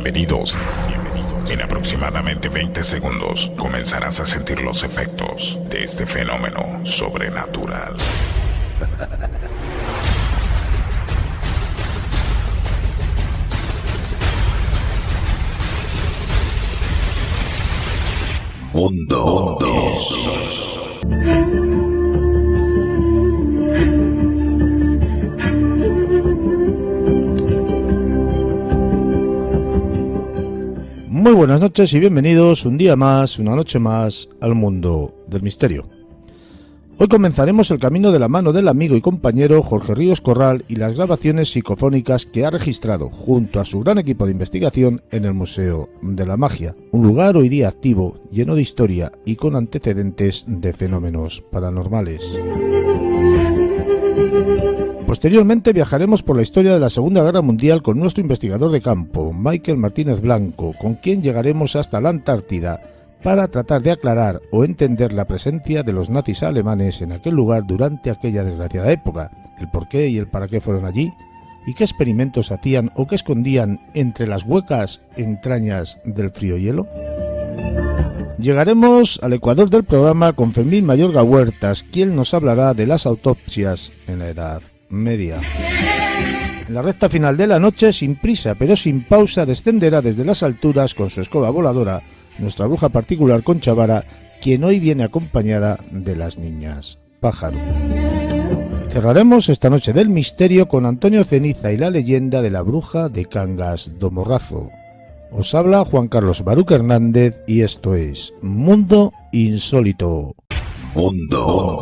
Bienvenidos. En aproximadamente 20 segundos comenzarás a sentir los efectos de este fenómeno sobrenatural. Mundo. Muy buenas noches y bienvenidos un día más, una noche más, al mundo del misterio. Hoy comenzaremos el camino de la mano del amigo y compañero Jorge Ríos Corral y las grabaciones psicofónicas que ha registrado junto a su gran equipo de investigación en el Museo de la Magia, un lugar hoy día activo, lleno de historia y con antecedentes de fenómenos paranormales. Posteriormente viajaremos por la historia de la Segunda Guerra Mundial con nuestro investigador de campo, Michael Martínez Blanco, con quien llegaremos hasta la Antártida para tratar de aclarar o entender la presencia de los nazis alemanes en aquel lugar durante aquella desgraciada época, el por qué y el para qué fueron allí, y qué experimentos hacían o qué escondían entre las huecas entrañas del frío hielo. Llegaremos al ecuador del programa con Fermín Mayorga Huertas, quien nos hablará de las autopsias en la Edad Media. En la recta final de la noche, sin prisa pero sin pausa, descenderá desde las alturas con su escoba voladora nuestra bruja particular Concha Vara, quien hoy viene acompañada de las niñas pájaro. Cerraremos esta noche del misterio con Antonio Ceniza y la leyenda de la bruja de Cangas do Morrazo. Os habla Juan Carlos Baruch Hernández y esto es Mundo Insólito. Mundo.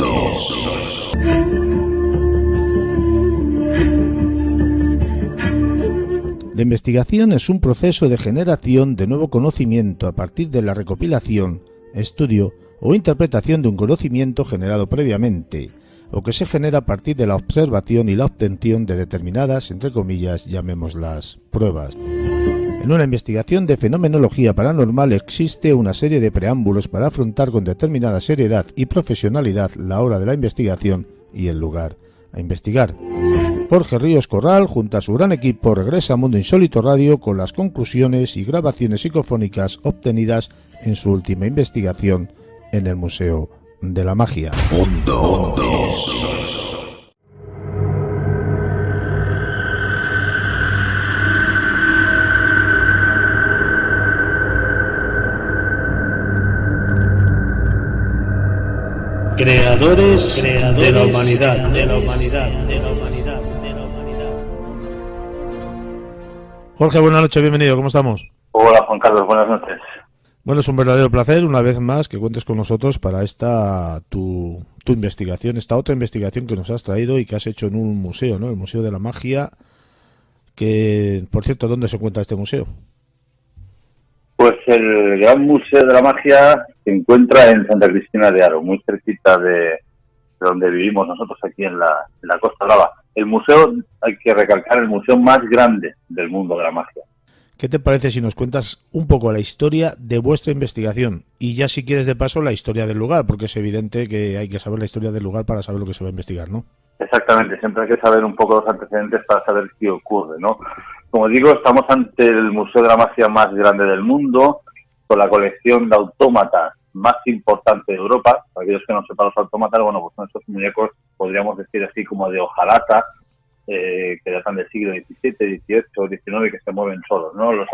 La investigación es un proceso de generación de nuevo conocimiento a partir de la recopilación, estudio o interpretación de un conocimiento generado previamente, o que se genera a partir de la observación y la obtención de determinadas, entre comillas, llamémoslas, pruebas. En una investigación de fenomenología paranormal existe una serie de preámbulos para afrontar con determinada seriedad y profesionalidad la hora de la investigación y el lugar a investigar. Jorge Ríos Corral, junto a su gran equipo, regresa a Mundo Insólito Radio con las conclusiones y grabaciones psicofónicas obtenidas en su última investigación en el Museo de la Magia. Mundo. Creadores de la humanidad. Jorge, buenas noches, bienvenido, ¿cómo estamos? Hola Juan Carlos, buenas noches. Bueno, es un verdadero placer una vez más que cuentes con nosotros para esta tu investigación, esta otra investigación que nos has traído y que has hecho en un museo, ¿no? El Museo de la Magia, que, por cierto, ¿dónde se encuentra este museo? Pues el Gran Museo de la Magia se encuentra en Santa Cristina de Aro, muy cerquita de donde vivimos nosotros aquí en la Costa Brava. El museo, hay que recalcar, el museo más grande del mundo de la magia. ¿Qué te parece si nos cuentas un poco la historia de vuestra investigación? Y ya si quieres de paso la historia del lugar, porque es evidente que hay que saber la historia del lugar para saber lo que se va a investigar, ¿no? Exactamente, siempre hay que saber un poco los antecedentes para saber qué ocurre, ¿no? Como digo, estamos ante el Museo de la Magia más grande del mundo, con la colección de autómatas más importante de Europa. Para aquellos que no sepan los autómatas, bueno, pues son estos muñecos, podríamos decir así, como de hojalata, que datan del siglo XVII, XVIII, XIX, que se mueven solos, ¿no? Los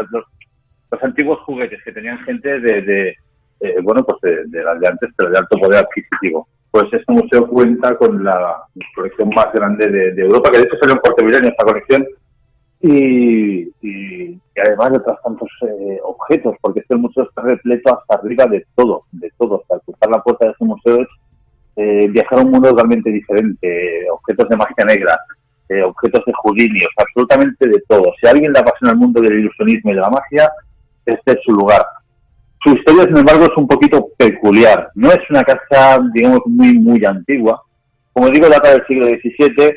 antiguos juguetes que tenían gente de las de antes, pero de alto poder adquisitivo. Pues este museo cuenta con la colección más grande de Europa, que de hecho salió en Portevillenio esta colección, y además de otros tantos objetos, porque este museo está repleto hasta arriba de todo. Hasta cruzar la puerta de ese museo es viajar a un mundo totalmente diferente, objetos de magia negra, objetos de Houdini, absolutamente de todo. Si a alguien le apasiona el mundo del ilusionismo y de la magia, este es su lugar. Su historia, sin embargo, es un poquito peculiar. No es una casa, digamos, muy antigua. Como digo, data del siglo XVII,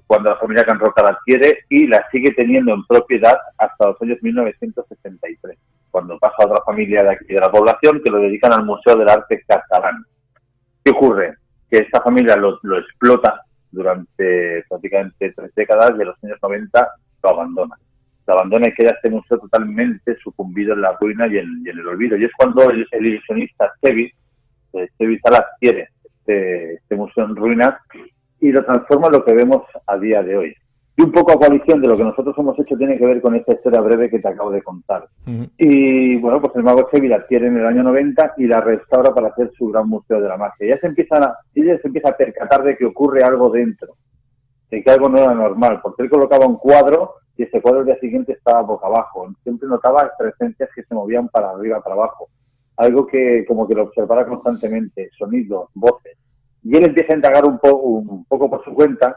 cuando la familia Can Roca la adquiere, y la sigue teniendo en propiedad hasta los años 1963, cuando pasa a otra familia de aquí de la población que lo dedican al Museo del Arte Catalán. ¿Qué ocurre? Que esta familia lo explota durante prácticamente 3 décadas y en los años 90 lo abandona. lo abandona y queda este museo totalmente sucumbido en la ruina y en el olvido. Y es cuando el ilusionista Chevy Salas adquiere este museo en ruinas y lo transforma en lo que vemos a día de hoy. Y un poco a coalición de lo que nosotros hemos hecho tiene que ver con esta historia breve que te acabo de contar. Y bueno, pues el mago Chevy la adquiere en el año 90 y la restaura para hacer su gran museo de la magia. Y ella se empieza a percatar de que ocurre algo dentro, de que algo no era normal, porque él colocaba un cuadro y ese cuadro al día siguiente estaba boca abajo. Siempre notaba presencias que se movían para arriba, para abajo. Algo que como que lo observara constantemente, sonidos, voces. Y él empieza a indagar un poco por su cuenta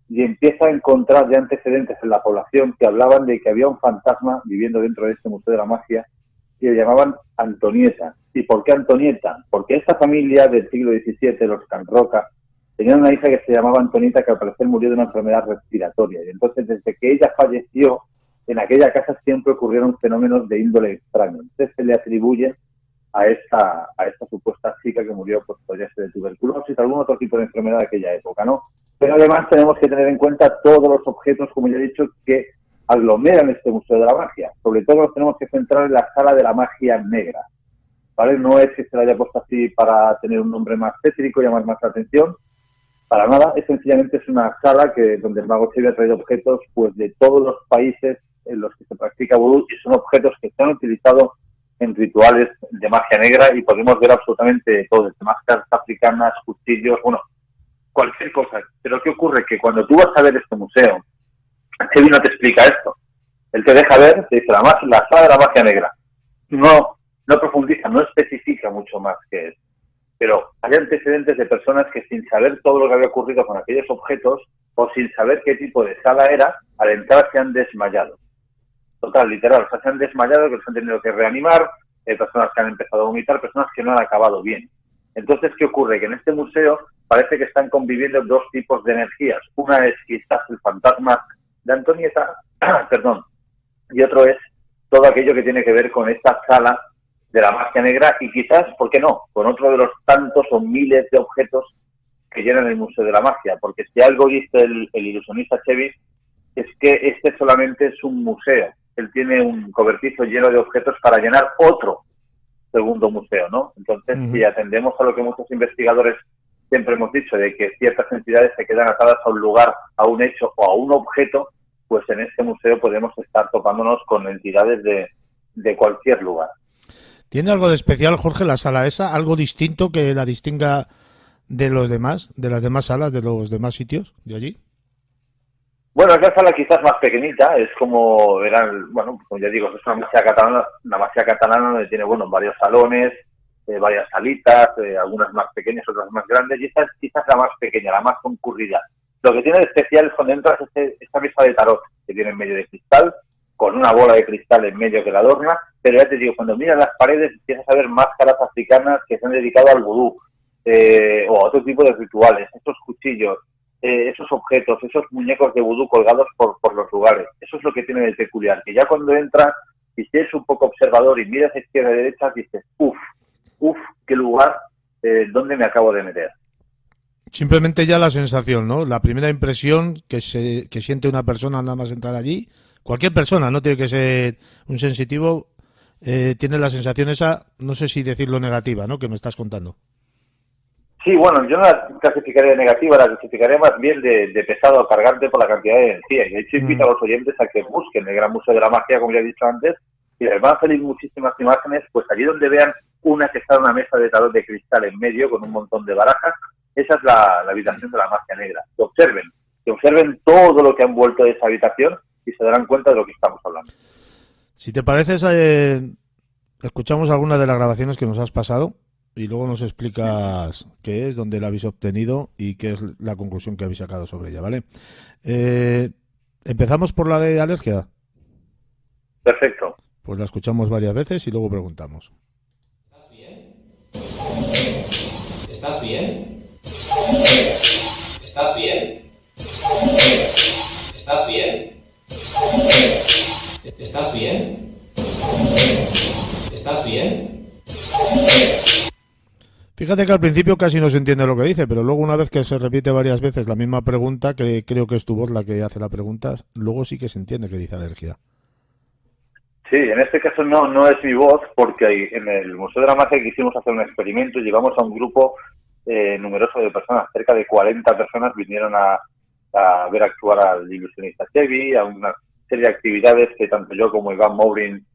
y empieza a encontrar ya antecedentes en la población que hablaban de que había un fantasma viviendo dentro de este Museo de la Magia y le llamaban Antonieta. ¿Y por qué Antonieta? Porque esta familia del siglo XVII, los Canroca, tenían una hija que se llamaba Antonieta que al parecer murió de una enfermedad respiratoria. Y entonces, desde que ella falleció, en aquella casa siempre ocurrieron fenómenos de índole extraño. Entonces se le atribuye a esta supuesta chica que murió, pues podría ser de tuberculosis, algún otro tipo de enfermedad de aquella época, ¿no? Pero además tenemos que tener en cuenta todos los objetos, como ya he dicho, que aglomeran este Museo de la Magia. Sobre todo nos tenemos que centrar en la Sala de la Magia Negra, ¿vale? No es que se la haya puesto así para tener un nombre más tétrico y llamar más la atención, para nada. Es sencillamente una sala donde el mago Chevy ha traído objetos pues de todos los países en los que se practica vudú y son objetos que se han utilizado en rituales de magia negra y podemos ver absolutamente todo, desde máscaras africanas, cuchillos, bueno, cualquier cosa. Pero ¿qué ocurre? Que cuando tú vas a ver este museo, Chevy no te explica esto. Él te deja ver, te dice la sala de la magia negra. No profundiza, no especifica mucho más que eso. Pero hay antecedentes de personas que sin saber todo lo que había ocurrido con aquellos objetos o sin saber qué tipo de sala era, al entrar se han desmayado. Total, literal, o sea, se han desmayado, que los han tenido que reanimar, personas que han empezado a vomitar, personas que no han acabado bien. Entonces, ¿qué ocurre? Que en este museo parece que están conviviendo dos tipos de energías. Una es quizás el fantasma de Antonieta, perdón, y otro es todo aquello que tiene que ver con esta sala de la magia negra y quizás, ¿por qué no?, con otro de los tantos o miles de objetos que llenan el Museo de la Magia. Porque si algo dice el ilusionista Chevy es que este solamente es un museo. Él tiene un cobertizo lleno de objetos para llenar otro segundo museo, ¿no? Entonces, si atendemos a lo que muchos investigadores siempre hemos dicho, de que ciertas entidades se quedan atadas a un lugar, a un hecho o a un objeto, pues en este museo podemos estar topándonos con entidades de cualquier lugar. ¿Tiene algo de especial, Jorge, la sala esa? ¿Algo distinto que la distinga de los demás, de las demás salas, de los demás sitios de allí? Bueno, es la sala quizás más pequeñita, es como ya digo, es una masia catalana donde tiene, varios salones, varias salitas, algunas más pequeñas, otras más grandes, y esta es quizás la más pequeña, la más concurrida. Lo que tiene de especial es cuando entras esta mesa de tarot que tiene en medio de cristal, con una bola de cristal en medio que la adorna, pero ya te digo, cuando miras las paredes empiezas a ver máscaras africanas que se han dedicado al vudú, o a otro tipo de rituales, estos cuchillos, esos objetos, esos muñecos de vudú colgados por los lugares. Eso es lo que tiene de peculiar, que ya cuando entras y si eres un poco observador y miras a izquierda y derecha, dices, qué lugar, ¿dónde me acabo de meter? Simplemente ya la sensación, ¿no? La primera impresión que siente una persona nada más entrar allí, cualquier persona, no tiene que ser un sensitivo, tiene la sensación esa, no sé si decirlo negativa, ¿no?, que me estás contando. Sí, bueno, yo no la clasificaría de negativa, la clasificaría más bien de pesado o cargante por la cantidad de energía. Y de hecho invito a los oyentes a que busquen el Gran Museo de la Magia, como ya he dicho antes, y les van a salir muchísimas imágenes, pues allí donde vean una que está en una mesa de tarot de cristal en medio con un montón de barajas, esa es la habitación de la magia negra. Que observen todo lo que ha envuelto esa habitación y se darán cuenta de lo que estamos hablando. Si te parece, escuchamos algunas de las grabaciones que nos has pasado y luego nos explicas qué es, dónde la habéis obtenido y qué es la conclusión que habéis sacado sobre ella, ¿vale? Empezamos por la de alergia. Perfecto. Pues la escuchamos varias veces y luego preguntamos. ¿Estás bien? ¿Estás bien? ¿Estás bien? ¿Estás bien? ¿Estás bien? ¿Estás bien? Fíjate que al principio casi no se entiende lo que dice, pero luego una vez que se repite varias veces la misma pregunta, que creo que es tu voz la que hace la pregunta, luego sí que se entiende que dice alergia. Sí, en este caso no es mi voz, porque en el Museo de la Magia quisimos hacer un experimento, llevamos a un grupo numeroso de personas, cerca de 40 personas vinieron a ver actuar al ilusionista Chevy, a una serie de actividades que tanto yo como Iván Mourin,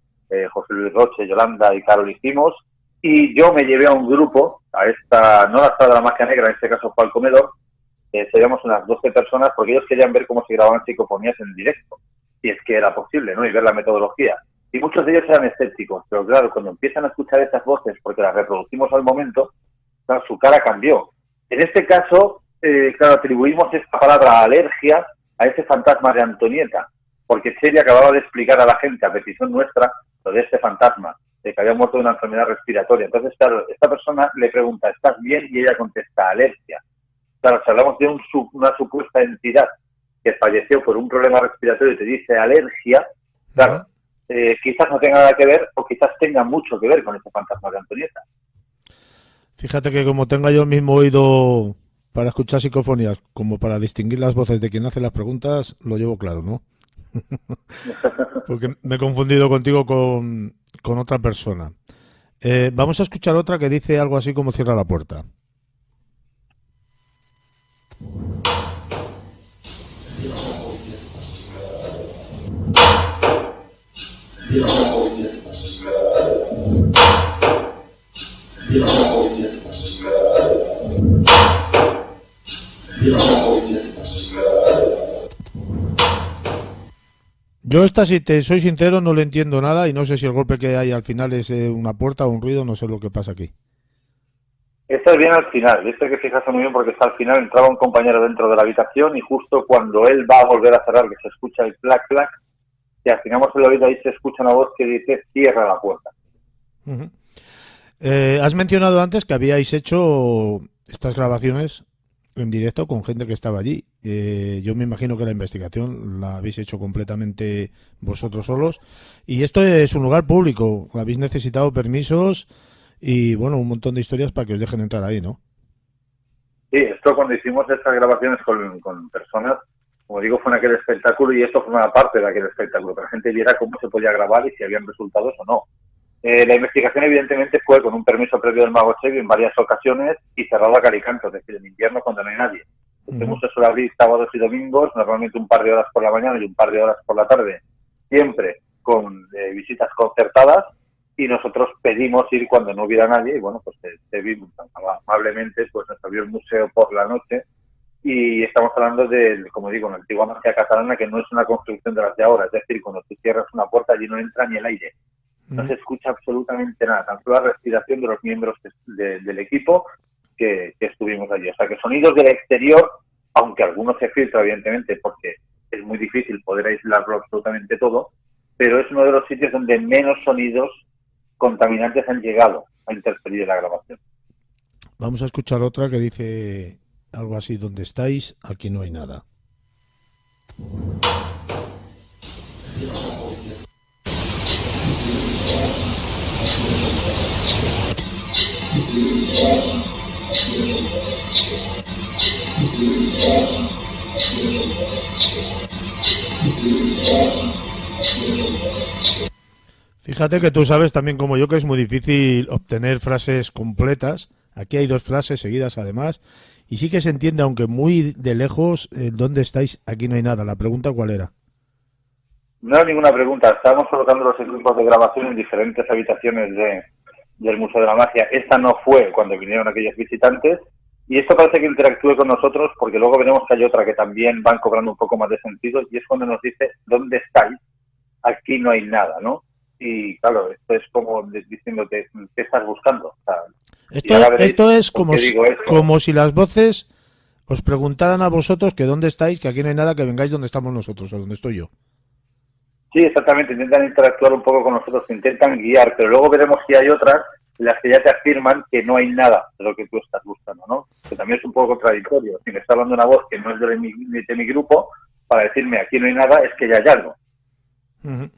José Luis Roche, Yolanda y Carol hicimos, y yo me llevé a un grupo, a esta, no la sala de la magia negra, en este caso fue al comedor, seríamos unas 12 personas, porque ellos querían ver cómo se grababan psicofonías en directo, si es que era posible, ¿no? Y ver la metodología. Y muchos de ellos eran escépticos, pero claro, cuando empiezan a escuchar estas voces, porque las reproducimos al momento, claro, su cara cambió. En este caso, claro, atribuimos esta palabra alergia a ese fantasma de Antonieta, porque Chevy acababa de explicar a la gente, a petición nuestra, lo de este fantasma, de que había muerto de una enfermedad respiratoria. Entonces, claro, esta persona le pregunta, ¿estás bien? Y ella contesta, alergia. Claro, si hablamos de una supuesta entidad que falleció por un problema respiratorio y te dice alergia, claro, quizás no tenga nada que ver o quizás tenga mucho que ver con ese fantasma de Antonieta. Fíjate que como tenga yo el mismo oído para escuchar psicofonías como para distinguir las voces de quien hace las preguntas, lo llevo claro, ¿no? Porque me he confundido contigo con otra persona. Vamos a escuchar otra que dice algo así como cierra la puerta. Yo esta, si te soy sincero, no le entiendo nada y no sé si el golpe que hay al final es una puerta o un ruido, no sé lo que pasa aquí. Esta es bien al final, y esto hay que fijarse muy bien porque está al final, entraba un compañero dentro de la habitación y justo cuando él va a volver a cerrar, que se escucha el clac clac, y afinamos el oído, ahí se escucha una voz que dice cierra la puerta. Uh-huh. Has mencionado antes que habíais hecho estas grabaciones en directo con gente que estaba allí. Yo me imagino que la investigación la habéis hecho completamente vosotros solos. Y esto es un lugar público. Habéis necesitado permisos y, bueno, un montón de historias para que os dejen entrar ahí, ¿no? Sí, esto cuando hicimos estas grabaciones con personas, como digo, fue en aquel espectáculo y esto formaba parte de aquel espectáculo, que la gente viera cómo se podía grabar y si habían resultados o no. La investigación evidentemente fue con un permiso previo del Mago Chevy en varias ocasiones y cerrado a calicanto, es decir, en invierno cuando no hay nadie. Este museo suele abrir sábados y domingos, normalmente un par de horas por la mañana y un par de horas por la tarde, siempre con visitas concertadas, y nosotros pedimos ir cuando no hubiera nadie y bueno, pues Chevy amablemente pues nos abrió el museo por la noche. Y estamos hablando de, como digo, una antigua magia catalana que no es una construcción de las de ahora, es decir, cuando tú cierras una puerta allí no entra ni el aire. No se escucha absolutamente nada, tan solo la respiración de los miembros del equipo que estuvimos allí. O sea, que sonidos del exterior, aunque algunos se filtra, evidentemente, porque es muy difícil poder aislarlo absolutamente todo, pero es uno de los sitios donde menos sonidos contaminantes han llegado a interferir en la grabación. Vamos a escuchar otra que dice algo así: ¿dónde estáis? Aquí no hay nada. Fíjate que tú sabes también como yo que es muy difícil obtener frases completas. Aquí hay dos frases seguidas además y sí que se entiende, aunque muy de lejos, ¿dónde estáis? Aquí no hay nada. La pregunta, ¿cuál era? No era ninguna pregunta, estábamos colocando los equipos de grabación en diferentes habitaciones del Museo de la Magia. Esta no fue cuando vinieron aquellos visitantes y esto parece que interactúe con nosotros porque luego veremos que hay otra que también van cobrando un poco más de sentido y es cuando nos dice ¿dónde estáis? Aquí no hay nada, ¿no? Y claro, esto es como diciéndote ¿qué estás buscando? O sea, esto es como si las voces os preguntaran a vosotros que dónde estáis, que aquí no hay nada, que vengáis donde estamos nosotros o donde estoy yo. Sí, exactamente, intentan interactuar un poco con nosotros, intentan guiar, pero luego veremos si hay otras en las que ya te afirman que no hay nada de lo que tú estás buscando, ¿no? Que también es un poco contradictorio. Si me está hablando una voz que no es de mi grupo, para decirme aquí no hay nada, es que ya hay algo. Uh-huh.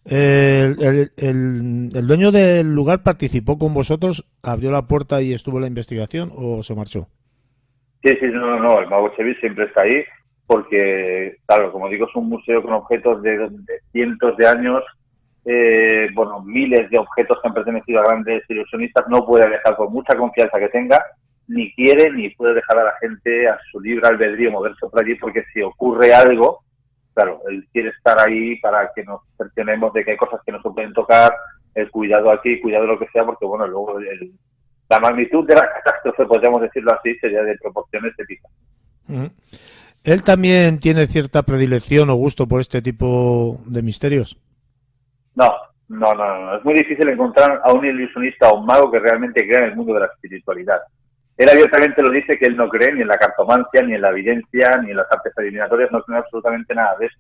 ¿El dueño del lugar participó con vosotros, abrió la puerta y estuvo en la investigación o se marchó? Sí, no, el Mago Chevy siempre está ahí porque, claro, como digo, es un museo con objetos de cientos de años miles de objetos que han pertenecido a grandes ilusionistas, no puede dejar, por mucha confianza que tenga, ni quiere ni puede dejar a la gente a su libre albedrío moverse por allí, porque si ocurre algo, claro, él quiere estar ahí para que nos cercioremos de que hay cosas que no se pueden tocar, el cuidado aquí, cuidado de lo que sea, porque bueno, luego la magnitud de la catástrofe, podríamos decirlo así, sería de proporciones épicas. ¿Él también tiene cierta predilección o gusto por este tipo de misterios? No. Es muy difícil encontrar a un ilusionista o un mago que realmente crea en el mundo de la espiritualidad. Él abiertamente lo dice, que él no cree ni en la cartomancia, ni en la evidencia, ni en las artes adivinatorias, no cree absolutamente nada de eso.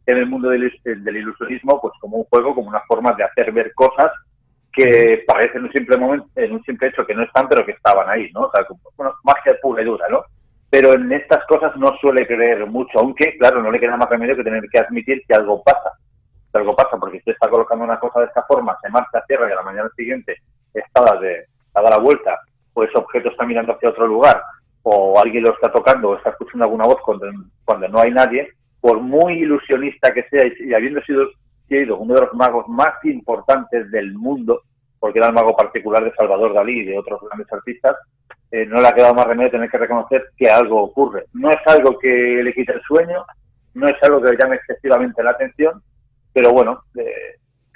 En el mundo del ilusionismo, pues como un juego, como una forma de hacer ver cosas que parecen en un simple hecho que no están, pero que estaban ahí, ¿no? O sea, magia pura y dura, ¿no? Pero en estas cosas no suele creer mucho, aunque, claro, no le queda más remedio que tener que admitir que algo pasa. Porque si está colocando una cosa de esta forma, se marcha a tierra y a la mañana siguiente está dada la vuelta, o ese objeto está mirando hacia otro lugar, o alguien lo está tocando, o está escuchando alguna voz cuando no hay nadie, por muy ilusionista que sea, y habiendo sido uno de los magos más importantes del mundo, porque era el mago particular de Salvador Dalí y de otros grandes artistas, no le ha quedado más remedio tener que reconocer que algo ocurre. No es algo que le quite el sueño, no es algo que le llame excesivamente la atención, pero bueno,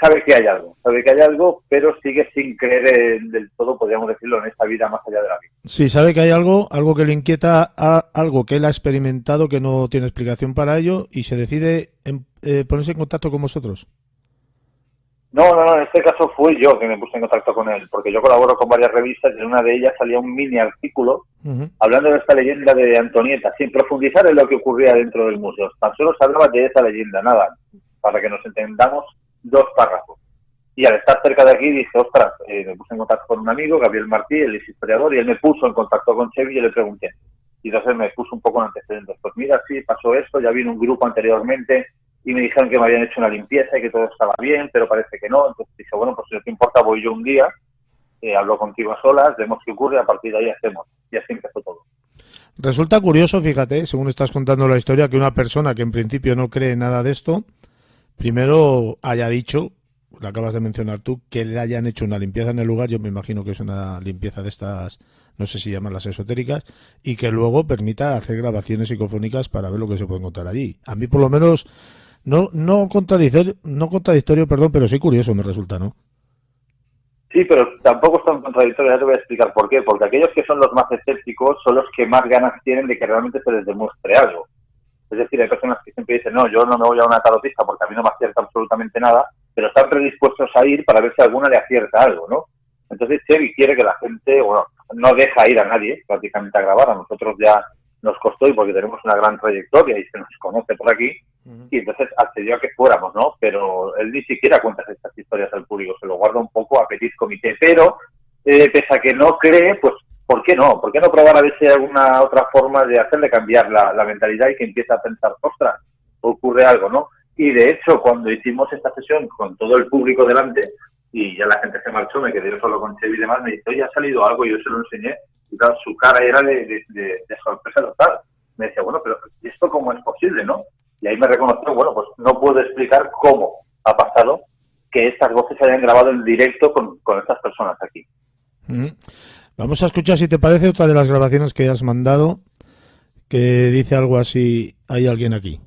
sabe que hay algo, pero sigue sin creer del todo, podríamos decirlo, en esta vida más allá de la vida. Sí, sabe que hay algo que le inquieta, algo que él ha experimentado, que no tiene explicación para ello, y se decide ponerse en contacto con vosotros. No, en este caso fui yo que me puse en contacto con él, porque yo colaboro con varias revistas y en una de ellas salía un mini artículo hablando de esta leyenda de Antonieta, sin profundizar en lo que ocurría dentro del museo. Tan solo se hablaba de esa leyenda, nada, para que nos entendamos, 2 párrafos. Y al estar cerca de aquí dije, ostras, me puse en contacto con un amigo, Gabriel Martí, él es historiador, y él me puso en contacto con Chevy y yo le pregunté. Y entonces me puso un poco en antecedentes. Pues mira, sí, pasó esto, ya vino un grupo anteriormente y me dijeron que me habían hecho una limpieza y que todo estaba bien, pero parece que no. Entonces dije, bueno, pues si no te importa, voy yo un día, hablo contigo a solas, vemos qué ocurre, a partir de ahí hacemos. Y así empezó todo. Resulta curioso, fíjate, según estás contando la historia, que una persona que en principio no cree nada de esto, primero haya dicho, lo acabas de mencionar tú, que le hayan hecho una limpieza en el lugar. Yo me imagino que es una limpieza de estas, no sé si llamarlas esotéricas, y que luego permita hacer grabaciones psicofónicas para ver lo que se puede encontrar allí. A mí por lo menos no contradictorio, pero sí curioso me resulta, ¿no? Sí, pero tampoco es tan contradictorio, ya te voy a explicar por qué. Porque aquellos que son los más escépticos son los que más ganas tienen de que realmente se les demuestre algo. Es decir, hay personas que siempre dicen, no, yo no me voy a una tarotista porque a mí no me acierta absolutamente nada, pero están predispuestos a ir para ver si alguna le acierta algo, ¿no? Entonces Chevy quiere que la gente, no deja ir a nadie prácticamente a grabar. A nosotros ya nos costó, y porque tenemos una gran trayectoria y se nos conoce por aquí, y entonces accedió a que fuéramos, ¿no? Pero él ni siquiera cuenta estas historias al público, se lo guarda un poco a petit comité, pero pese a que no cree, pues ¿por qué no? ¿Por qué no probar a ver si hay alguna otra forma de hacerle cambiar la mentalidad y que empiece a pensar, ostras, ocurre algo, ¿no? Y de hecho, cuando hicimos esta sesión con todo el público delante, y ya la gente se marchó, me quedé yo solo con Chevy y demás, me dice, oye, ha salido algo, y yo se lo enseñé, y claro, su cara era de sorpresa total. Me decía, bueno, pero ¿y esto cómo es posible, no? Y ahí me reconoció, bueno, pues no puedo explicar cómo ha pasado que estas voces se hayan grabado en directo con estas personas aquí. Vamos a escuchar, si te parece, otra de las grabaciones que has mandado, que dice algo así, hay alguien aquí.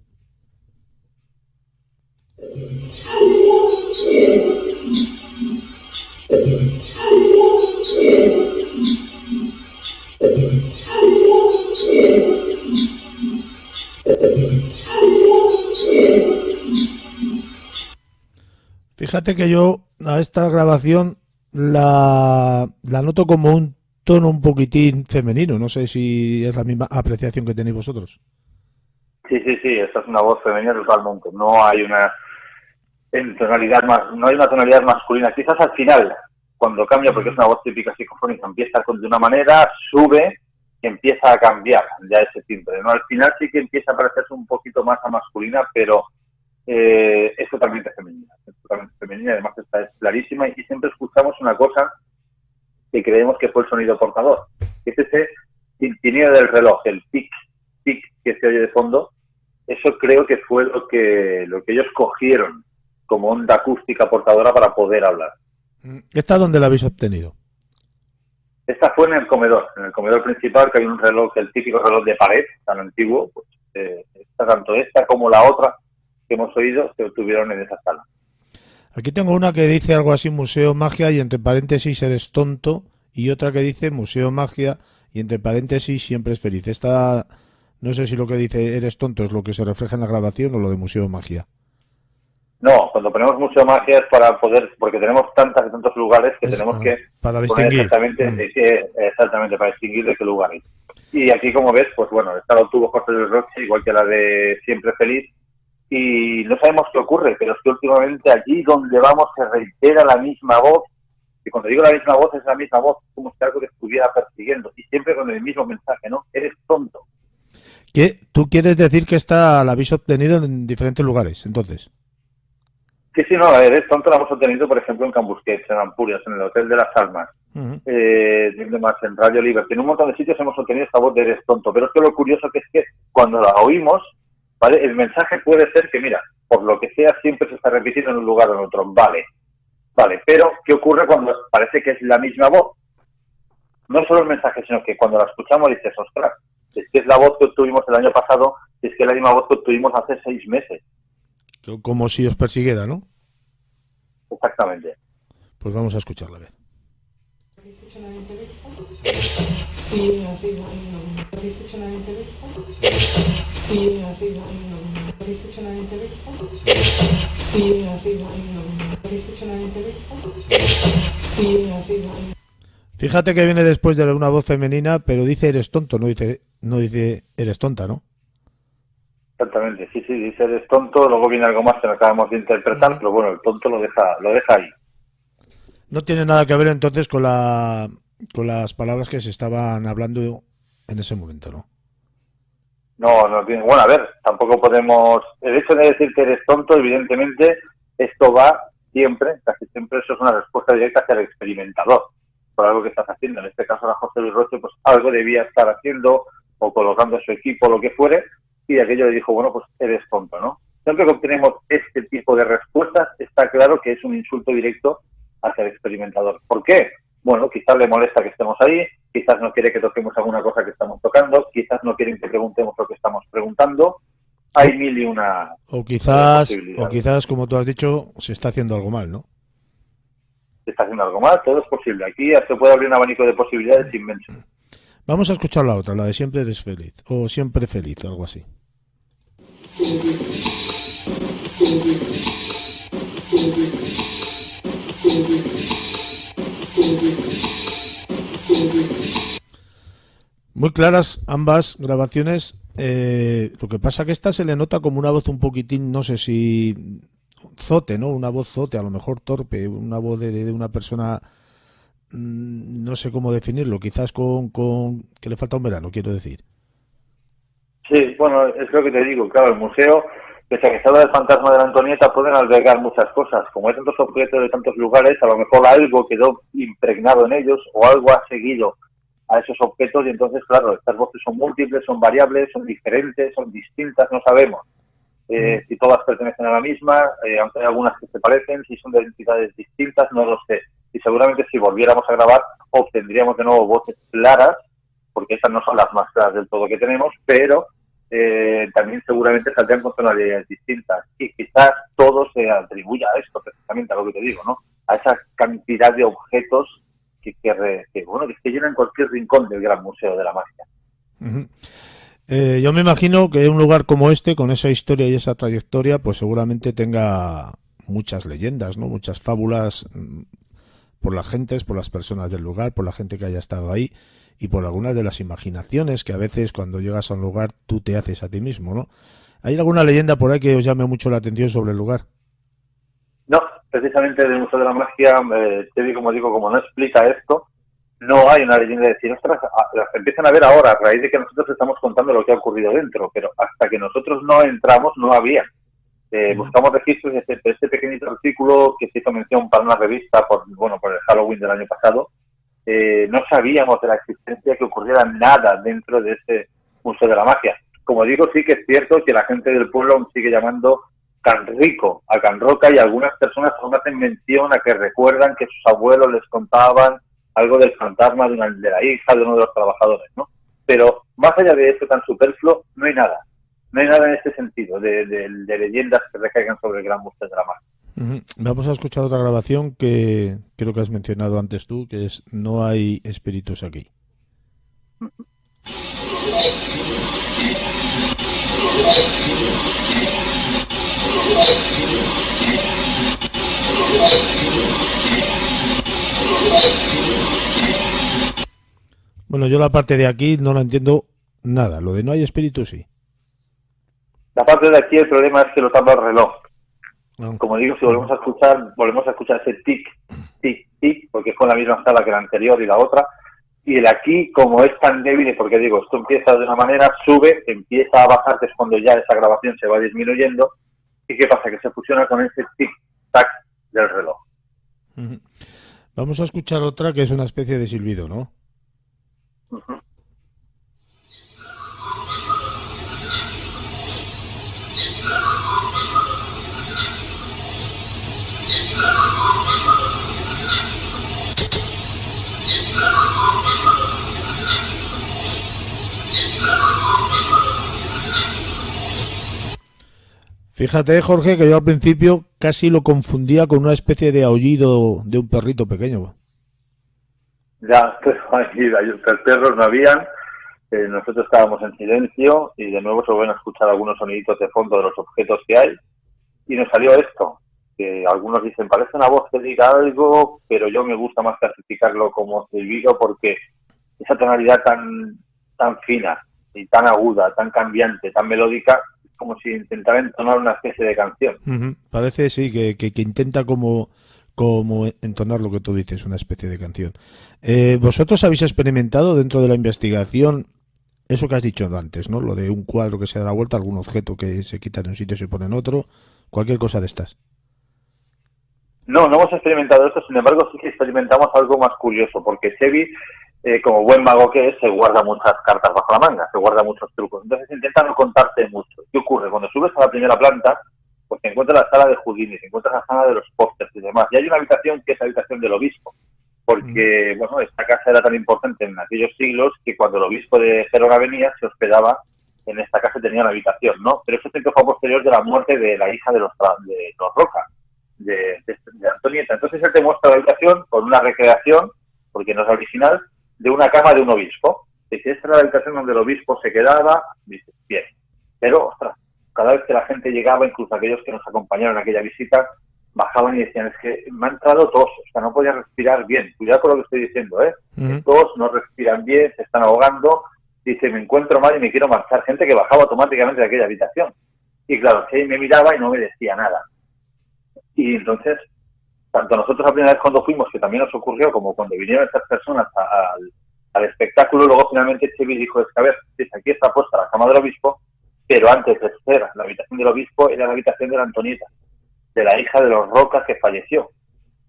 Fíjate que yo a esta grabación la noto como un tono un poquitín femenino. No sé si es la misma apreciación que tenéis vosotros. Sí, esta es una voz femenina totalmente. No hay una tonalidad masculina. Quizás al final, cuando cambia, porque es una voz típica psicofónica, empieza de una manera, sube y empieza a cambiar ya ese timbre, ¿no? Al final sí que empieza a parecerse un poquito más a masculina, pero es totalmente femenina. Además esta es clarísima, y siempre escuchamos una cosa que creemos que fue el sonido portador, que es ese tintineo del reloj, el tic que se oye de fondo. Eso creo que fue lo que ellos cogieron como onda acústica portadora para poder hablar. ¿Esta dónde la habéis obtenido? Esta fue en el comedor principal, que hay un reloj, el típico reloj de pared, tan antiguo, pues tanto esta como la otra que hemos oído se obtuvieron en esa sala. Aquí tengo una que dice algo así, Museo Magia, y entre paréntesis eres tonto, y otra que dice Museo Magia, y entre paréntesis siempre es feliz. Esta, no sé si lo que dice eres tonto es lo que se refleja en la grabación o lo de Museo Magia. No, cuando ponemos Museo Magia es para poder, porque tenemos tantos lugares que tenemos que para poner distinguir. exactamente para distinguir de qué lugar es. Y aquí, como ves, pues bueno, esta la obtuvo José Luis Roche, igual que la de Siempre Feliz, y no sabemos qué ocurre, pero es que últimamente allí donde vamos se reitera la misma voz, y cuando digo la misma voz es la misma voz, como si algo te estuviera persiguiendo, y siempre con el mismo mensaje, ¿no? Eres tonto. ¿Qué? ¿Tú quieres decir que esta la habéis obtenido en diferentes lugares, entonces? Sí, no, eres tonto la hemos obtenido, por ejemplo, en Can Busquets, en Ampurias, en el Hotel de las Almas, en Radio Liberty, en un montón de sitios hemos obtenido esta voz de eres tonto, pero es que lo curioso que es que cuando la oímos, ¿vale? El mensaje puede ser que, mira, por lo que sea, siempre se está repitiendo en un lugar o en otro, vale, pero ¿qué ocurre cuando parece que es la misma voz? No solo el mensaje, sino que cuando la escuchamos dices, ostras, es que es la voz que obtuvimos el año pasado, es que es la misma voz que obtuvimos hace 6 meses. Como si os persiguiera, ¿no? Exactamente. Pues vamos a escucharla a ver. Fíjate que viene después de una voz femenina, pero dice eres tonto, no dice eres tonta, ¿no? Exactamente, sí, dice eres tonto, luego viene algo más que no acabamos de interpretar, pero bueno, el tonto lo deja ahí. No tiene nada que ver entonces con las palabras que se estaban hablando en ese momento, ¿no? No tiene. Bueno, a ver, tampoco podemos. El hecho de decir que eres tonto, evidentemente, esto va siempre, casi siempre, eso es una respuesta directa hacia el experimentador, por algo que estás haciendo. En este caso, la José Luis Roche, pues algo debía estar haciendo, o colocando su equipo, lo que fuere, y aquello le dijo, bueno, pues eres tonto, ¿no? Siempre que obtenemos este tipo de respuestas, está claro que es un insulto directo hacia el experimentador. ¿Por qué? Bueno, quizás le molesta que estemos ahí, quizás no quiere que toquemos alguna cosa que estamos tocando, quizás no quieren que preguntemos lo que estamos preguntando. Hay mil y una posibilidades. O quizás, como tú has dicho, se está haciendo algo mal, ¿no? Se está haciendo algo mal, todo es posible. Aquí se puede abrir un abanico de posibilidades inmenso. Vamos a escuchar la otra, la de siempre eres feliz, o siempre feliz, algo así. Muy claras ambas grabaciones. Lo que pasa que esta se le nota como una voz un poquitín, no sé si zote, ¿no? Una voz zote, a lo mejor torpe, una voz de una persona, no sé cómo definirlo, quizás con que le falta un verano, quiero decir. Sí, bueno, es lo que te digo, claro, el museo, pese a que se habla del fantasma de la Antonieta, pueden albergar muchas cosas. Como hay tantos objetos de tantos lugares, a lo mejor algo quedó impregnado en ellos o algo ha seguido a esos objetos y entonces, claro, estas voces son múltiples, son variables, son diferentes, son distintas, no sabemos si todas pertenecen a la misma, aunque hay algunas que se parecen, si son de entidades distintas, no lo sé. Y seguramente si volviéramos a grabar obtendríamos de nuevo voces claras, porque esas no son las más claras del todo que tenemos, pero también seguramente saldrían con tonalidades distintas y quizás todo se atribuya a esto, precisamente a lo que te digo, ¿no? A esa cantidad de objetos que llenan cualquier rincón del Gran Museo de la Magia. Uh-huh. Yo me imagino que un lugar como este, con esa historia y esa trayectoria, pues seguramente tenga muchas leyendas, ¿no? Muchas fábulas por las gentes, por las personas del lugar, por la gente que haya estado ahí y por algunas de las imaginaciones que a veces cuando llegas a un lugar tú te haces a ti mismo, ¿no? ¿Hay alguna leyenda por ahí que os llame mucho la atención sobre el lugar? No, precisamente del Museo de la Magia, como digo, como no explica esto, no hay una leyenda de decir, ostras, las empiezan a ver ahora, a raíz de que nosotros estamos contando lo que ha ocurrido dentro, pero hasta que nosotros no entramos no había. Buscamos registros de este pequeñito artículo que se hizo mención para una revista por el Halloween del año pasado. No sabíamos de la existencia que ocurriera nada dentro de este Museo de la Magia. Como digo, sí que es cierto que la gente del pueblo aún sigue llamando Can Rico, a Can Roca, y algunas personas aún hacen mención a que recuerdan que sus abuelos les contaban algo del fantasma de la hija de uno de los trabajadores, ¿no? Pero más allá de eso tan superfluo, no hay nada. No hay nada en este sentido de leyendas que recaigan sobre el gran Museo de la Magia. Vamos a escuchar otra grabación que creo que has mencionado antes tú, que es "No hay espíritus aquí". Bueno, yo la parte de aquí no la entiendo nada. Lo de "no hay espíritu" sí. La parte de aquí, el problema es que lo tapa el reloj. No. Como digo, si volvemos a escuchar ese tic, tic, tic, porque fue en la misma sala que la anterior y la otra. Y el aquí, como es tan débil, porque digo, esto empieza de una manera, sube, empieza a bajar, que es cuando ya esa grabación se va disminuyendo. ¿Y qué pasa? Que se fusiona con ese tic-tac del reloj. Vamos a escuchar otra que es una especie de silbido, ¿no? Fíjate, Jorge, que yo al principio casi lo confundía con una especie de aullido de un perrito pequeño. Ya, pero perros no habían, nosotros estábamos en silencio y de nuevo se vuelven a escuchar algunos soniditos de fondo de los objetos que hay y nos salió esto, que algunos dicen parece una voz que diga algo, pero yo me gusta más clasificarlo como silbido porque esa tonalidad tan fina y tan aguda, tan cambiante, tan melódica, como si intentara entonar una especie de canción. Parece, sí, que intenta como entonar lo que tú dices, una especie de canción. ¿Vosotros habéis experimentado dentro de la investigación eso que has dicho antes, ¿no? Lo de un cuadro que se da la vuelta, algún objeto que se quita de un sitio y se pone en otro, cualquier cosa de estas? No hemos experimentado esto, sin embargo sí que experimentamos algo más curioso, porque Sebi, como buen mago que es, se guarda muchas cartas bajo la manga, se guarda muchos trucos, entonces intenta no contarte mucho. ¿Qué ocurre? Cuando subes a la primera planta, pues te encuentras la sala de Houdini, te encuentras la sala de los pósters y demás, y hay una habitación que es la habitación del obispo, porque, bueno, esta casa era tan importante en aquellos siglos que cuando el obispo de Gerona venía, se hospedaba en esta casa y tenía una habitación, ¿no? Pero eso siempre fue a posterior de la muerte de la hija de los Roca, de Antonieta. Entonces él te muestra la habitación con una recreación, porque no es la original, de una cama de un obispo. Dice, esta era la habitación donde el obispo se quedaba. Dice, bien. Pero, ostras, cada vez que la gente llegaba, incluso aquellos que nos acompañaron en aquella visita, bajaban y decían, es que me ha entrado tos, o sea, no podía respirar bien. Cuidado con lo que estoy diciendo, ¿eh? Tos, no respiran bien, se están ahogando. Dice, me encuentro mal y me quiero marchar. Gente que bajaba automáticamente de aquella habitación. Y claro, que me miraba y no me decía nada. Y entonces, tanto nosotros la primera vez cuando fuimos, que también nos ocurrió, como cuando vinieron estas personas al espectáculo, luego finalmente Chevi dijo, es que a ver, aquí está puesta la cama del obispo, pero antes de ser la habitación del obispo era la habitación de la Antonieta, de la hija de los Rocas que falleció.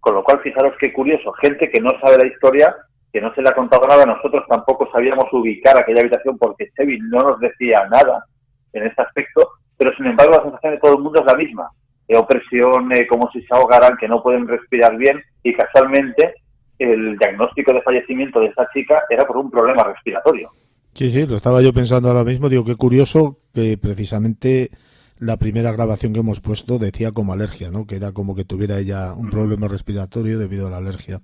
Con lo cual, fijaros qué curioso, gente que no sabe la historia, que no se le ha contado nada, nosotros tampoco sabíamos ubicar aquella habitación porque Chevi no nos decía nada en este aspecto, pero sin embargo la sensación de todo el mundo es la misma. Opresión, como si se ahogaran, que no pueden respirar bien, y casualmente el diagnóstico de fallecimiento de esta chica era por un problema respiratorio. Sí, lo estaba yo pensando ahora mismo, digo, qué curioso que precisamente la primera grabación que hemos puesto decía como alergia, ¿no? Que era como que tuviera ella un problema respiratorio debido a la alergia.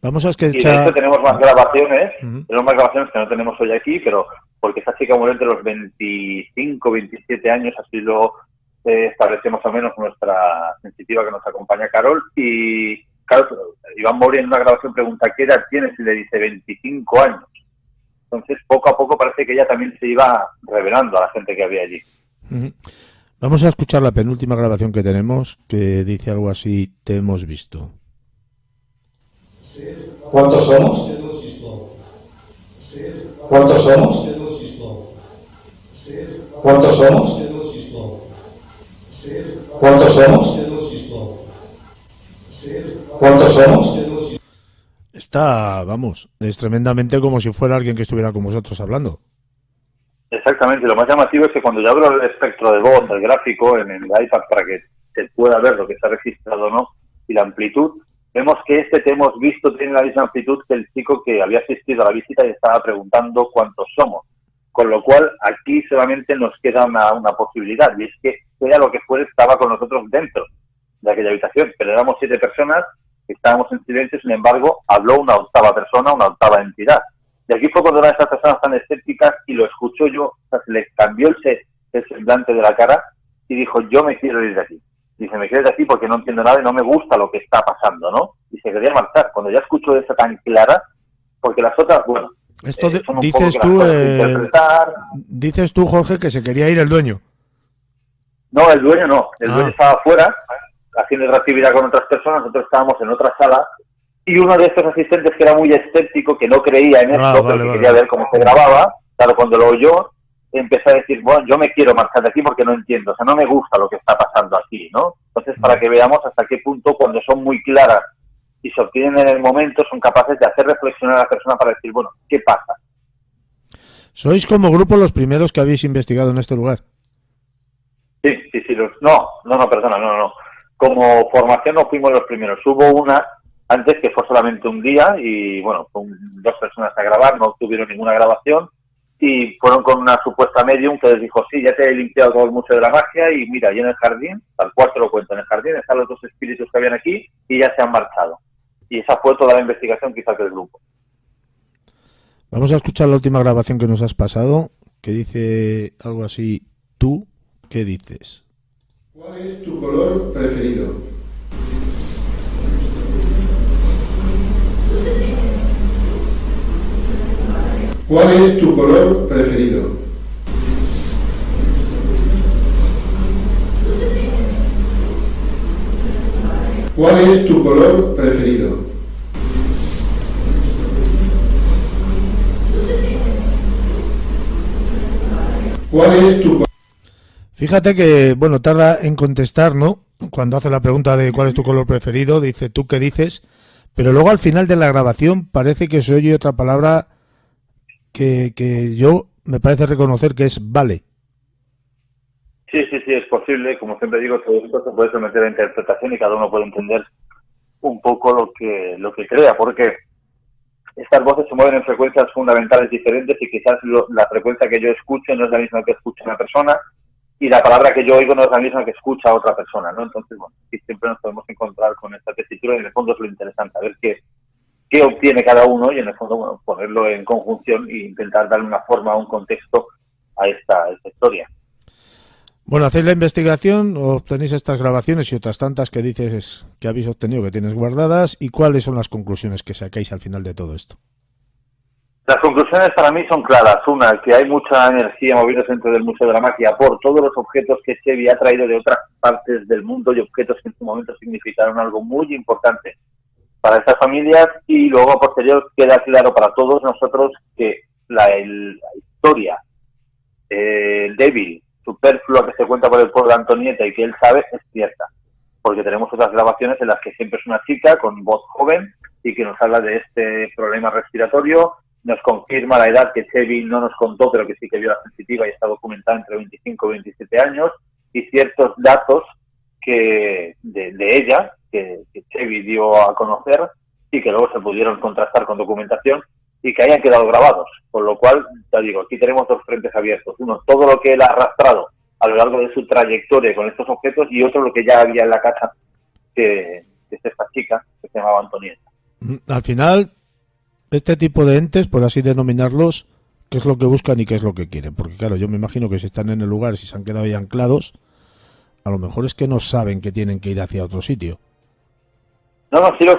Vamos a escuchar... Y de hecho tenemos más grabaciones, tenemos más grabaciones que no tenemos hoy aquí, pero porque esta chica murió entre los 25, 27 años, así lo establece más o menos nuestra sensitiva que nos acompaña, Carol, y claro, Iván Mori en una grabación pregunta ¿qué edad tienes? Y le dice 25 años. Entonces, poco a poco parece que ella también se iba revelando a la gente que había allí. Vamos a escuchar la penúltima grabación que tenemos, que dice algo así, te hemos visto. ¿Cuántos somos? ¿Cuántos somos? ¿Cuántos somos? ¿Cuántos somos? ¿Cuántos somos? Está, vamos, es tremendamente como si fuera alguien que estuviera con vosotros hablando. Exactamente, lo más llamativo es que cuando yo abro el espectro de voz, el gráfico en el iPad para que se pueda ver lo que está registrado o no y la amplitud, vemos que este que hemos visto tiene la misma amplitud que el chico que había asistido a la visita y estaba preguntando cuántos somos. Con lo cual, aquí solamente nos queda una posibilidad, y es que sea lo que fuera, estaba con nosotros dentro de aquella habitación, pero éramos 7 personas, estábamos en silencio, sin embargo, habló una octava persona, una octava entidad. Y aquí fue cuando una de estas personas tan escépticas, y lo escuchó yo, o sea, se le cambió el semblante de la cara, y dijo, yo me quiero ir de aquí. Dice, me quiero ir de aquí porque no entiendo nada y no me gusta lo que está pasando, ¿no? Y se quería marchar. Cuando ya escuchó esa tan clara, porque las otras, bueno, Esto son un dices poco que tú, las puedes interpretar. dices tú, Jorge, que se quería ir el dueño. No, el dueño no. El dueño estaba afuera, haciendo reactividad con otras personas, nosotros estábamos en otra sala, y uno de estos asistentes que era muy escéptico, que no creía en esto, pero que quería ver cómo se grababa, claro, cuando lo oyó, empezó a decir, bueno, yo me quiero marchar de aquí porque no entiendo, o sea, no me gusta lo que está pasando aquí, ¿no? Entonces, para que veamos hasta qué punto, cuando son muy claras y se obtienen en el momento, son capaces de hacer reflexionar a la persona para decir, bueno, ¿qué pasa? ¿Sois como grupo los primeros que habéis investigado en este lugar? Sí. No. Como formación no fuimos los primeros. Hubo una antes que fue solamente un día y, bueno, con 2 personas a grabar, no tuvieron ninguna grabación y fueron con una supuesta medium que les dijo, sí, ya te he limpiado todo el Museo de la Magia y mira, y en el jardín, tal cual te lo cuento, en el jardín están los 2 espíritus que habían aquí y ya se han marchado. Y esa fue toda la investigación que hizo aquel grupo. Vamos a escuchar la última grabación que nos has pasado, que dice algo así, ¿tú qué dices? ¿Cuál es tu color preferido? ¿Cuál es tu color preferido? ¿Cuál es tu color preferido? ¿Cuál es tu color? Fíjate que, bueno, tarda en contestar, ¿no? Cuando hace la pregunta de cuál es tu color preferido, dice tú qué dices, pero luego al final de la grabación parece que se oye otra palabra que yo me parece reconocer que es vale. Sí, es posible. Como siempre digo, todo esto se puede someter a interpretación y cada uno puede entender un poco lo que crea, porque estas voces se mueven en frecuencias fundamentales diferentes y quizás la frecuencia que yo escucho no es la misma que escucha una persona y la palabra que yo oigo no es la misma que escucha otra persona, ¿no? Entonces, bueno, sí, siempre nos podemos encontrar con esta tesitura y en el fondo es lo interesante, a ver qué obtiene cada uno y en el fondo, bueno, ponerlo en conjunción e intentar darle una forma, un contexto a esta historia. Bueno, hacéis la investigación, obtenéis estas grabaciones y otras tantas que dices que habéis obtenido, que tienes guardadas, ¿y cuáles son las conclusiones que sacáis al final de todo esto? Las conclusiones para mí son claras. Una, que hay mucha energía moviéndose dentro del Museo de la Magia por todos los objetos que Chevy ha traído de otras partes del mundo y objetos que en su momento significaron algo muy importante para estas familias. Y luego, a posterior, queda claro para todos nosotros que la historia débil, superflua que se cuenta por el pueblo de Antonieta y que él sabe es cierta. Porque tenemos otras grabaciones en las que siempre es una chica con voz joven y que nos habla de este problema respiratorio. Nos confirma la edad que Chevy no nos contó, pero que sí que vio la sensitiva y está documentada entre 25 y 27 años, y ciertos datos que de ella, que Chevy dio a conocer y que luego se pudieron contrastar con documentación y que hayan quedado grabados. Con lo cual, ya digo, aquí tenemos 2 frentes abiertos. Uno, todo lo que él ha arrastrado a lo largo de su trayectoria con estos objetos, y otro, lo que ya había en la casa, que es esta chica que se llamaba Antonieta. Al final, este tipo de entes, por así denominarlos, ¿qué es lo que buscan y qué es lo que quieren? Porque claro, yo me imagino que si están en el lugar, si se han quedado ahí anclados, a lo mejor es que no saben que tienen que ir hacia otro sitio. No, sí lo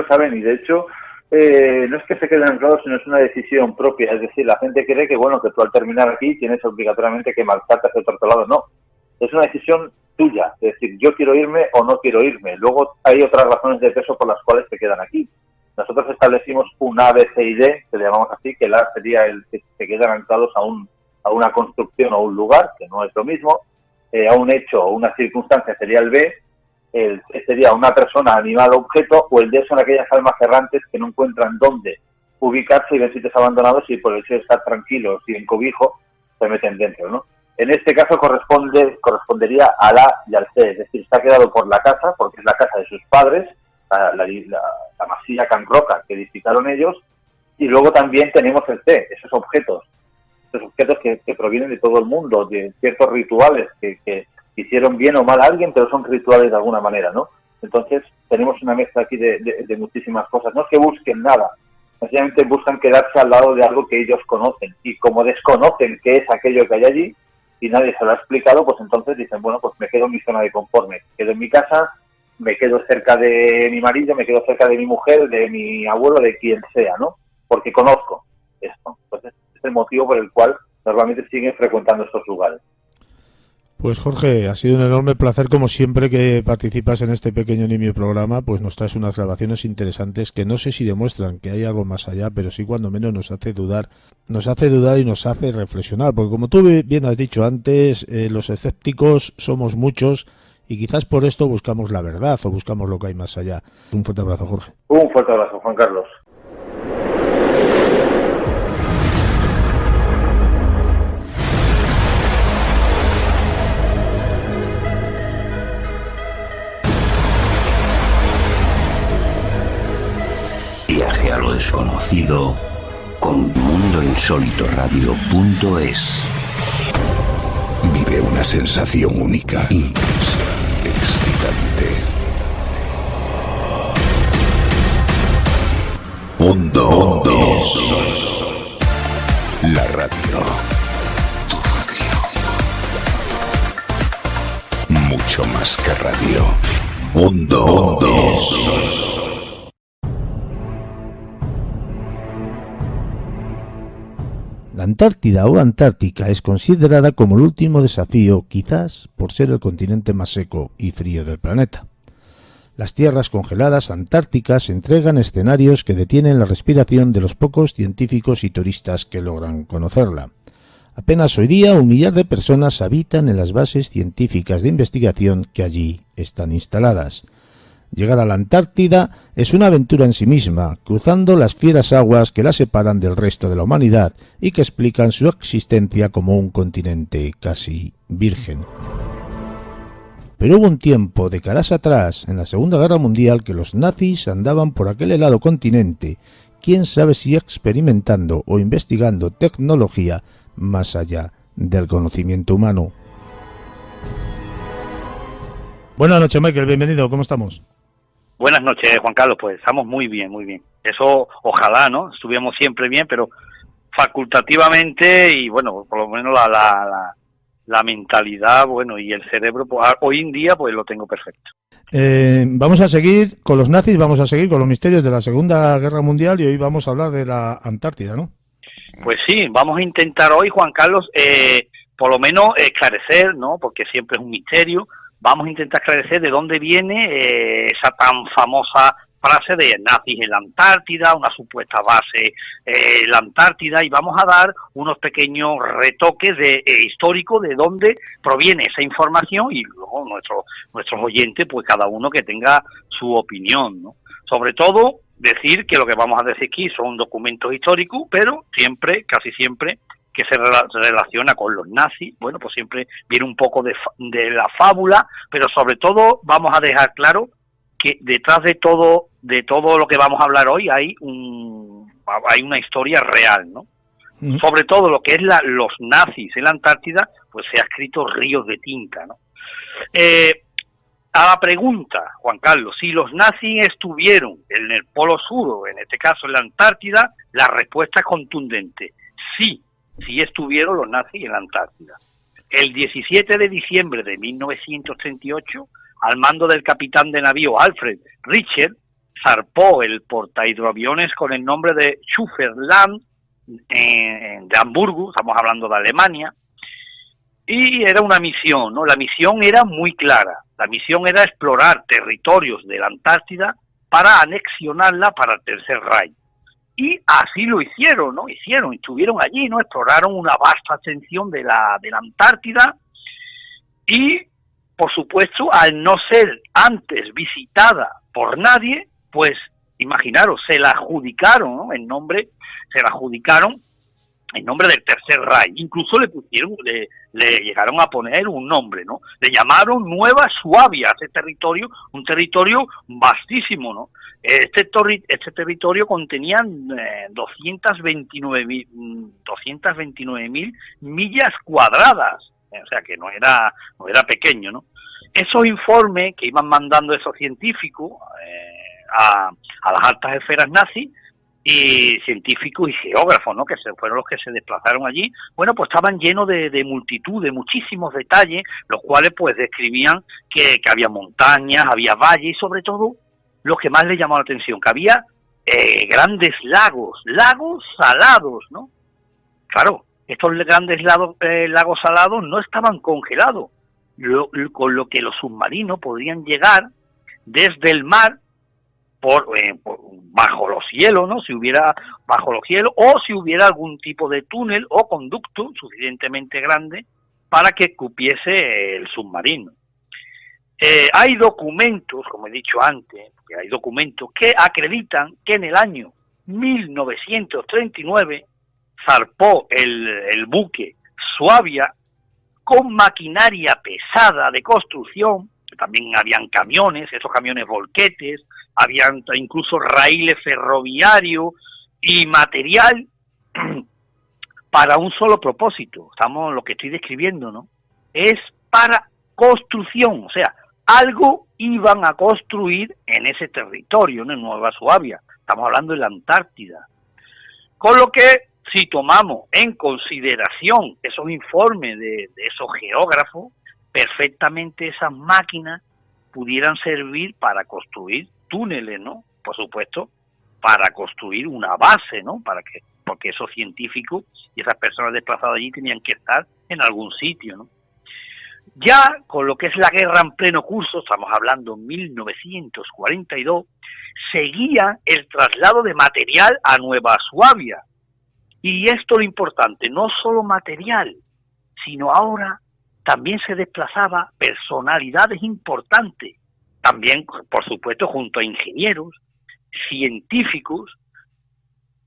saben, y de hecho no es que se queden anclados, sino es una decisión propia. Es decir, la gente cree que, bueno, que tú al terminar aquí tienes obligatoriamente que marcharte hacia otro lado. No, es una decisión tuya, es decir, yo quiero irme o no quiero irme. Luego hay otras razones de peso por las cuales se quedan aquí. Nosotros establecimos un A, B, C y D, que le llamamos así, que el A sería el que se quedan anclados a una construcción o un lugar, que no es lo mismo, a un hecho o una circunstancia sería el B, el C sería una persona, animal o objeto, o el D son aquellas almas errantes que no encuentran dónde ubicarse y ven sitios abandonados y por el hecho de estar tranquilos y en cobijo, se meten dentro, ¿no? En este caso correspondería al A y al C, es decir, se ha quedado por la casa, porque es la casa de sus padres, la masía Can Roca que edificaron ellos, y luego también tenemos el C, esos objetos que provienen de todo el mundo, de ciertos rituales que hicieron bien o mal a alguien, pero son rituales de alguna manera, ¿no? Entonces tenemos una mezcla aquí de muchísimas cosas. No es que busquen nada, sencillamente buscan quedarse al lado de algo que ellos conocen, y como desconocen qué es aquello que hay allí y nadie se lo ha explicado, pues entonces dicen, bueno, pues me quedo en mi zona de confort, me quedo en mi casa, me quedo cerca de mi marido, me quedo cerca de mi mujer, de mi abuelo, de quien sea, ¿no? Porque conozco esto. Entonces es el motivo por el cual normalmente siguen frecuentando estos lugares. Pues Jorge, ha sido un enorme placer como siempre que participas en este pequeño nimio programa, pues nos traes unas grabaciones interesantes que no sé si demuestran que hay algo más allá, pero sí cuando menos nos hace dudar y nos hace reflexionar, porque como tú bien has dicho antes, los escépticos somos muchos y quizás por esto buscamos la verdad o buscamos lo que hay más allá. Un fuerte abrazo, Jorge. Un fuerte abrazo, Juan Carlos. Viaje a lo desconocido con mundoinsólitoradio.es. Vive una sensación única, intensa, excitante. Mundo. La radio. Mucho más que radio. Mundo. La Antártida o Antártica es considerada como el último desafío, quizás por ser el continente más seco y frío del planeta. Las tierras congeladas antárticas entregan escenarios que detienen la respiración de los pocos científicos y turistas que logran conocerla. Apenas hoy día 1 millar de personas habitan en las bases científicas de investigación que allí están instaladas. Llegar a la Antártida es una aventura en sí misma, cruzando las fieras aguas que la separan del resto de la humanidad y que explican su existencia como un continente casi virgen. Pero hubo un tiempo, décadas atrás, en la Segunda Guerra Mundial, que los nazis andaban por aquel helado continente, quién sabe si experimentando o investigando tecnología más allá del conocimiento humano. Buenas noches, Michael, bienvenido, ¿cómo estamos? Buenas noches, Juan Carlos, pues estamos muy bien, muy bien. Eso, ojalá, ¿no? Estuviéramos siempre bien, pero facultativamente y, bueno, por lo menos la mentalidad, bueno, y el cerebro, pues, hoy en día, pues lo tengo perfecto. Vamos a seguir con los nazis, vamos a seguir con los misterios de la Segunda Guerra Mundial y hoy vamos a hablar de la Antártida, ¿no? Pues sí, vamos a intentar hoy, Juan Carlos, por lo menos esclarecer, ¿no? Porque siempre es un misterio. Vamos a intentar esclarecer de dónde viene esa tan famosa frase de nazis en la Antártida, una supuesta base en la Antártida, y vamos a dar unos pequeños retoques históricos de dónde proviene esa información y luego nuestros oyentes, pues cada uno que tenga su opinión, ¿no? Sobre todo, decir que lo que vamos a decir aquí son documentos históricos, pero siempre, casi siempre, que se relaciona con los nazis, bueno, pues siempre viene un poco de la fábula, pero sobre todo vamos a dejar claro que detrás de todo lo que vamos a hablar hoy hay una historia real, ¿no? Sobre todo lo que es los nazis en la Antártida, pues se ha escrito ríos de tinta, ¿no? A la pregunta, Juan Carlos, si los nazis estuvieron en el Polo Sur, o en este caso en la Antártida, la respuesta es contundente, sí estuvieron los nazis en la Antártida. El 17 de diciembre de 1938, al mando del capitán de navío Alfred Richter, zarpó el portahidroaviones con el nombre de Schufferland de Hamburgo, estamos hablando de Alemania, y era una misión, ¿no? La misión era muy clara, la misión era explorar territorios de la Antártida para anexionarla para el Tercer Reich. Y así lo hicieron, ¿no? Estuvieron allí, ¿no? Exploraron una vasta extensión de la Antártida y, por supuesto, al no ser antes visitada por nadie, pues, imaginaros, se la adjudicaron, ¿no? El nombre, se la adjudicaron el nombre del Tercer Reich. Incluso le llegaron a poner un nombre, ¿no? Le llamaron Nueva Suabia a ese territorio, un territorio vastísimo, ¿no? Este territorio contenía 229.000 millas cuadradas, o sea que no era pequeño, ¿no? Esos informes que iban mandando esos científicos a las altas esferas nazis, y científicos y geógrafos, ¿no?, que fueron los que se desplazaron allí, bueno, pues estaban llenos de multitud, de muchísimos detalles, los cuales pues describían que había montañas, había valles, y sobre todo, lo que más les llamó la atención, que había grandes lagos salados, ¿no? Claro, estos grandes lagos salados no estaban congelados, con lo que los submarinos podrían llegar desde el mar bajo los hielos, ¿no? Si hubiera bajo los hielos, o si hubiera algún tipo de túnel o conducto suficientemente grande para que cupiese el submarino. Hay documentos, como he dicho antes, hay documentos que acreditan que en el año 1939 zarpó el buque Suabia con maquinaria pesada de construcción. También habían camiones, esos camiones volquetes, habían incluso raíles ferroviarios y material para un solo propósito. Lo que estoy describiendo, ¿no? Es para construcción, o sea, algo iban a construir en ese territorio, ¿no?, en Nueva Suabia. Estamos hablando de la Antártida. Con lo que, si tomamos en consideración esos informes de esos geógrafos, perfectamente esas máquinas pudieran servir para construir túneles, ¿no? Por supuesto, para construir una base, ¿no? Porque esos científicos y esas personas desplazadas allí tenían que estar en algún sitio, ¿no? Ya con lo que es la guerra en pleno curso, estamos hablando en 1942, seguía el traslado de material a Nueva Suabia. Y esto lo importante, no solo material, sino ahora también se desplazaba personalidades importantes, también, por supuesto, junto a ingenieros, científicos,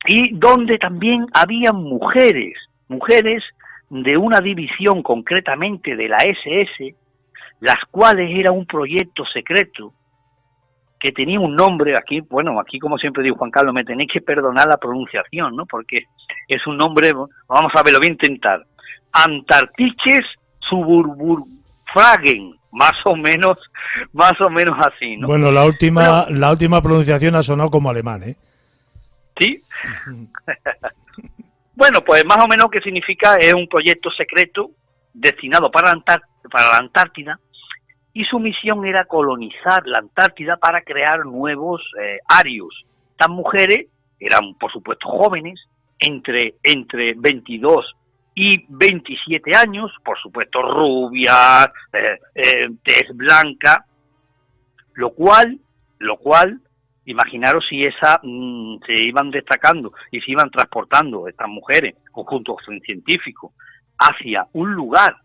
y donde también había mujeres de una división concretamente de la SS, las cuales era un proyecto secreto que tenía un nombre, aquí como siempre digo, Juan Carlos, me tenéis que perdonar la pronunciación, ¿no?, porque es un nombre, vamos a ver, lo voy a intentar, Antarctices Suburburfragen, más o menos así, ¿no? Bueno, la última pronunciación ha sonado como alemán, ¿eh? Sí. Bueno, pues más o menos qué significa, es un proyecto secreto destinado para la Antártida, y su misión era colonizar la Antártida para crear nuevos arios. Estas mujeres eran, por supuesto, jóvenes, entre 22 y 27 años, por supuesto, rubias, tez blanca, lo cual, imaginaros si se iban destacando y se iban transportando estas mujeres, junto con científicos, hacia un lugar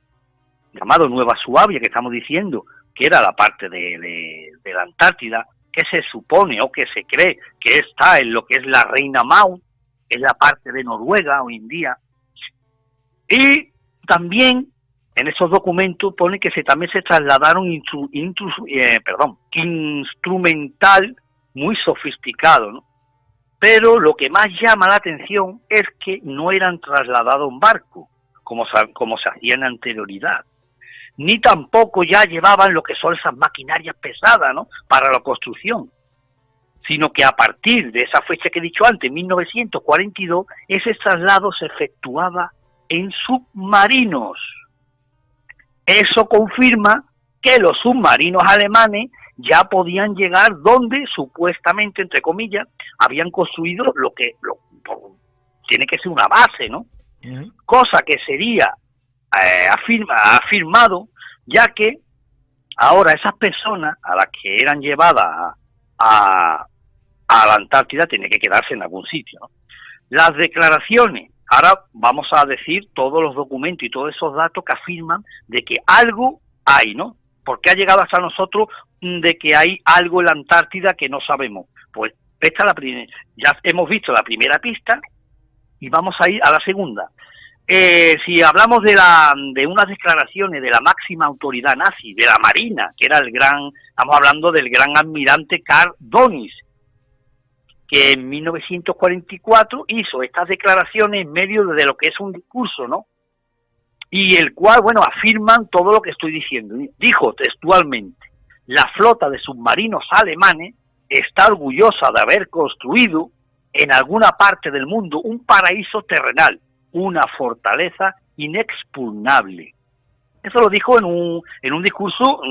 llamado Nueva Suabia, que estamos diciendo que era la parte de la Antártida, que se supone o que se cree que está en lo que es la Reina Maud, es la parte de Noruega hoy en día. Y también en esos documentos pone que también se trasladaron instrumental muy sofisticado, ¿no? Pero lo que más llama la atención es que no eran trasladados en barco, como se hacía en anterioridad, ni tampoco ya llevaban lo que son esas maquinarias pesadas, ¿no?, para la construcción, sino que a partir de esa fecha que he dicho antes, 1942, ese traslado se efectuaba en submarinos. Eso confirma que los submarinos alemanes ya podían llegar donde supuestamente, entre comillas, habían construido lo que tiene que ser una base, ¿no? Cosa que sería afirmado, ya que ahora esas personas a las que eran llevadas a la Antártida tienen que quedarse en algún sitio, ¿no? Las declaraciones, ahora vamos a decir todos los documentos y todos esos datos que afirman de que algo hay, ¿no? Porque ha llegado hasta nosotros de que hay algo en la Antártida que no sabemos. Pues esta ya hemos visto la primera pista, Y vamos a ir a la segunda. Si hablamos de unas declaraciones de la máxima autoridad nazi, de la Marina, que era estamos hablando del gran almirante Karl Dönitz, que en 1944 hizo estas declaraciones en medio de lo que es un discurso, ¿no? Y el cual, bueno, afirman todo lo que estoy diciendo. Dijo textualmente: la flota de submarinos alemanes está orgullosa de haber construido en alguna parte del mundo un paraíso terrenal, una fortaleza inexpugnable. Eso lo dijo en un discurso,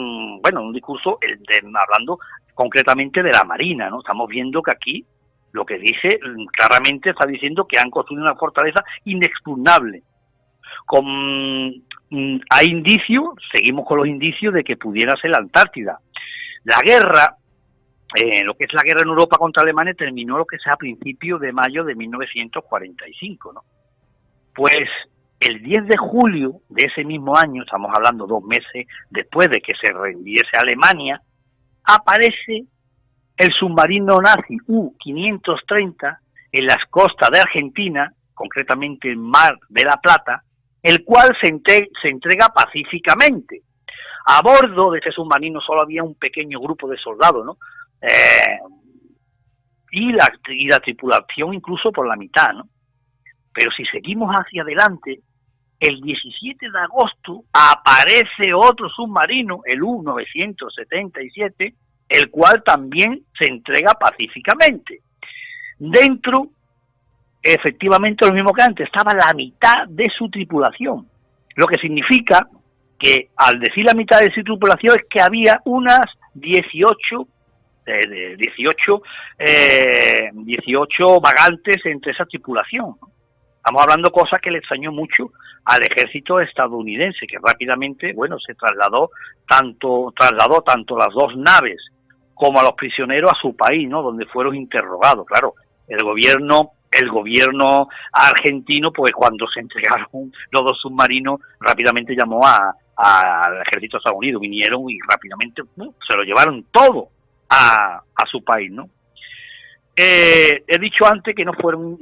hablando concretamente de la Marina, ¿no? Estamos viendo que aquí lo que dice, claramente está diciendo que han construido una fortaleza inexpugnable. Hay indicios, seguimos con los indicios de que pudiera ser la Antártida. La guerra, lo que es la guerra en Europa contra Alemania, terminó lo que sea a principios de mayo de 1945, ¿no? Pues el 10 de julio de ese mismo año, estamos hablando 2 meses después de que se rindiese Alemania, aparece el submarino nazi U-530 en las costas de Argentina, concretamente en Mar de la Plata, el cual se entrega pacíficamente. A bordo de ese submarino solo había un pequeño grupo de soldados, ¿no? Y la tripulación incluso por la mitad, ¿no? Pero si seguimos hacia adelante, el 17 de agosto aparece otro submarino, el U-977, el cual también se entrega pacíficamente. Dentro, efectivamente, lo mismo que antes, estaba la mitad de su tripulación, lo que significa que al decir la mitad de su tripulación es que había unas 18 vagantes entre esa tripulación, ¿no? Estamos hablando de cosas que le extrañó mucho al ejército estadounidense, que rápidamente, bueno, se trasladó tanto las 2 naves como a los prisioneros a su país, ¿no? Donde fueron interrogados. Claro, el gobierno argentino, pues cuando se entregaron los 2 submarinos, rápidamente llamó al ejército de Estados Unidos, vinieron y rápidamente se lo llevaron todo a su país, ¿no? He dicho antes que no fueron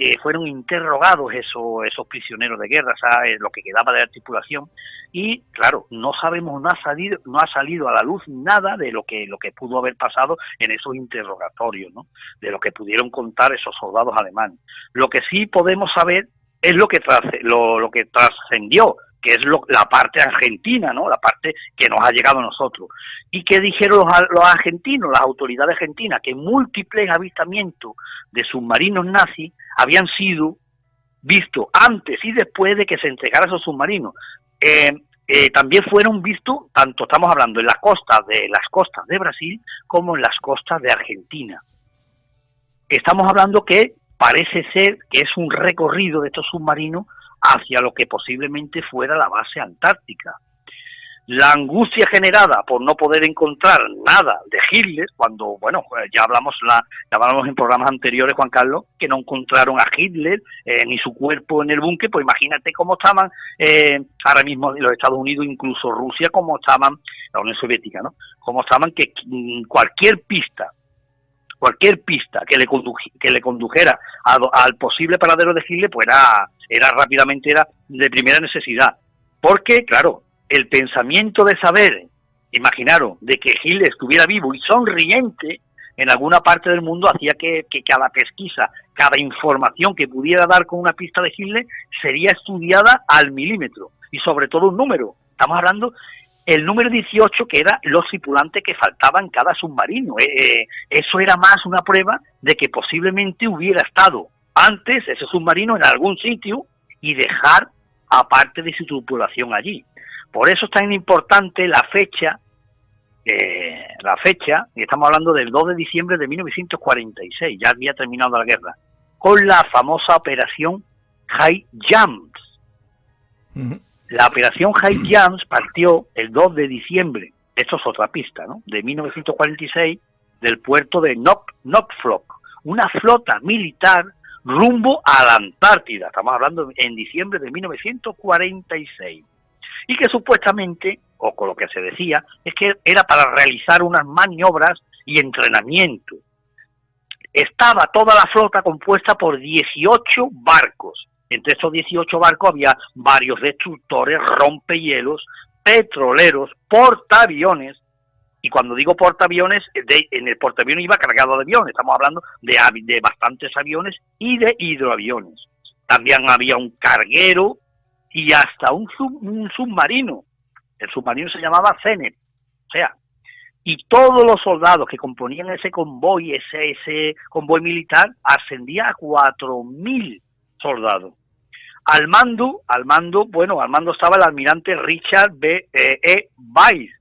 interrogados esos prisioneros de guerra, ¿sabes? Lo que quedaba de la tripulación, y claro, no sabemos, no ha salido a la luz nada de lo que pudo haber pasado en esos interrogatorios, ¿no? De lo que pudieron contar esos soldados alemanes. Lo que sí podemos saber es lo que trascendió, que es la parte argentina, ¿no? La parte que nos ha llegado a nosotros. ¿Y qué dijeron los argentinos, las autoridades argentinas? Que múltiples avistamientos de submarinos nazis habían sido vistos antes y después de que se entregaran esos submarinos. También fueron vistos, tanto estamos hablando en las costas de Brasil como en las costas de Argentina. Estamos hablando que parece ser que es un recorrido de estos submarinos hacia lo que posiblemente fuera la base antártica. La angustia generada por no poder encontrar nada de Hitler, cuando, bueno, ya hablamos en programas anteriores, Juan Carlos, que no encontraron a Hitler ni su cuerpo en el búnker, pues imagínate cómo estaban ahora mismo los Estados Unidos, incluso Rusia, cómo estaban, la Unión Soviética, ¿no? Cómo estaban, que cualquier pista que le condujera al posible paradero de Hitler, pues era rápidamente de primera necesidad. Porque, claro, el pensamiento de saber, imaginaros, de que Hitler estuviera vivo y sonriente en alguna parte del mundo hacía que cada pesquisa, cada información que pudiera dar con una pista de Hitler sería estudiada al milímetro, y sobre todo un número. Estamos hablando el número 18, que era los tripulantes que faltaban en cada submarino. Eso era más una prueba de que posiblemente hubiera estado antes ese submarino en algún sitio y dejar a parte de su tripulación allí. Por eso es tan importante la fecha, y estamos hablando del 2 de diciembre de 1946, ya había terminado la guerra, con la famosa operación High Jumps. Uh-huh. La operación High Jumps partió el 2 de diciembre, esto es otra pista, ¿no?, de 1946, del puerto de Norfolk, una flota militar rumbo a la Antártida. Estamos hablando en diciembre de 1946. Y que supuestamente, o con lo que se decía, es que era para realizar unas maniobras y entrenamiento. Estaba toda la flota compuesta por 18 barcos, Entre estos 18 barcos había varios destructores, rompehielos, petroleros, portaaviones. Y cuando digo portaaviones, en el portaaviones iba cargado de aviones. Estamos hablando de bastantes aviones y de hidroaviones. También había un carguero y hasta un submarino. El submarino se llamaba Zenit. O sea, y todos los soldados que componían ese convoy, ese convoy militar, ascendía a 4.000 soldados. Al mando estaba el almirante Richard E. Weiss.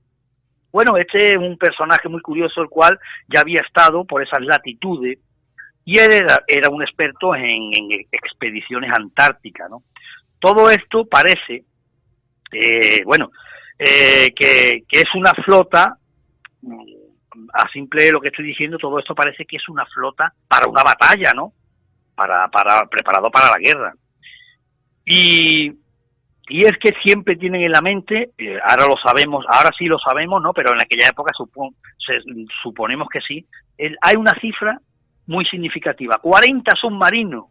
Bueno, este es un personaje muy curioso, el cual ya había estado por esas latitudes, y él era un experto en expediciones antárticas, ¿no? Todo esto parece, que es una flota, a simple lo que estoy diciendo, todo esto parece que es una flota para una batalla, ¿no? Preparado para la guerra. Y es que siempre tienen en la mente, ahora sí lo sabemos, ¿no? Pero en aquella época suponemos que sí, hay una cifra muy significativa, 40 submarinos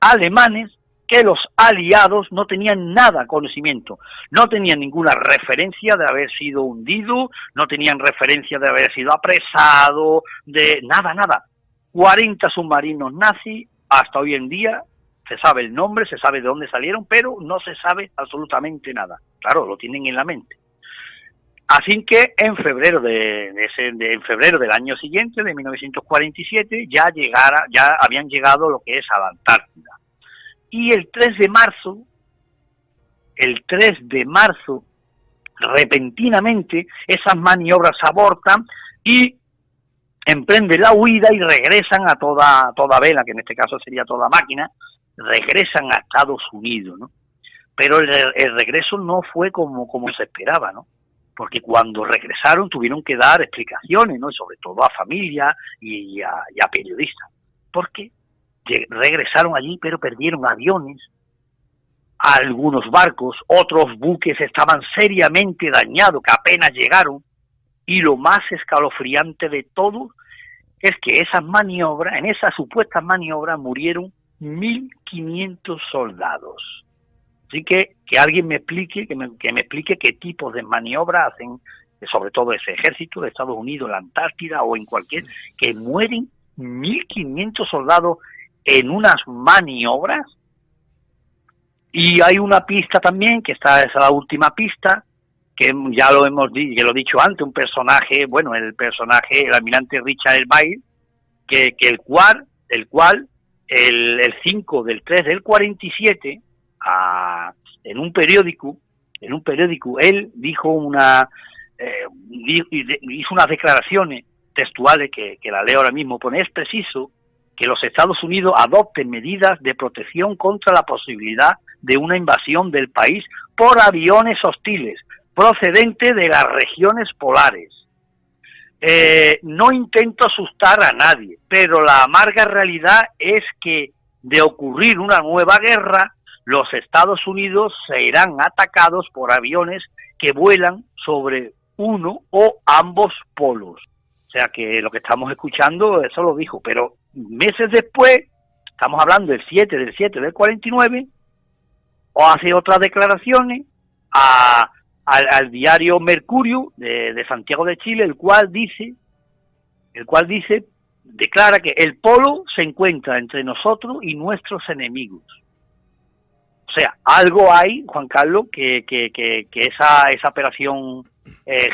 alemanes que los aliados no tenían nada conocimiento, no tenían ninguna referencia de haber sido hundido, no tenían referencia de haber sido apresado, de nada. 40 submarinos nazis, hasta hoy en día se sabe el nombre, se sabe de dónde salieron, pero no se sabe absolutamente nada. Claro, lo tienen en la mente. Así que en febrero del año siguiente, de 1947, ya habían llegado lo que es a la Antártida. Y el 3 de marzo, repentinamente, esas maniobras abortan y emprenden la huida y regresan a toda vela, que en este caso sería toda máquina, regresan a Estados Unidos, ¿no? Pero el regreso no fue como se esperaba, ¿no? Porque cuando regresaron tuvieron que dar explicaciones, ¿no? Y sobre todo a familia y a periodistas. Porque regresaron allí, pero perdieron aviones, algunos barcos, otros buques estaban seriamente dañados, que apenas llegaron, y lo más escalofriante de todo es que en esas supuestas maniobras murieron 1.500 soldados. Así que alguien me explique, que me explique qué tipos de maniobras hacen, sobre todo ese ejército de Estados Unidos, en la Antártida o en cualquier, que mueren 1.500 soldados en unas maniobras. Y hay una pista también, que esa es la última pista, que ya lo he dicho antes, un personaje, el almirante Richard Weiss, que el cual el 5 del 3 del 47, en un periódico, él dijo hizo unas declaraciones textuales que la leo ahora mismo. Pone: es preciso que los Estados Unidos adopten medidas de protección contra la posibilidad de una invasión del país por aviones hostiles procedentes de las regiones polares. No intento asustar a nadie, pero la amarga realidad es que, de ocurrir una nueva guerra, los Estados Unidos serán atacados por aviones que vuelan sobre uno o ambos polos. O sea que lo que estamos escuchando, eso lo dijo, pero meses después, estamos hablando del 7 del 49, o hace otras declaraciones al diario Mercurio de Santiago de Chile, el cual declara que el polo se encuentra entre nosotros y nuestros enemigos. O sea, algo hay, Juan Carlos, que esa operación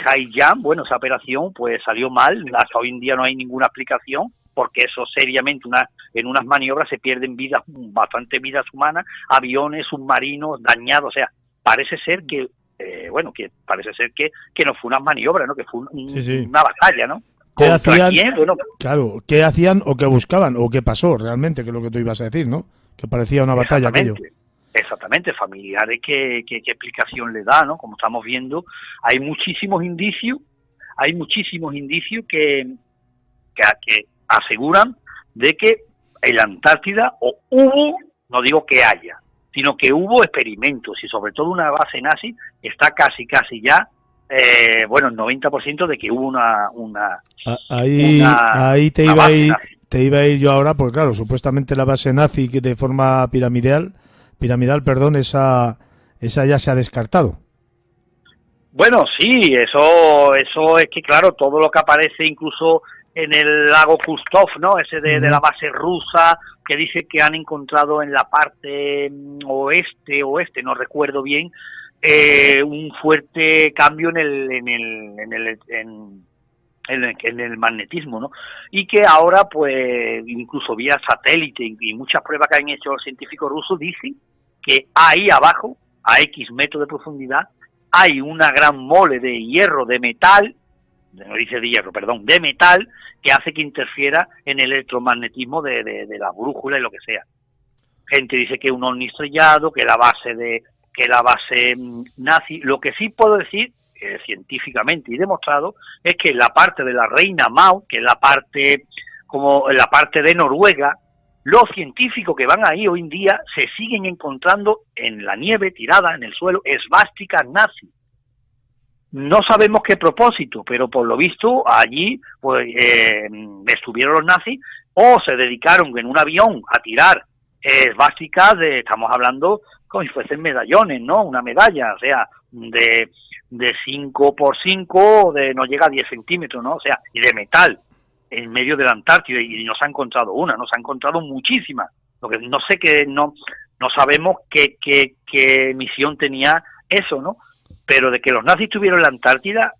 Haiyan, esa operación pues salió mal. Hasta hoy en día no hay ninguna explicación, porque eso seriamente en unas maniobras se pierden bastantes vidas humanas, aviones, submarinos dañados. O sea, parece ser que no fue una maniobra, ¿no? Que fue una batalla, ¿no? ¿Qué hacían? Claro, ¿qué hacían o qué buscaban o qué pasó realmente? Que es lo que tú ibas a decir, ¿no? Que parecía una batalla aquello. Exactamente, familiares, ¿qué explicación le da, ¿no? Como estamos viendo, hay muchísimos indicios que aseguran de que en la Antártida hubo, no digo que haya, sino que hubo experimentos, y sobre todo una base nazi está casi ya, el 90% de que hubo una ahí te te iba a ir yo ahora, porque claro, supuestamente la base nazi que de forma piramidal, esa ya se ha descartado. Bueno, sí, eso es que claro, todo lo que aparece incluso en el lago Kustov, ¿no? Ese de la base rusa, que dice que han encontrado en la parte oeste, no recuerdo bien, un fuerte cambio en el magnetismo, ¿no? Y que ahora, pues, incluso vía satélite y muchas pruebas que han hecho los científicos rusos dicen que ahí abajo, a X metros de profundidad, hay una gran mole de hierro, de metal, de metal, que hace que interfiera en el electromagnetismo de la brújula y lo que sea. Gente dice que un ovni estrellado, que la base nazi. Lo que sí puedo decir, científicamente y demostrado, es que la parte de la reina Maud, que es la parte de Noruega, los científicos que van ahí hoy en día se siguen encontrando en la nieve, tirada en el suelo, esvásticas nazis. No sabemos qué propósito, pero por lo visto allí pues estuvieron los nazis o se dedicaron en un avión a tirar esvásticas estamos hablando como si fuesen medallones, ¿no? Una medalla, o sea, de 5 por 5, no llega a 10 centímetros, ¿no? O sea, y de metal, en medio de la Antártida, y no se ha encontrado una, no se ha encontrado muchísimas. Lo que no sé no sabemos qué misión tenía eso, ¿no? Pero de que los nazis estuvieron en la Antártida,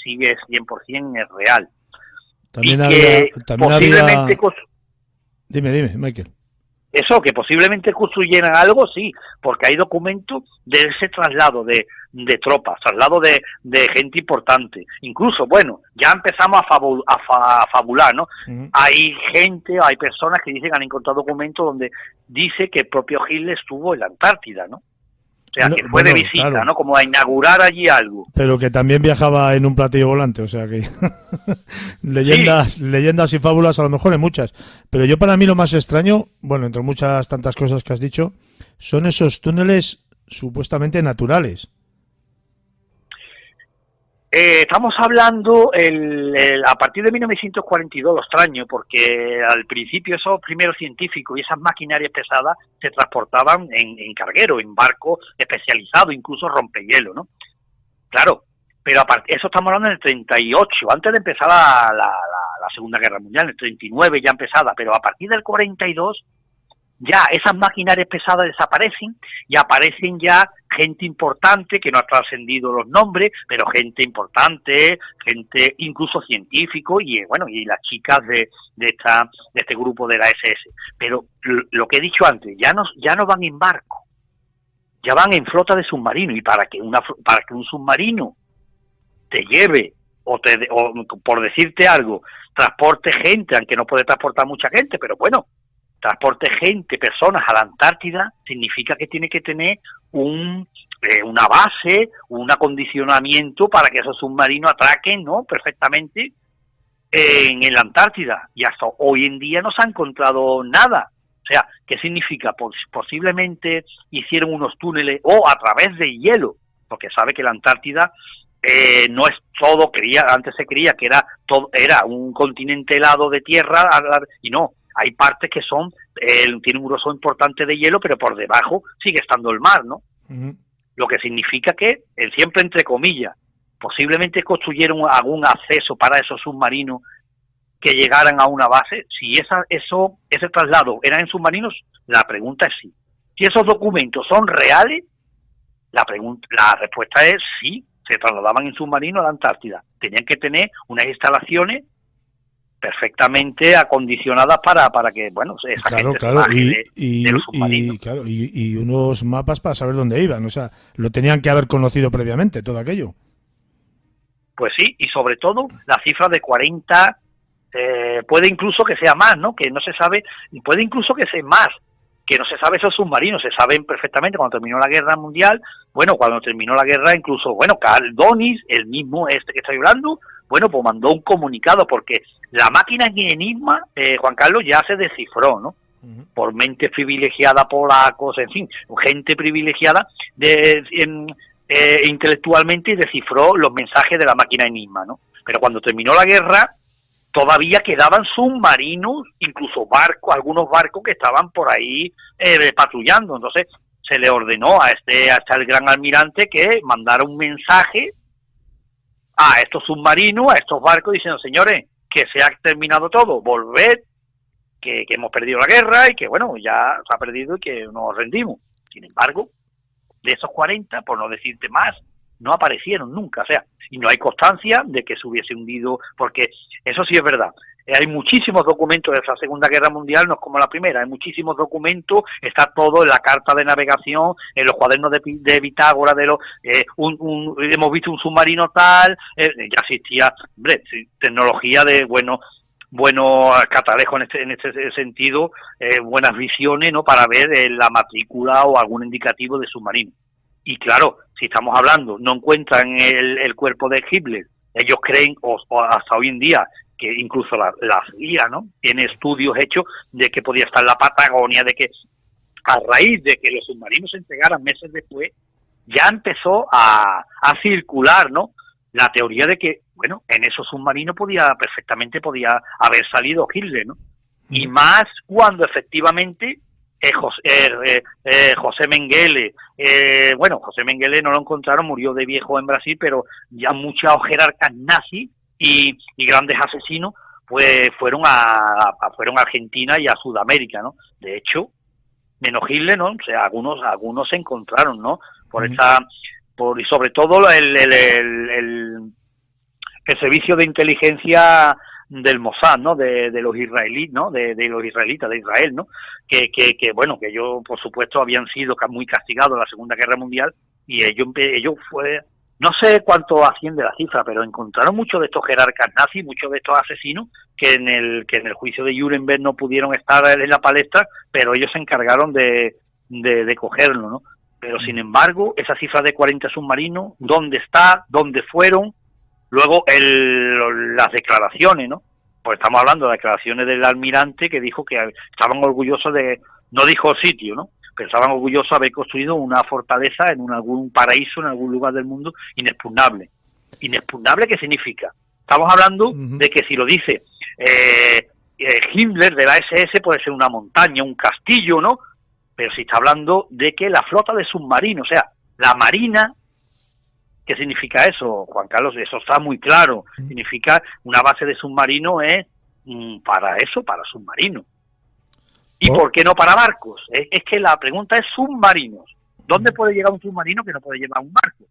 sí es 100% es real. También posiblemente Dime, Michael. Eso, que posiblemente construyeran algo, sí, porque hay documentos de ese traslado de tropas, traslado de gente importante. Incluso, bueno, ya empezamos a fabular, ¿no? Uh-huh. Hay personas que dicen que han encontrado documentos donde dice que el propio Hitler estuvo en la Antártida, ¿no? O sea, que fue de visita, claro, ¿no? Como a inaugurar allí algo. Pero que también viajaba en un platillo volante, o sea que leyendas y fábulas a lo mejor hay muchas. Pero yo para mí lo más extraño, bueno, entre muchas tantas cosas que has dicho, son esos túneles supuestamente naturales. Estamos hablando a partir de 1942, lo extraño, porque al principio esos primeros científicos y esas maquinarias pesadas se transportaban en carguero, en barcos especializados, incluso rompehielo, ¿no? Claro, pero eso estamos hablando en el 38, antes de empezar la Segunda Guerra Mundial, en el 39 ya empezada, pero a partir del 42 ya esas maquinarias pesadas desaparecen y aparecen ya gente importante que no ha trascendido los nombres, pero gente importante, gente incluso científico y bueno, y las chicas de este grupo de la SS. Pero lo que he dicho antes, ya no van en barco, ya van en flota de submarino, y para que un submarino te lleve o por decirte algo, transporte gente, aunque no puede transportar mucha gente, pero bueno, transporte gente, personas a la Antártida, significa que tiene que tener una base, un acondicionamiento para que esos submarinos atraquen, ¿no? Perfectamente en la Antártida. Y hasta hoy en día no se ha encontrado nada. O sea, ¿qué significa? Posiblemente hicieron unos túneles o a través de hielo, porque sabe que la Antártida no es todo, antes se creía que era un continente helado de tierra, y no. Hay partes que tienen un grosor importante de hielo, pero por debajo sigue estando el mar, ¿no? Uh-huh. Lo que significa que, siempre entre comillas, posiblemente construyeron algún acceso para esos submarinos que llegaran a una base. Si ese traslado era en submarinos, la pregunta es sí. Si esos documentos son reales, la respuesta es sí, se trasladaban en submarinos a la Antártida. Tenían que tener unas instalaciones perfectamente acondicionadas para que, bueno, esa gente se baje de los submarinos. Y unos mapas para saber dónde iban, o sea, lo tenían que haber conocido previamente, todo aquello. Pues sí, y sobre todo la cifra de 40, puede incluso que sea más, ¿no? Que no se sabe, puede incluso que sea más, que no se sabe esos submarinos, se saben perfectamente cuando terminó la Guerra Mundial, bueno, cuando terminó la guerra incluso, bueno, Carl Dönitz, el mismo que estoy hablando, bueno, pues mandó un comunicado, porque la máquina en Enigma, Juan Carlos, ya se descifró, ¿no? Uh-huh. Por mente privilegiada, polacos, en fin, gente privilegiada intelectualmente, y descifró los mensajes de la máquina Enigma, ¿no? Pero cuando terminó la guerra, todavía quedaban submarinos, incluso barcos, algunos barcos que estaban por ahí patrullando. Entonces se le ordenó hasta el gran almirante que mandara un mensaje a estos submarinos, a estos barcos, diciendo: señores, que se ha terminado todo, volved, que hemos perdido la guerra y que, bueno, ya se ha perdido y que nos rendimos. Sin embargo, de esos 40, por no decirte más, no aparecieron nunca, o sea, y no hay constancia de que se hubiese hundido, porque eso sí es verdad. Hay muchísimos documentos de esa Segunda Guerra Mundial, no es como la primera, hay muchísimos documentos, está todo en la carta de navegación, en los cuadernos de bitácora, hemos visto un submarino tal, ya existía, hombre, tecnología de buenos catalejos en este sentido, buenas visiones, ¿no?, para ver la matrícula o algún indicativo de submarino. Y claro, si estamos hablando, no encuentran el cuerpo de Hitler, ellos creen, o hasta hoy en día, que incluso la CIA, ¿no?, tiene estudios hechos de que podía estar en la Patagonia, de que a raíz de que los submarinos se entregaran meses después, ya empezó a circular, ¿no?, la teoría de que, bueno, en esos submarinos perfectamente podía haber salido Hitler, ¿no? Y más cuando efectivamente José Mengele, José Mengele no lo encontraron, murió de viejo en Brasil, pero ya muchos jerarcas nazis y grandes asesinos pues fueron a Argentina y a Sudamérica, ¿no? De hecho, menos Hitler, ¿no? O sea, algunos se encontraron, ¿no? Y sobre todo el servicio de inteligencia del Mossad, ¿no?, de los israelíes, ¿no?, de los israelitas de Israel, ¿no?, que ellos, por supuesto, habían sido muy castigados en la Segunda Guerra Mundial, y ellos no sé cuánto asciende la cifra, pero encontraron muchos de estos jerarcas nazis, muchos de estos asesinos que en el juicio de Nuremberg no pudieron estar en la palestra, pero ellos se encargaron de cogerlo, ¿no? Pero sin embargo, esa cifra de 40 submarinos, ¿dónde está? ¿Dónde fueron? Luego las declaraciones, ¿no? Pues estamos hablando de declaraciones del almirante que dijo que estaban orgullosos no dijo sitio, ¿no?, pero estaban orgullosos de haber construido una fortaleza en algún paraíso, en algún lugar del mundo inexpugnable. ¿Inexpugnable qué significa? Estamos hablando de que si lo dice Himmler de la SS, puede ser una montaña, un castillo, ¿no? Pero si está hablando de que la flota de submarinos, o sea, la marina, ¿qué significa eso, Juan Carlos? Eso está muy claro. Significa una base de submarino es para submarinos. ¿Y por qué no para barcos? Es que la pregunta es submarinos. ¿Dónde puede llegar un submarino que no puede llevar un barco?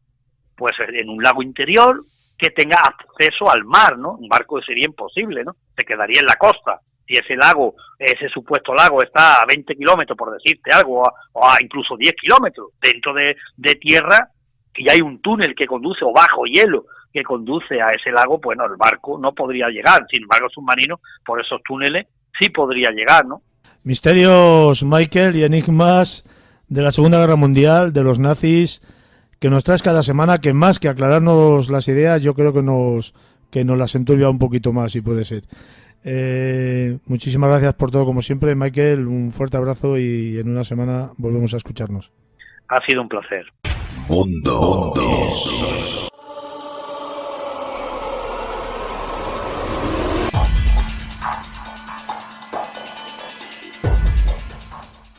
Pues en un lago interior que tenga acceso al mar, ¿no? Un barco sería imposible, ¿no? Se quedaría en la costa. Si ese supuesto lago está a 20 kilómetros, por decirte algo, o a incluso 10 kilómetros dentro de tierra, que ya hay un túnel que conduce, o bajo hielo, que conduce a ese lago, pues no, el barco no podría llegar. Sin embargo, el submarino, por esos túneles, sí podría llegar, ¿no? Misterios, Michael, y enigmas de la Segunda Guerra Mundial, de los nazis, que nos traes cada semana, que más que aclararnos las ideas, yo creo que nos las enturbia un poquito más, si puede ser. Muchísimas gracias por todo, como siempre, Michael. Un fuerte abrazo y en una semana volvemos a escucharnos. Ha sido un placer. Mundo.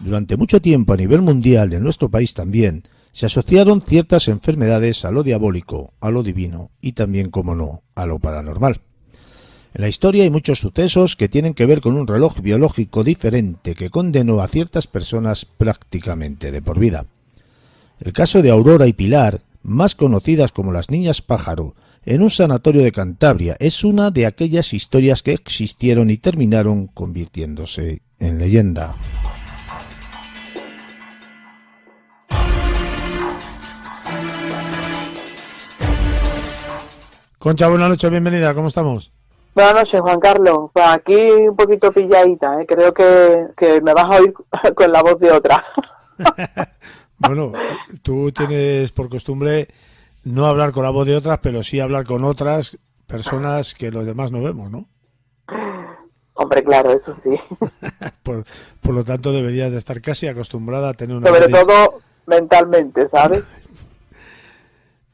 Durante mucho tiempo a nivel mundial, y en nuestro país también, se asociaron ciertas enfermedades a lo diabólico, a lo divino y también, como no, a lo paranormal. En la historia hay muchos sucesos que tienen que ver con un reloj biológico diferente que condenó a ciertas personas prácticamente de por vida. El caso de Aurora y Pilar, más conocidas como las niñas pájaro, en un sanatorio de Cantabria, es una de aquellas historias que existieron y terminaron convirtiéndose en leyenda. Concha, buenas noches, bienvenida, ¿cómo estamos? Buenas noches, Juan Carlos. Pues aquí un poquito pilladita, ¿eh? Creo que me vas a oír con la voz de otra. Bueno, tú tienes por costumbre no hablar con la voz de otras, pero sí hablar con otras personas que los demás no vemos, ¿no? Hombre, claro, eso sí. Por lo tanto, deberías de estar casi acostumbrada a tener una... Sobre todo mentalmente, ¿sabes?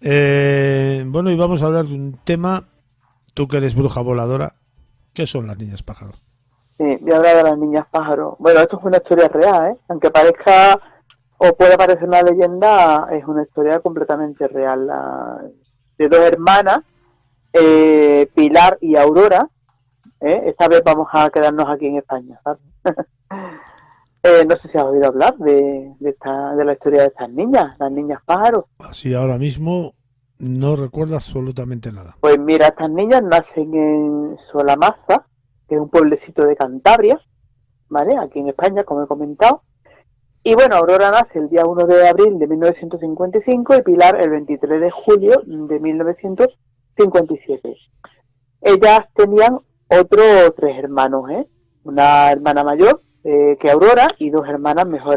Bueno, y vamos a hablar de un tema, tú que eres bruja voladora, ¿Qué son las niñas pájaro? Sí, voy a hablar de las niñas pájaro. Bueno, esto es una historia real, ¿eh? Aunque parezca o pueda parecer una leyenda, es una historia completamente real. De dos hermanas, Pilar y Aurora. Esta vez vamos a quedarnos aquí en España, ¿sabes? No sé si has oído hablar de la historia de estas niñas, las niñas pájaros. Así ahora mismo no recuerdo absolutamente nada. Pues mira, estas niñas nacen en Solamazza, que es un pueblecito de Cantabria, ¿vale? Aquí en España, como he comentado. Y bueno, Aurora nace el día 1 de abril de 1955 y Pilar el 23 de julio de 1957. Ellas tenían otros 3 hermanos, una hermana mayor que Aurora y 2 hermanas dos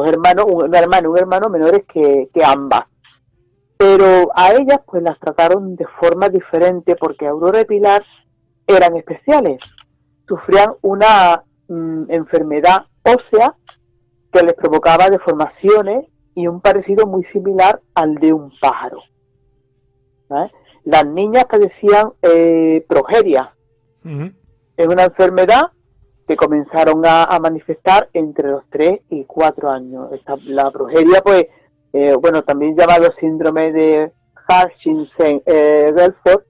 hermanos, una hermana y un hermano menores que ambas. Pero a ellas pues las trataron de forma diferente porque Aurora y Pilar eran especiales. Sufrían una enfermedad ósea que les provocaba deformaciones y un parecido muy similar al de un pájaro, ¿sabes? Las niñas padecían progeria. Uh-huh. Es una enfermedad que comenzaron a manifestar entre los 3 y 4 años. La progeria, pues, también llamado síndrome de Hutchinson-Gilford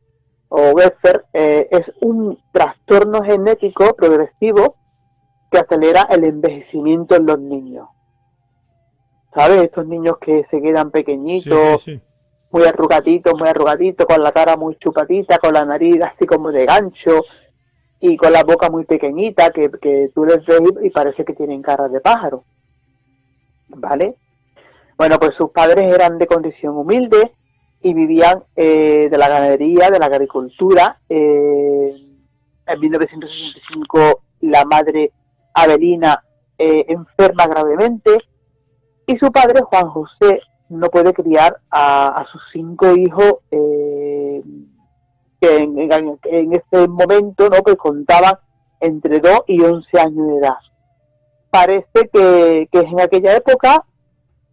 o Gephardt, es un trastorno genético progresivo que acelera el envejecimiento en los niños. ¿Sabes? Estos niños que se quedan pequeñitos, sí. muy arrugaditos, con la cara muy chupadita, con la nariz así como de gancho y con la boca muy pequeñita, que tú les ves y parece que tienen cara de pájaro. ¿Vale? Bueno, pues sus padres eran de condición humilde y vivían de la ganadería, de la agricultura. En 1965 la madre Avelina enferma gravemente y su padre Juan José no puede criar a sus 5 hijos que en ese momento, ¿no?, pues contaban entre 2 y 11 años de edad. Parece que es en aquella época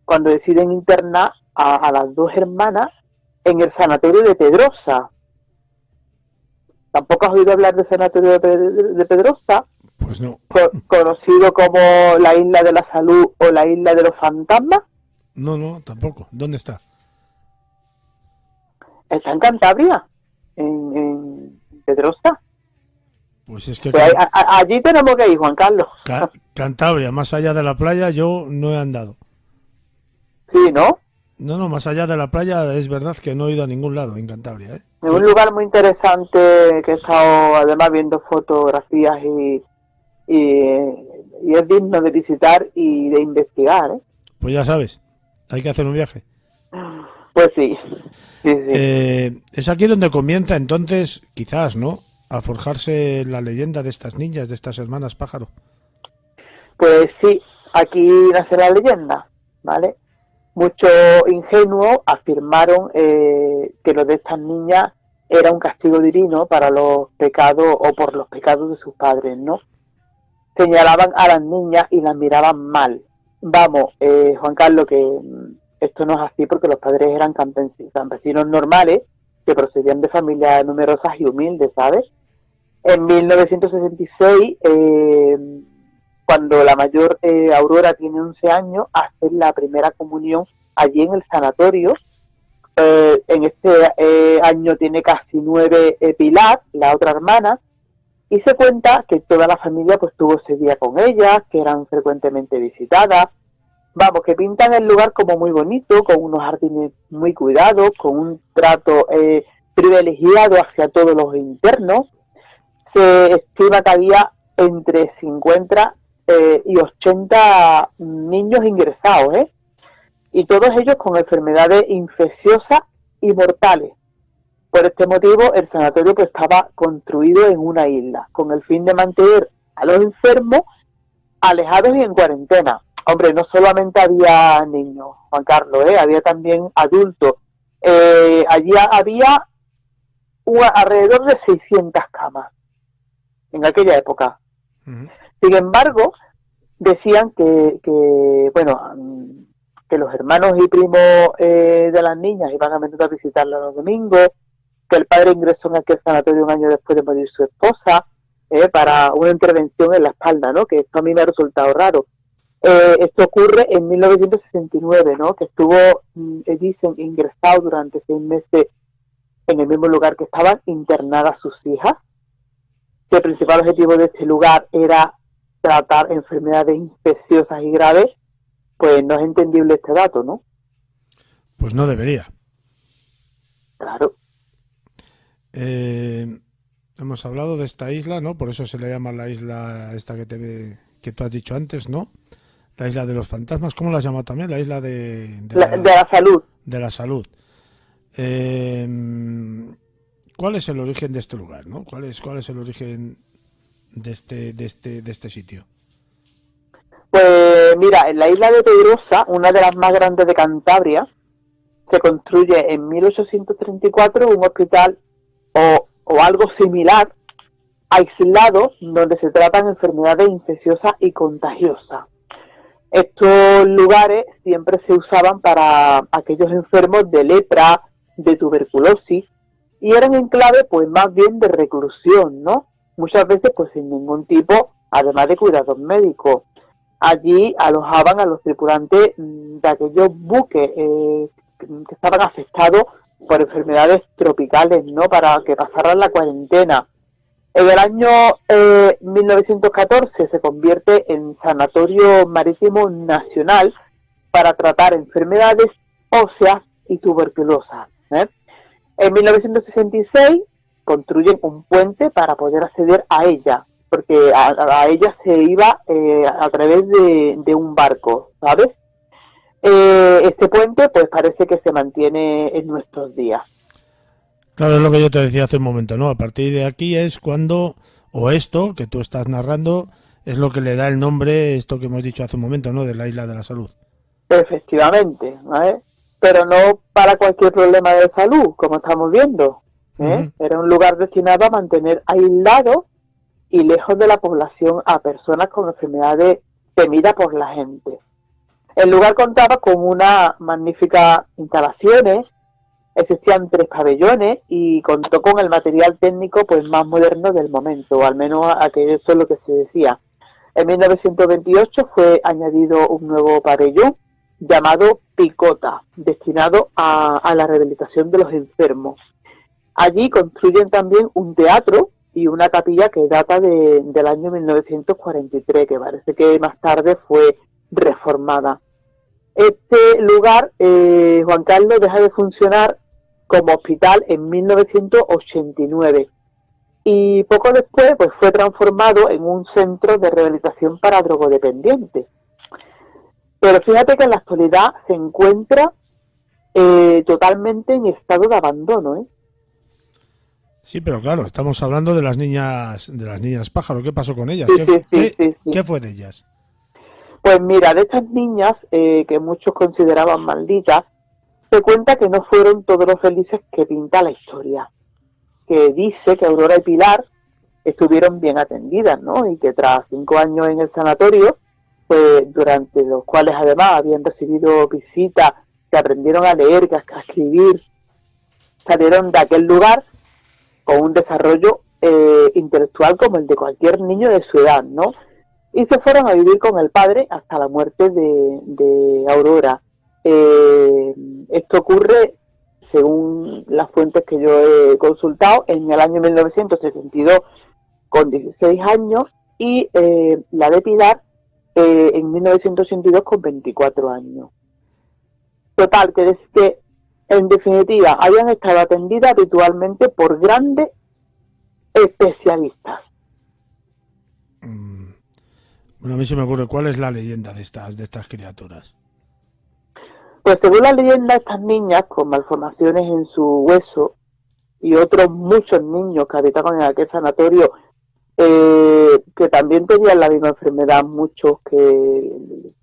cuando deciden internar a las 2 hermanas en el sanatorio de Pedrosa. ¿Tampoco has oído hablar del sanatorio de Pedrosa? Pues no. Conocido como la Isla de la Salud o la Isla de los Fantasmas. No, tampoco. ¿Dónde está? Está en Cantabria, en Pedrosa. Pues es que Pues allí tenemos que ir, Juan Carlos. Cantabria, más allá de la playa, yo no he andado. Sí, ¿no? No, más allá de la playa es verdad que no he ido a ningún lado en Cantabria, ¿eh? Es un lugar muy interesante que he estado además viendo fotografías y es digno de visitar y de investigar, ¿eh? Pues ya sabes, hay que hacer un viaje. Pues sí. Es aquí donde comienza entonces, quizás, ¿no?, a forjarse la leyenda de estas niñas, de estas hermanas pájaro. Pues sí, aquí nace la leyenda, ¿vale? Muchos ingenuos afirmaron que lo de estas niñas era un castigo divino para los pecados o por los pecados de sus padres, ¿no? Señalaban a las niñas y las miraban mal. Vamos, Juan Carlos, que esto no es así porque los padres eran campesinos normales que procedían de familias numerosas y humildes, ¿sabes? En 1966, cuando la mayor Aurora tiene 11 años, hace la primera comunión allí en el sanatorio. En este año tiene casi 9 Pilar, la otra hermana, y se cuenta que toda la familia pues tuvo ese día con ellas, que eran frecuentemente visitadas. Vamos, que pintan el lugar como muy bonito, con unos jardines muy cuidados, con un trato privilegiado hacia todos los internos. Se estima que había entre 50 y 80 niños ingresados, y todos ellos con enfermedades infecciosas y mortales. Por este motivo, el sanatorio pues estaba construido en una isla, con el fin de mantener a los enfermos alejados y en cuarentena. Hombre, no solamente había niños, Juan Carlos, había también adultos. Allí había alrededor de 600 camas en aquella época. Uh-huh. Sin embargo, decían que los hermanos y primos de las niñas iban a menudo a visitarlas los domingos, que el padre ingresó en aquel sanatorio un año después de morir su esposa, para una intervención en la espalda, ¿no? Que esto a mí me ha resultado raro. Esto ocurre en 1969, ¿no? Que estuvo, dicen, ingresado durante 6 meses en el mismo lugar que estaban internadas sus hijas. Que el principal objetivo de este lugar era tratar enfermedades infecciosas y graves. Pues no es entendible este dato, ¿no? Pues no debería. Claro. Hemos hablado de esta isla, ¿no? Por eso se le llama la isla esta que tú has dicho antes, ¿no? La isla de los fantasmas. ¿Cómo la has llamado también? La isla de la salud. De la salud. ¿Cuál es el origen de este lugar, no? ¿Cuál es el origen de este sitio? Pues mira, en la isla de Pedrosa, una de las más grandes de Cantabria, se construye en 1834 un hospital o algo similar, aislado, donde se tratan enfermedades infecciosas y contagiosas. Estos lugares siempre se usaban para aquellos enfermos de lepra, de tuberculosis, y eran enclaves pues más bien de reclusión, ¿no? Muchas veces pues sin ningún tipo, además de cuidados médicos. Allí alojaban a los tripulantes de aquellos buques que estaban afectados por enfermedades tropicales, ¿no? Para que pasaran la cuarentena. En el año 1914 se convierte en Sanatorio Marítimo Nacional para tratar enfermedades óseas y tuberculosas. En 1966 construyen un puente para poder acceder a ella, porque a ella se iba a través de un barco, ¿sabes? Este puente pues parece que se mantiene en nuestros días. Claro, es lo que yo te decía hace un momento, ¿no? A partir de aquí es cuando, o esto que tú estás narrando, es lo que le da el nombre, esto que hemos dicho hace un momento, ¿no? De la Isla de la Salud. Efectivamente, ¿vale? Pero no para cualquier problema de salud, como estamos viendo. Era un lugar destinado a mantener aislado y lejos de la población a personas con enfermedades temidas por la gente. El lugar contaba con unas magníficas instalaciones, existían 3 pabellones y contó con el material técnico pues más moderno del momento, o al menos aquello es lo que se decía. En 1928 fue añadido un nuevo pabellón llamado Picota, destinado a la rehabilitación de los enfermos. Allí construyen también un teatro y una capilla que data del año 1943, que parece que más tarde fue reformada. Este lugar, Juan Carlos, deja de funcionar como hospital en 1989 y poco después pues fue transformado en un centro de rehabilitación para drogodependientes. Pero fíjate que en la actualidad se encuentra totalmente en estado de abandono, Sí, pero claro, estamos hablando de las niñas pájaro. ¿Qué pasó con ellas? Sí. ¿Qué fue de ellas? Pues mira, de estas niñas que muchos consideraban malditas, se cuenta que no fueron todos los felices que pinta la historia. Que dice que Aurora y Pilar estuvieron bien atendidas, ¿no? Y que tras 5 años en el sanatorio, pues durante los cuales además habían recibido visitas, que aprendieron a leer, a escribir, salieron de aquel lugar con un desarrollo intelectual como el de cualquier niño de su edad, ¿no? Y se fueron a vivir con el padre hasta la muerte de Aurora. Esto ocurre, según las fuentes que yo he consultado, en el año 1972 con 16 años y la de Pilar en 1982 con 24 años. Total, que en definitiva hayan estado atendidas habitualmente por grandes especialistas. Bueno, a mí se me ocurre, ¿cuál es la leyenda de estas criaturas? Pues según la leyenda, estas niñas con malformaciones en su hueso y otros muchos niños que habitaban en aquel sanatorio que también tenían la misma enfermedad, muchos que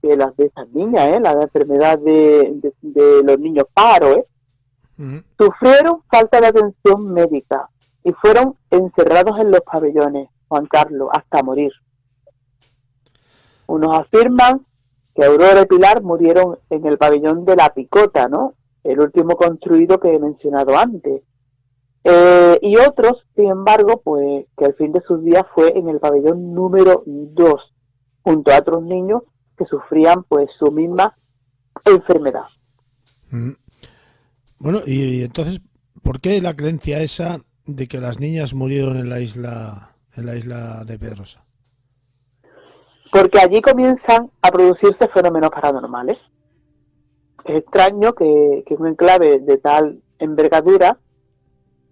las de estas niñas, la enfermedad de los niños pájaros, sufrieron falta de atención médica y fueron encerrados en los pabellones, Juan Carlos, hasta morir. Unos afirman que Aurora y Pilar murieron en el pabellón de la Picota, ¿no? El último construido que he mencionado antes. Y otros, sin embargo, pues que el fin de sus días fue en el pabellón número 2, junto a otros niños que sufrían pues su misma enfermedad. Bueno, y entonces, ¿por qué la creencia esa de que las niñas murieron en la isla de Pedrosa? Porque allí comienzan a producirse fenómenos paranormales. Es extraño que un enclave de tal envergadura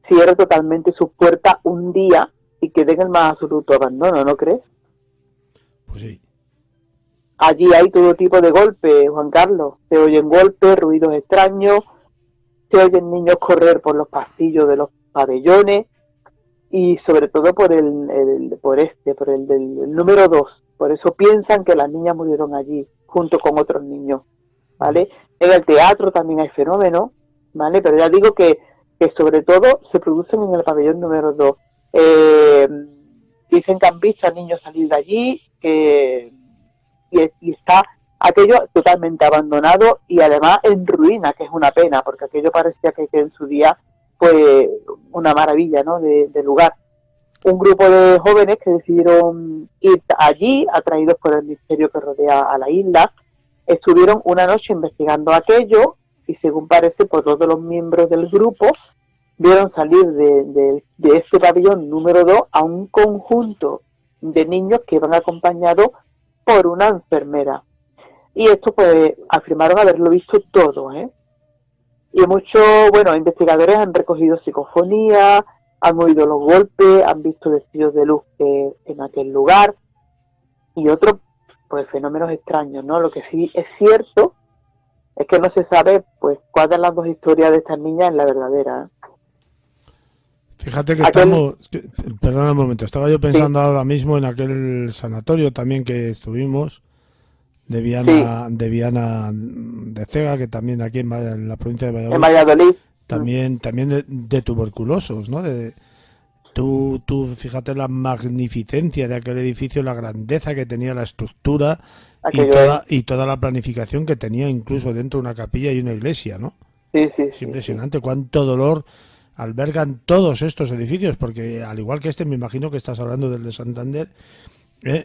cierre totalmente sus puertas un día y quede en el más absoluto abandono, ¿no crees? Pues sí. Allí hay todo tipo de golpes, Juan Carlos. Se oyen golpes, ruidos extraños, se oyen niños correr por los pasillos de los pabellones y sobre todo por el del número 2. Por eso piensan que las niñas murieron allí junto con otros niños, ¿vale? En el teatro también hay fenómenos, ¿vale? Pero ya digo que sobre todo se producen en el pabellón número 2. Dicen que han visto a niños salir de allí, y está aquello totalmente abandonado y además en ruina, que es una pena, porque aquello parecía que en su día fue una maravilla, ¿no?, de lugar. Un grupo de jóvenes que decidieron ir allí, atraídos por el misterio que rodea a la isla, estuvieron una noche investigando aquello y según parece, pues todos los miembros del grupo vieron salir de este pabellón número 2 a un conjunto de niños que iban acompañados por una enfermera. Y esto pues afirmaron haberlo visto todo, ¿eh? Y muchos, investigadores han recogido psicofonías, han oído los golpes, han visto destellos de luz en aquel lugar y otros pues fenómenos extraños, ¿no? Lo que sí es cierto es que no se sabe pues cuál de las dos historias de estas niñas es la verdadera, ¿eh? Fíjate que perdona un momento, estaba yo pensando ahora mismo en aquel sanatorio también que estuvimos de Viana de Cega, que también aquí en la provincia de Valladolid. En Valladolid. También de tuberculosos, ¿no? Tú fíjate la magnificencia de aquel edificio, la grandeza que tenía, la estructura y toda la planificación que tenía, incluso dentro de una capilla y una iglesia, ¿no? Sí. Es impresionante cuánto dolor albergan todos estos edificios, porque al igual que me imagino que estás hablando del de Santander,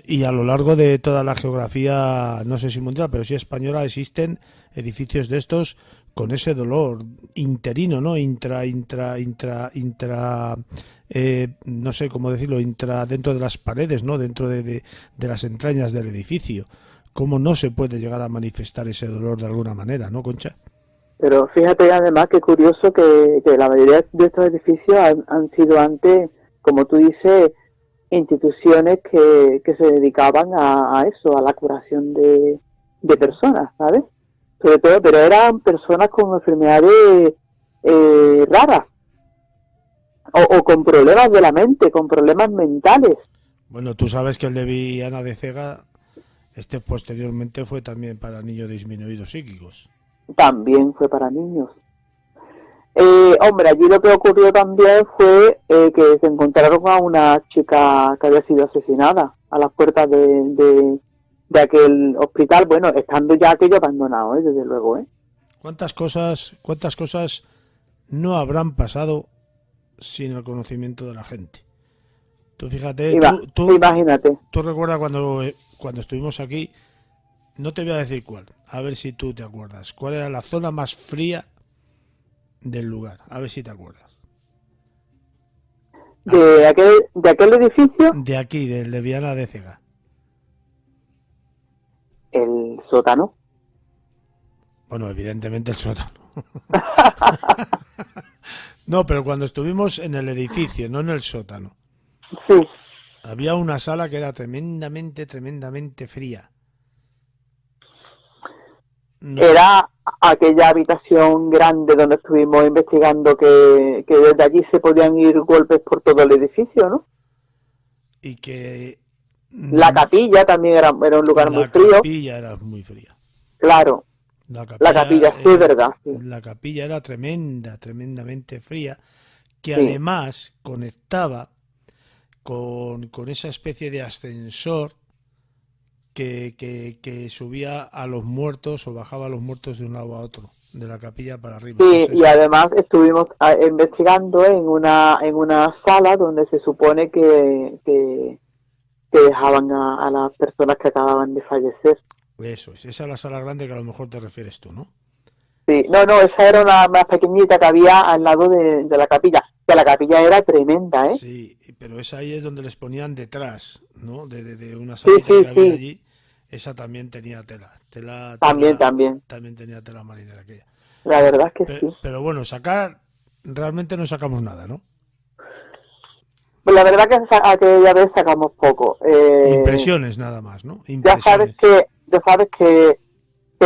y a lo largo de toda la geografía, no sé si mundial, pero sí española, existen edificios de estos con ese dolor interino, ¿no? No sé cómo decirlo, dentro de las paredes, ¿no? Dentro de las entrañas del edificio. ¿Cómo no se puede llegar a manifestar ese dolor de alguna manera, ¿no, Concha? Pero fíjate además que curioso que la mayoría de estos edificios han sido antes, como tú dices, instituciones que se dedicaban a eso, a la curación de personas, ¿sabes? Sobre todo, pero eran personas con enfermedades raras o con problemas de la mente, con problemas mentales. Bueno, tú sabes que el de Viana de Cega, posteriormente fue también para niños disminuidos psíquicos. También fue para niños. Allí lo que ocurrió también fue que se encontraron a una chica que había sido asesinada a las puertas de aquel hospital, estando ya aquello abandonado, desde luego. ¿Cuántas cosas no habrán pasado sin el conocimiento de la gente? Tú fíjate, imagínate. Tú recuerdas cuando estuvimos aquí, no te voy a decir cuál, a ver si tú te acuerdas. ¿Cuál era la zona más fría del lugar? A ver si te acuerdas. ¿De aquel edificio? De aquí, del de Viana de Cega. El sótano. Bueno, evidentemente el sótano. No, pero cuando estuvimos en el edificio, no en el sótano. Sí. Había una sala que era tremendamente fría. No. Era aquella habitación grande donde estuvimos investigando que desde allí se podían ir golpes por todo el edificio, ¿no? Y que... La capilla también era un lugar muy frío. La capilla era muy fría. Claro. La capilla, sí, es verdad. Sí. La capilla era tremendamente fría, que además conectaba con esa especie de ascensor que subía a los muertos o bajaba a los muertos de un lado a otro. de la capilla para arriba. Sí, Pues y además estuvimos investigando en una sala donde se supone que dejaban a las personas que acababan de fallecer. eso es, esa es la sala grande que a lo mejor te refieres tú, ¿no? Sí, no, esa era una más pequeñita que había al lado de la capilla, que la capilla era tremenda, ¿eh? Sí, pero esa ahí es donde les ponían detrás, ¿no? De una Sí, salita sí, que había sí. allí, esa también tenía tela. También. También tenía tela marinera aquella. La verdad es que sí. Pero bueno, sacar, realmente no sacamos nada, ¿no? Pues la verdad que aquella vez sacamos poco. Impresiones nada más, ¿no? Ya sabes que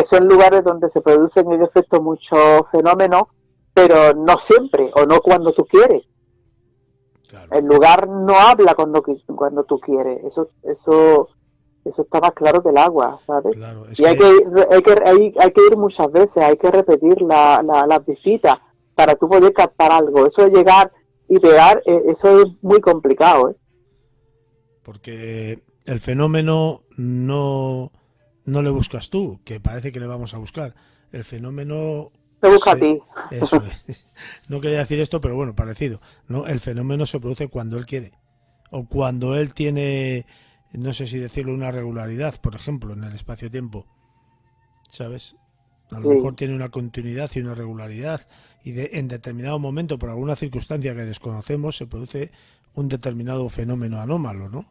son lugares donde se producen en efecto muchos fenómenos, pero no siempre, o no cuando tú quieres. Claro. El lugar no habla cuando tú quieres. Eso está más claro que el agua, ¿sabes? Claro, y hay que ir muchas veces, hay que repetir las visitas para tú poder captar algo. Eso de llegar y pegar, eso es muy complicado, ¿eh? Porque el fenómeno no le buscas tú, que parece que le vamos a buscar. El fenómeno te busca a ti. Eso es. No quería decir esto, pero bueno, parecido. No, el fenómeno se produce cuando él quiere o cuando él tiene, no sé si decirlo, una regularidad, por ejemplo, en el espacio-tiempo. ¿Sabes? A lo mejor tiene una continuidad y una regularidad y en determinado momento, por alguna circunstancia que desconocemos, se produce un determinado fenómeno anómalo, ¿no?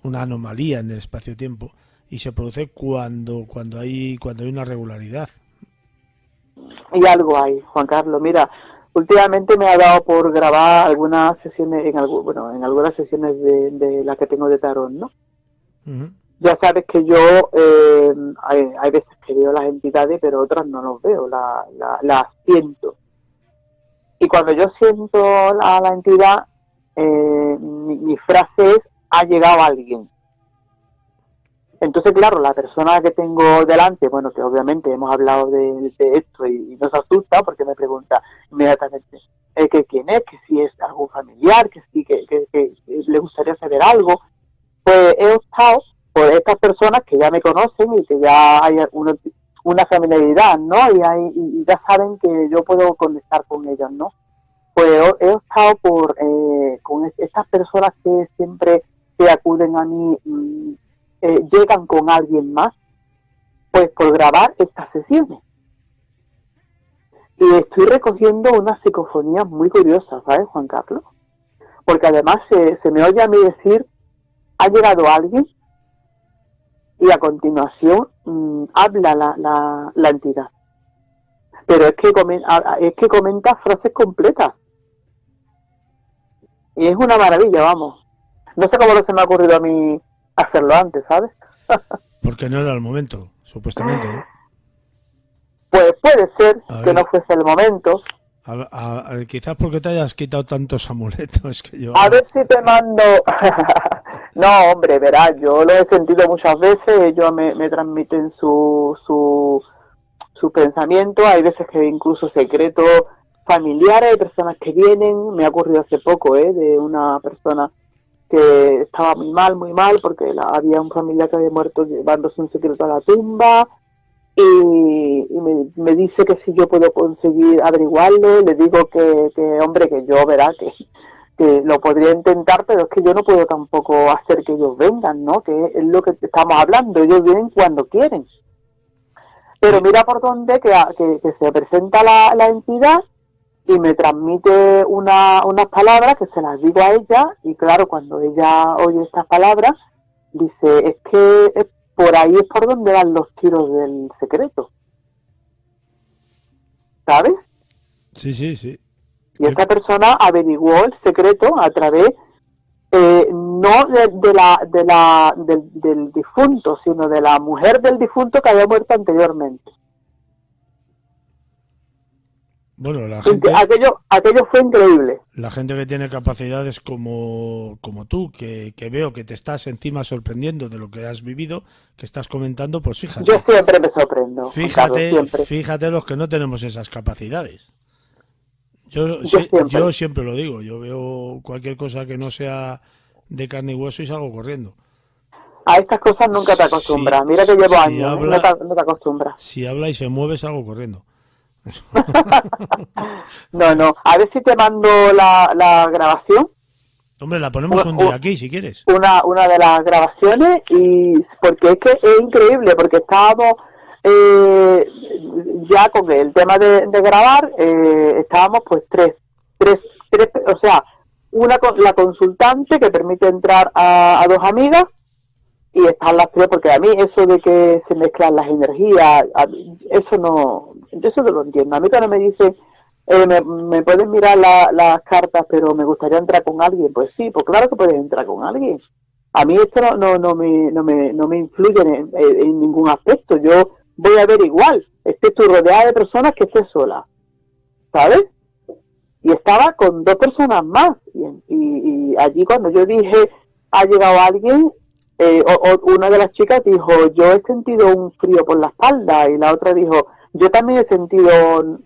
Una anomalía en el espacio-tiempo y se produce cuando hay una regularidad. Y algo hay, Juan Carlos. Mira, últimamente me ha dado por grabar algunas sesiones, en algunas sesiones de las que tengo de tarot, ¿no? Uh-huh. Ya sabes que yo hay veces que veo las entidades, pero otras no los veo, las siento. Y cuando yo siento a la entidad, mi frase es: ha llegado alguien. Entonces, claro, la persona que tengo delante, bueno, que obviamente hemos hablado de esto y nos asusta porque me pregunta inmediatamente que quién es, que si es algún familiar, que sí, que le gustaría saber algo. Pues he optado por estas personas que ya me conocen y que ya hay una familiaridad, ¿no? Y ya saben que yo puedo conectar con ellas, ¿no? Pues he optado por con estas personas que siempre que acuden a mí llegan con alguien más, pues por grabar estas sesiones. Y estoy recogiendo unas psicofonías muy curiosas, ¿sabes, Juan Carlos? Porque además se me oye a mí decir: ha llegado alguien, y a continuación habla la entidad. Pero es que comenta frases completas. Y es una maravilla, vamos. No sé cómo no se me ha ocurrido a mí hacerlo antes, ¿sabes? Porque no era el momento, supuestamente, ¿no? Pues puede ser que no fuese el momento. Quizás porque te hayas quitado tantos amuletos que yo... A ver si te mando... No, hombre, verás, yo lo he sentido muchas veces, ellos me transmiten su pensamiento, hay veces que incluso secretos familiares, hay personas que vienen, me ha ocurrido hace poco, de una persona que estaba muy mal, porque había un familiar que había muerto llevándose un secreto a la tumba, y me dice que si yo puedo conseguir averiguarlo. Le digo que hombre, que yo, verá, que lo podría intentar, pero es que yo no puedo tampoco hacer que ellos vengan, ¿no? Que es lo que estamos hablando, ellos vienen cuando quieren. Pero mira por dónde que se presenta la entidad y me transmite unas palabras que se las digo a ella, y claro, cuando ella oye estas palabras, dice: es que por ahí es por donde van los tiros del secreto. ¿Sabes? Sí. Y esta persona averiguó el secreto a través no del difunto, sino de la mujer del difunto que había muerto anteriormente. Bueno, la gente... Aquello fue increíble. La gente que tiene capacidades como tú, que veo que te estás encima sorprendiendo de lo que has vivido, que estás comentando, pues fíjate. Yo siempre me sorprendo. Fíjate los que no tenemos esas capacidades. Yo siempre lo digo, yo veo cualquier cosa que no sea de carne y hueso y salgo corriendo. A estas cosas nunca te acostumbras. Mira que llevo años, no te acostumbras. Si habla y se mueve, salgo corriendo. No. A ver si te mando la grabación. Hombre, la ponemos un día aquí, si quieres. Una de las grabaciones, y porque es que es increíble, porque estábamos ya con el tema de grabar, estábamos pues tres, o sea, la consultante que permite entrar a dos amigas, y están las tres, porque a mí eso de que se mezclan las energías, eso no lo entiendo. A mí cuando me dicen me pueden mirar las cartas, pero me gustaría entrar con alguien, pues sí, pues claro que puedes entrar con alguien. A mí esto no me influye en ningún aspecto. Yo voy a ver igual, estés tú rodeada de personas que estés sola, ¿sabes? Y estaba con dos personas más, y allí cuando yo dije ha llegado alguien, una de las chicas dijo, yo he sentido un frío por la espalda, y la otra dijo, yo también he sentido...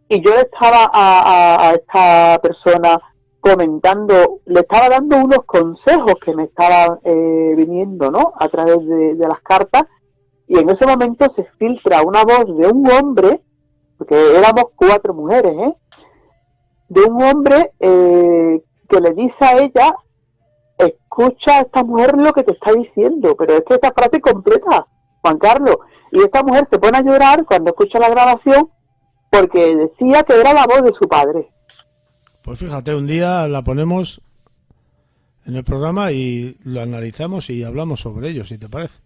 Y yo estaba a esta persona comentando, le estaba dando unos consejos que me estaban viniendo, ¿no?, a través de las cartas, y en ese momento se filtra una voz de un hombre, porque éramos 4 mujeres, de un hombre que le dice a ella, escucha a esta mujer lo que te está diciendo, pero es que esta frase completa, Juan Carlos, y esta mujer se pone a llorar cuando escucha la grabación, porque decía que era la voz de su padre. Pues fíjate, un día la ponemos en el programa y lo analizamos y hablamos sobre ello, si te parece.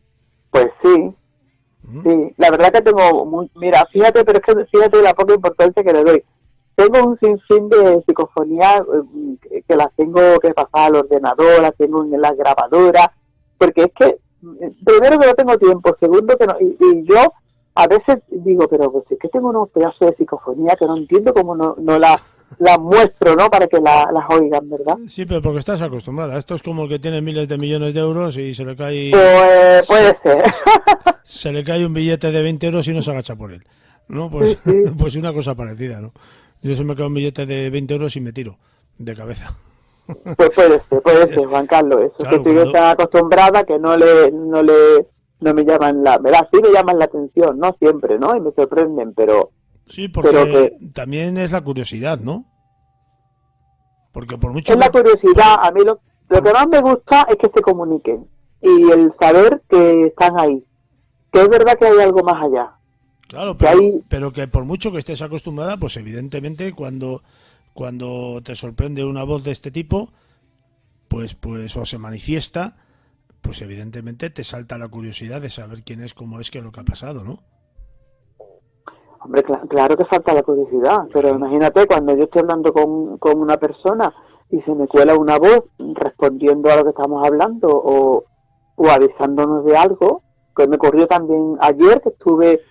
Pues sí, sí, la verdad que tengo mira, fíjate, pero es que fíjate la poca importancia que le doy. Tengo un sinfín de psicofonía que las tengo que pasar al ordenador, las tengo en la grabadora, porque es que, primero que no tengo tiempo, segundo que no, y yo a veces digo, pero pues es que tengo unos pedazos de psicofonía que no entiendo cómo no las muestro, ¿no?, para que las oigan, ¿verdad? Sí, pero porque estás acostumbrada. Esto es como el que tiene miles de millones de euros y se le cae... Pues puede ser. Se le cae un billete de 20 euros y no se agacha por él, ¿no? Pues, sí. Pues una cosa parecida, ¿no? Yo se me cae un billete de 20 euros y me tiro de cabeza. Pues puede ser, Juan Carlos. Eso claro, que estoy tan acostumbrada que no me llaman verdad, sí me llaman la atención, no siempre, ¿no? Y me sorprenden, pero... Sí, porque también es la curiosidad, ¿no? Porque por mucho... Es la curiosidad, a mí lo que más me gusta es que se comuniquen y el saber que están ahí, que es verdad que hay algo más allá. Claro, pero que por mucho que estés acostumbrada, pues evidentemente cuando te sorprende una voz de este tipo, pues o se manifiesta, pues evidentemente te salta la curiosidad de saber quién es, cómo es, qué es lo que ha pasado, ¿no? Hombre, claro que salta la curiosidad, pero imagínate cuando yo estoy hablando con una persona y se me cuela una voz respondiendo a lo que estamos hablando o avisándonos de algo, que me ocurrió también ayer que estuve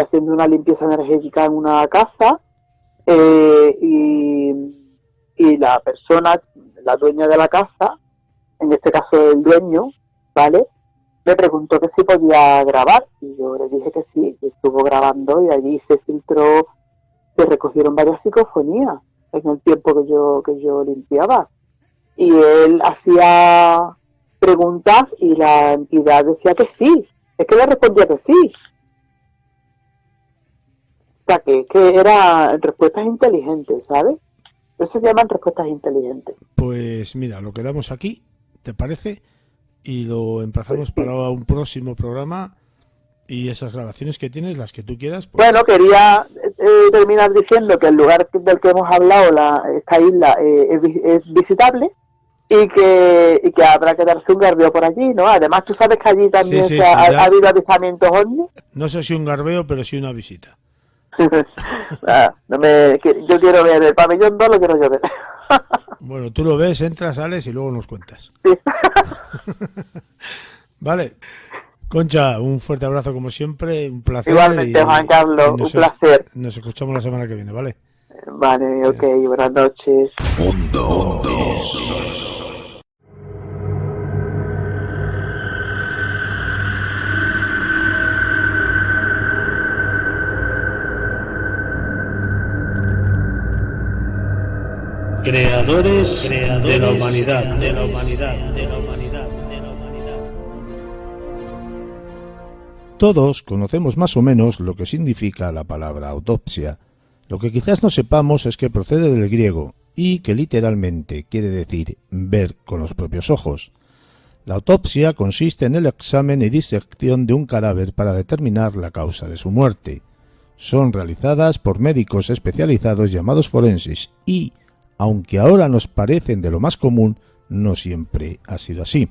haciendo una limpieza energética en una casa y la persona, la dueña de la casa, en este caso el dueño, ¿vale?, me preguntó que si podía grabar y yo le dije que sí, y estuvo grabando y allí se filtró, se recogieron varias psicofonías en el tiempo que yo limpiaba y él hacía preguntas y la entidad decía que sí, es que le respondía que sí, o sea que eran respuestas inteligentes, ¿sabes? Eso se llaman respuestas inteligentes. Pues mira, lo quedamos aquí, ¿te parece? Y lo emplazamos para un próximo programa y esas grabaciones que tienes, las que tú quieras. Pues... Bueno, quería terminar diciendo que el lugar del que hemos hablado, esta isla, es visitable y que habrá que darse un garbeo por allí, ¿no? Además, tú sabes que allí también ha habido avistamientos ovnis. No sé si un garbeo, pero sí una visita. Yo quiero ver el pabellón 2, lo quiero yo ver. Bueno, tú lo ves, entras, sales y luego nos cuentas. Sí. Vale. Concha, un fuerte abrazo como siempre, un placer. Igualmente, Juan Carlos, un placer. Nos escuchamos la semana que viene, ¿vale? Vale, ok, buenas noches. Mundo. Creadores de la humanidad. Todos conocemos más o menos lo que significa la palabra autopsia. Lo que quizás no sepamos es que procede del griego y que literalmente quiere decir ver con los propios ojos. La autopsia consiste en el examen y disección de un cadáver para determinar la causa de su muerte. Son realizadas por médicos especializados llamados forenses y, aunque ahora nos parecen de lo más común, no siempre ha sido así.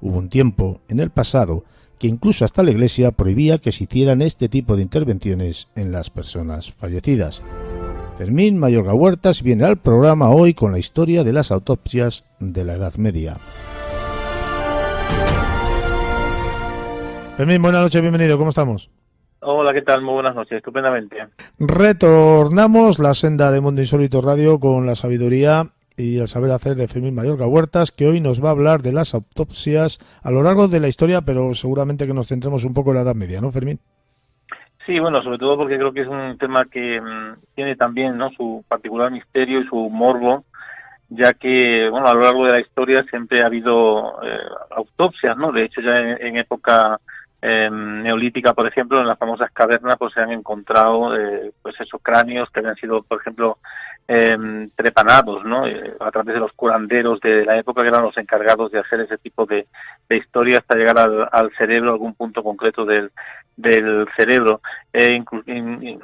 Hubo un tiempo, en el pasado, que incluso hasta la Iglesia prohibía que se hicieran este tipo de intervenciones en las personas fallecidas. Fermín Mayorga Huertas viene al programa hoy con la historia de las autopsias de la Edad Media. Fermín, buenas noches, bienvenido, ¿cómo estamos? Hola, ¿qué tal? Muy buenas noches, estupendamente. Retornamos la senda de Mundo Insólito Radio con la sabiduría y el saber hacer de Fermín Mayorga Huertas, que hoy nos va a hablar de las autopsias a lo largo de la historia, pero seguramente que nos centremos un poco en la Edad Media, ¿no, Fermín? Sí, bueno, sobre todo porque creo que es un tema que tiene también, ¿no?, su particular misterio y su morbo, ya que, bueno, a lo largo de la historia siempre ha habido autopsias, ¿no? De hecho, ya en época neolítica, por ejemplo, en las famosas cavernas, pues se han encontrado pues esos cráneos que habían sido, por ejemplo, trepanados, ¿no? A través de los curanderos de la época, que eran los encargados de hacer ese tipo de historia hasta llegar al cerebro, a algún punto concreto del cerebro.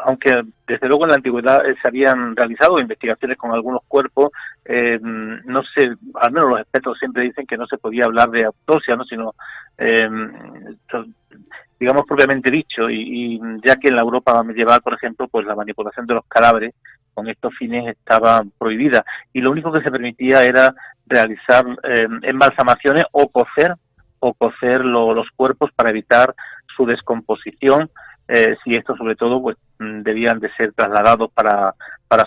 Aunque desde luego en la antigüedad se habían realizado investigaciones con algunos cuerpos, no sé, al menos los expertos siempre dicen que no se podía hablar de autopsia, ¿no?, sino digamos propiamente dicho, y ya que en la Europa medieval, por ejemplo, pues la manipulación de los cadáveres con estos fines estaba prohibida, y lo único que se permitía era realizar embalsamaciones o cocer los cuerpos para evitar su descomposición, si estos sobre todo pues debían de ser trasladados para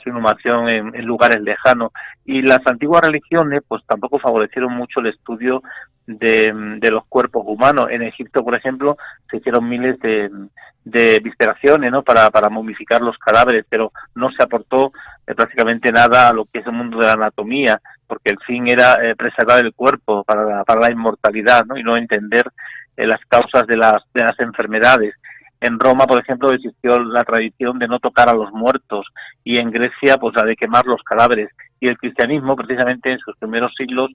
su inhumación en lugares lejanos. Y las antiguas religiones pues tampoco favorecieron mucho el estudio de los cuerpos humanos. En Egipto, por ejemplo, se hicieron miles de visceraciones, ¿no?, para momificar los cadáveres, pero no se aportó prácticamente nada a lo que es el mundo de la anatomía, porque el fin era preservar el cuerpo para la inmortalidad, ¿no?, y no entender las causas de las enfermedades. En Roma, por ejemplo, existió la tradición de no tocar a los muertos, y en Grecia pues la de quemar los cadáveres, y el cristianismo precisamente en sus primeros siglos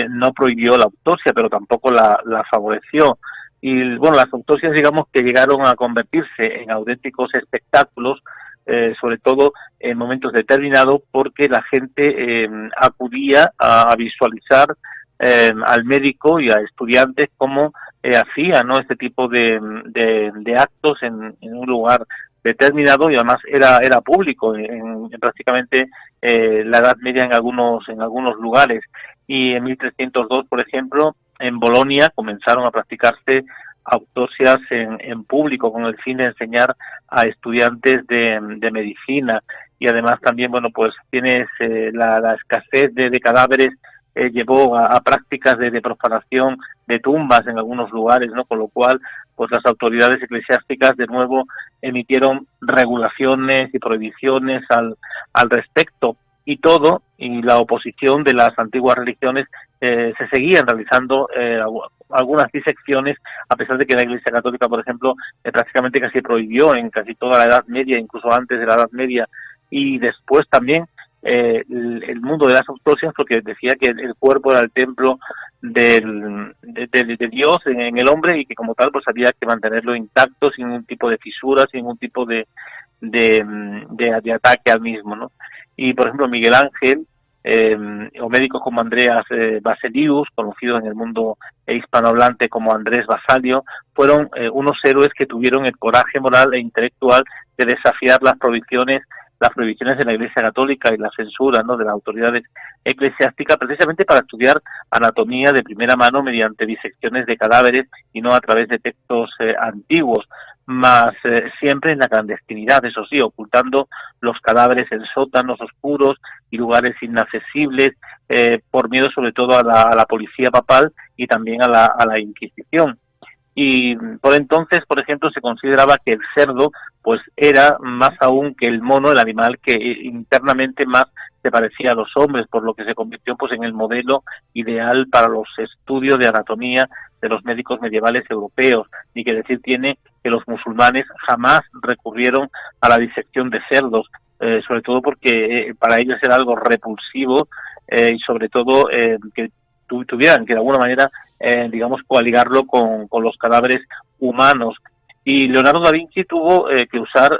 no prohibió la autopsia, pero tampoco la favoreció. Y bueno, las autopsias, digamos, que llegaron a convertirse en auténticos espectáculos, sobre todo en momentos determinados, porque la gente acudía a visualizar al médico y a estudiantes cómo hacía, ¿no?, este tipo de actos en un lugar determinado, y además era público en prácticamente la Edad Media en algunos lugares. Y en 1302, por ejemplo, en Bolonia comenzaron a practicarse autopsias en público con el fin de enseñar a estudiantes de medicina. Y además también, bueno, pues tienes la escasez de cadáveres llevó a prácticas de profanación de tumbas en algunos lugares, ¿no?, con lo cual pues las autoridades eclesiásticas de nuevo emitieron regulaciones y prohibiciones al respecto, y la oposición de las antiguas religiones se seguían realizando algunas disecciones, a pesar de que la Iglesia Católica, por ejemplo, prácticamente casi prohibió en casi toda la Edad Media, incluso antes de la Edad Media, y después también el mundo de las autopsias, porque decía que el cuerpo era el templo de Dios en el hombre, y que como tal pues había que mantenerlo intacto, sin ningún tipo de fisuras, sin ningún tipo de ataque al mismo, ¿no? Y por ejemplo Miguel Ángel o médicos como Andreas Baselius, conocidos en el mundo hispanohablante como Andrés Basalio, fueron unos héroes que tuvieron el coraje moral e intelectual de desafiar las prohibiciones de la Iglesia Católica y la censura, ¿no?, de las autoridades eclesiásticas, precisamente para estudiar anatomía de primera mano mediante disecciones de cadáveres y no a través de textos antiguos, más siempre en la clandestinidad, eso sí, ocultando los cadáveres en sótanos oscuros y lugares inaccesibles, por miedo sobre todo a la policía papal y también a la Inquisición. Y por entonces, por ejemplo, se consideraba que el cerdo pues era más aún que el mono, el animal que internamente más se parecía a los hombres, por lo que se convirtió pues en el modelo ideal para los estudios de anatomía de los médicos medievales europeos, ni que decir tiene que los musulmanes jamás recurrieron a la disección de cerdos, sobre todo porque para ellos era algo repulsivo y sobre todo que tuvieran que de alguna manera, digamos, coaligarlo con los cadáveres humanos. Y Leonardo da Vinci tuvo que usar,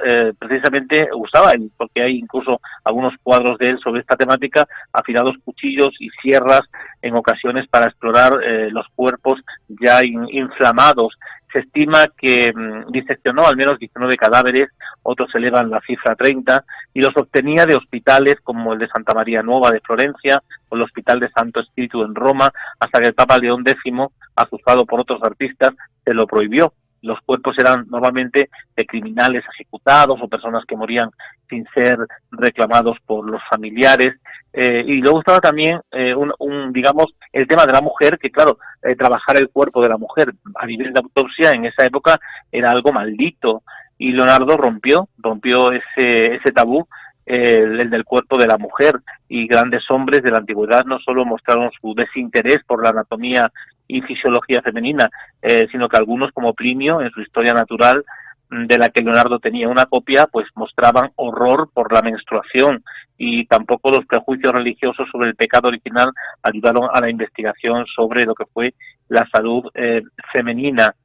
porque hay incluso algunos cuadros de él sobre esta temática, afilados cuchillos y sierras en ocasiones para explorar los cuerpos ya inflamados. Se estima que diseccionó al menos 19 cadáveres, otros elevan la cifra a 30, y los obtenía de hospitales como el de Santa María Nuova de Florencia o el Hospital de Santo Espíritu en Roma, hasta que el Papa León X, azuzado por otros artistas, se lo prohibió. Los cuerpos eran normalmente de criminales ejecutados o personas que morían sin ser reclamados por los familiares. Y luego estaba también, digamos, el tema de la mujer, que claro, trabajar el cuerpo de la mujer a nivel de autopsia en esa época era algo maldito. Y Leonardo rompió ese tabú, el del cuerpo de la mujer, y grandes hombres de la antigüedad no solo mostraron su desinterés por la anatomía y fisiología femenina, sino que algunos, como Plinio, en su Historia Natural, de la que Leonardo tenía una copia, pues mostraban horror por la menstruación, y tampoco los prejuicios religiosos sobre el pecado original ayudaron a la investigación sobre lo que fue la salud femenina.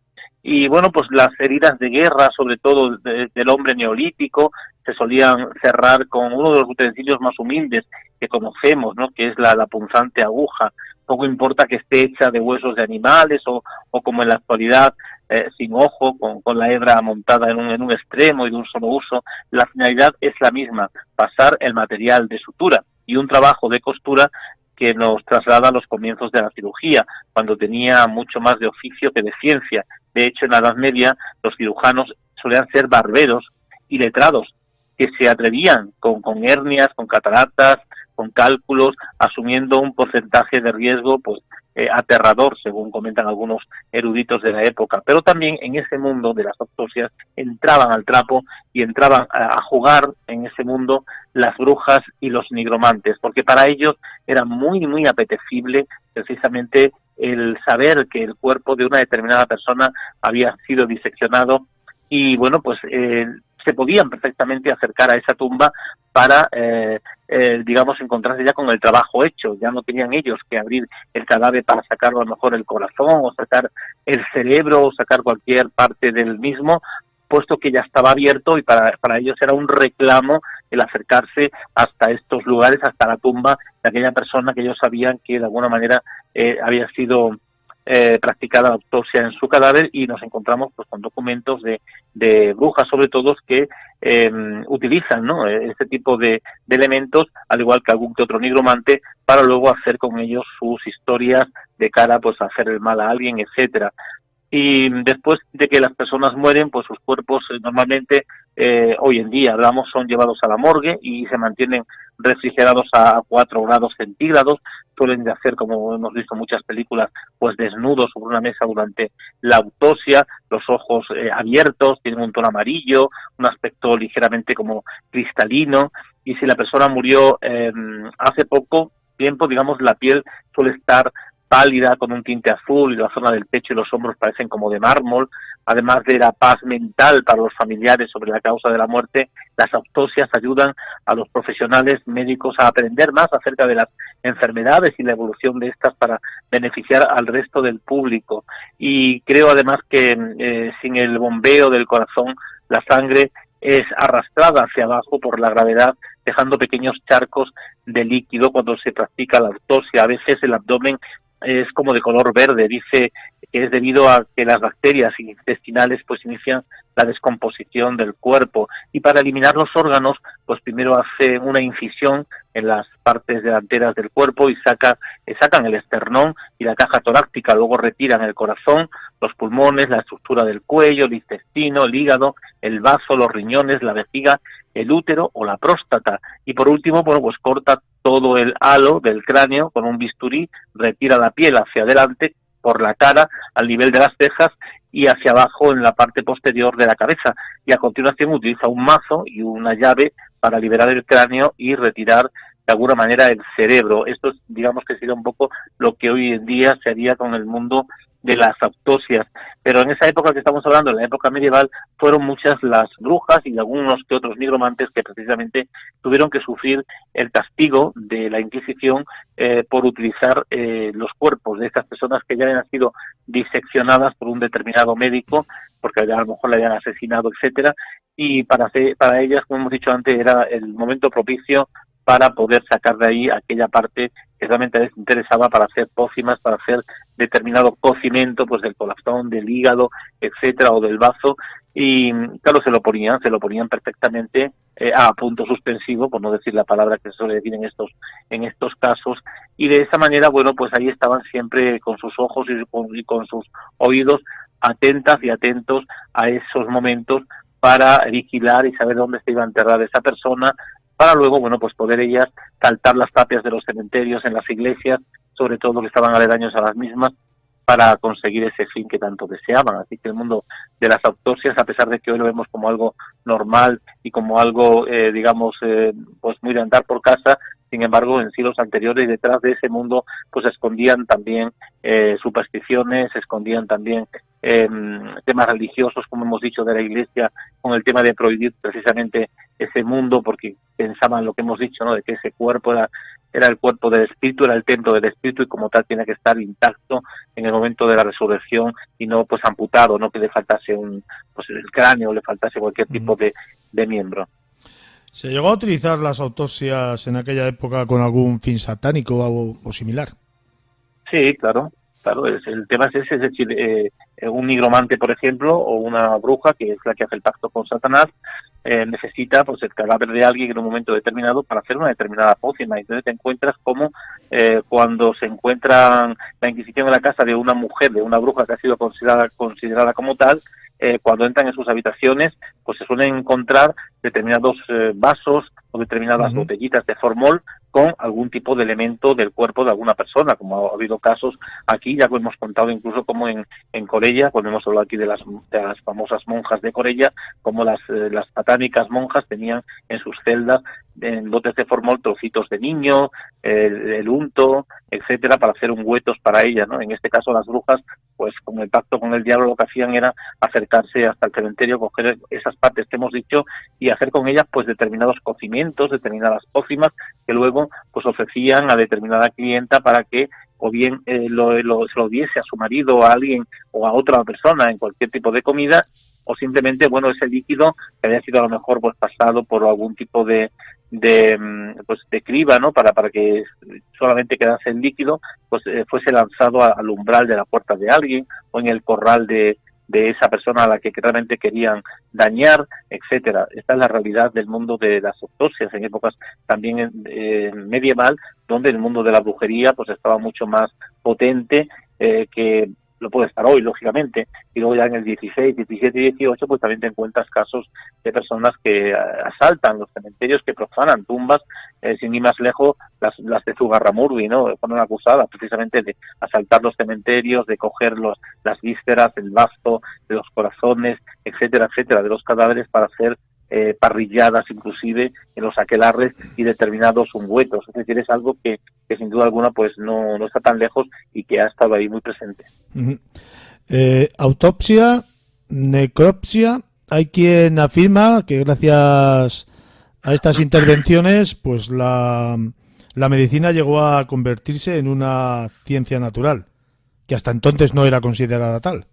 Y bueno, pues las heridas de guerra, sobre todo del hombre neolítico, se solían cerrar con uno de los utensilios más humildes que conocemos, ¿no?, que es la punzante aguja. Poco importa que esté hecha de huesos de animales o como en la actualidad, sin ojo, con la hebra montada en un extremo y de un solo uso, la finalidad es la misma, pasar el material de sutura, y un trabajo de costura que nos traslada a los comienzos de la cirugía, cuando tenía mucho más de oficio que de ciencia. De hecho, en la Edad Media, los cirujanos solían ser barberos y letrados, que se atrevían con hernias, con cataratas, con cálculos, asumiendo un porcentaje de riesgo pues aterrador, según comentan algunos eruditos de la época. Pero también en ese mundo de las autopsias entraban al trapo y entraban a jugar en ese mundo las brujas y los nigromantes, porque para ellos era muy, muy apetecible precisamente el saber que el cuerpo de una determinada persona había sido diseccionado, y bueno, pues se podían perfectamente acercar a esa tumba para, digamos, encontrarse ya con el trabajo hecho. Ya no tenían ellos que abrir el cadáver para sacar a lo mejor el corazón o sacar el cerebro o sacar cualquier parte del mismo, puesto que ya estaba abierto, y para ellos era un reclamo el acercarse hasta estos lugares, hasta la tumba de aquella persona que ellos sabían que de alguna manera había sido practicada la autopsia en su cadáver. Y nos encontramos pues con documentos de brujas, sobre todo, que utilizan, ¿no?, este tipo de elementos, al igual que algún que otro nigromante, para luego hacer con ellos sus historias de cara pues a hacer el mal a alguien, etcétera. Y después de que las personas mueren, pues sus cuerpos normalmente, hoy en día hablamos, son llevados a la morgue y se mantienen refrigerados a 4 grados centígrados. Suelen de hacer, como hemos visto en muchas películas, pues desnudos sobre una mesa durante la autopsia, los ojos abiertos, tienen un tono amarillo, un aspecto ligeramente como cristalino, y si la persona murió hace poco tiempo, digamos, la piel suele estar pálida con un tinte azul, y la zona del pecho y los hombros parecen como de mármol. Además de la paz mental para los familiares sobre la causa de la muerte, las autopsias ayudan a los profesionales médicos a aprender más acerca de las enfermedades y la evolución de estas para beneficiar al resto del público. Y creo además que sin el bombeo del corazón, la sangre es arrastrada hacia abajo por la gravedad, dejando pequeños charcos de líquido cuando se practica la autopsia. A veces el abdomen es como de color verde, dice que es debido a que las bacterias intestinales pues inician la descomposición del cuerpo, y para eliminar los órganos pues primero hace una incisión en las partes delanteras del cuerpo y sacan el esternón y la caja torácica, luego retiran el corazón, los pulmones, la estructura del cuello, el intestino, el hígado, el bazo, los riñones, la vejiga, el útero o la próstata, y por último, bueno, pues corta todo el halo del cráneo con un bisturí, retira la piel hacia adelante por la cara al nivel de las cejas y hacia abajo en la parte posterior de la cabeza, y a continuación utiliza un mazo y una llave para liberar el cráneo y retirar de alguna manera el cerebro. Esto es, digamos, que sería un poco lo que hoy en día se haría con el mundo las autopsias. Pero en esa época que estamos hablando, en la época medieval, fueron muchas las brujas y algunos que otros nigromantes que precisamente tuvieron que sufrir el castigo de la Inquisición por utilizar los cuerpos de estas personas que ya habían sido diseccionadas por un determinado médico, porque a lo mejor le habían asesinado, etcétera, y para ellas, como hemos dicho antes, era el momento propicio para poder sacar de ahí aquella parte que realmente les interesaba para hacer pócimas, para hacer determinado cocimiento, pues del corazón, del hígado, etcétera, o del bazo, y claro, se lo ponían perfectamente a punto suspensivo, por no decir la palabra que se suele decir en estos casos, y de esa manera, bueno, pues ahí estaban siempre con sus ojos y con sus oídos atentas y atentos a esos momentos para vigilar y saber dónde se iba a enterrar esa persona, para luego, bueno, pues poder ellas saltar las tapias de los cementerios, en las iglesias, sobre todo que estaban aledaños a las mismas, para conseguir ese fin que tanto deseaban. Así que el mundo de las autopsias, a pesar de que hoy lo vemos como algo normal y como algo, pues muy de andar por casa, sin embargo, en siglos anteriores, detrás de ese mundo, pues se escondían también supersticiones, se escondían también temas religiosos, como hemos dicho, de la Iglesia, con el tema de prohibir precisamente ese mundo, porque pensaban lo que hemos dicho, ¿no?, de que ese cuerpo era el cuerpo del espíritu, era el templo del espíritu, y como tal tiene que estar intacto en el momento de la resurrección y no pues amputado, no que le faltase el cráneo, le faltase cualquier tipo de miembro. ¿Se llegó a utilizar las autopsias en aquella época con algún fin satánico o similar? Sí, claro, el tema es ese, es decir, un nigromante, por ejemplo, o una bruja, que es la que hace el pacto con Satanás, necesita pues el cadáver de alguien en un momento determinado para hacer una determinada pócima. Entonces te encuentras como cuando se encuentran la Inquisición en la casa de una mujer, de una bruja que ha sido considerada como tal, cuando entran en sus habitaciones, pues se suelen encontrar determinados vasos o determinadas botellitas de formol con algún tipo de elemento del cuerpo de alguna persona, como ha habido casos aquí, ya lo hemos contado incluso como en Corella, cuando hemos hablado aquí de las famosas monjas de Corella, como las satánicas monjas tenían en sus celdas, en botes de formol, trocitos de niño, el unto, etcétera, para hacer ungüentos para ellas, ¿no? En este caso las brujas, pues con el pacto con el diablo, lo que hacían era acercarse hasta el cementerio, coger esas partes que hemos dicho y hacer con ellas pues determinados cocimientos, determinadas pócimas que luego pues ofrecían a determinada clienta para que o bien se lo diese a su marido, a alguien o a otra persona en cualquier tipo de comida, o simplemente, bueno, ese líquido que había sido a lo mejor pues pasado por algún tipo de criba, ¿no?, para que solamente quedase el líquido, pues fuese lanzado al umbral de la puerta de alguien o en el corral de esa persona a la que realmente querían dañar, etcétera. Esta es la realidad del mundo de las autopsias en épocas también medieval, donde el mundo de la brujería pues estaba mucho más potente que lo puede estar hoy, lógicamente, y luego ya en el 16, 17 y 18 pues también te encuentras casos de personas que asaltan los cementerios, que profanan tumbas, sin ir más lejos, las de Zugarramurdi, ¿no?, fueron acusadas precisamente de asaltar los cementerios, de coger las vísceras, el basto, de los corazones, etcétera, etcétera, de los cadáveres para hacer parrilladas inclusive en los aquelarres y determinados ungüentos. Es decir, es algo que sin duda alguna pues no está tan lejos y que ha estado ahí muy presente. Autopsia, necropsia, hay quien afirma que gracias a estas intervenciones pues la medicina llegó a convertirse en una ciencia natural, que hasta entonces no era considerada tal.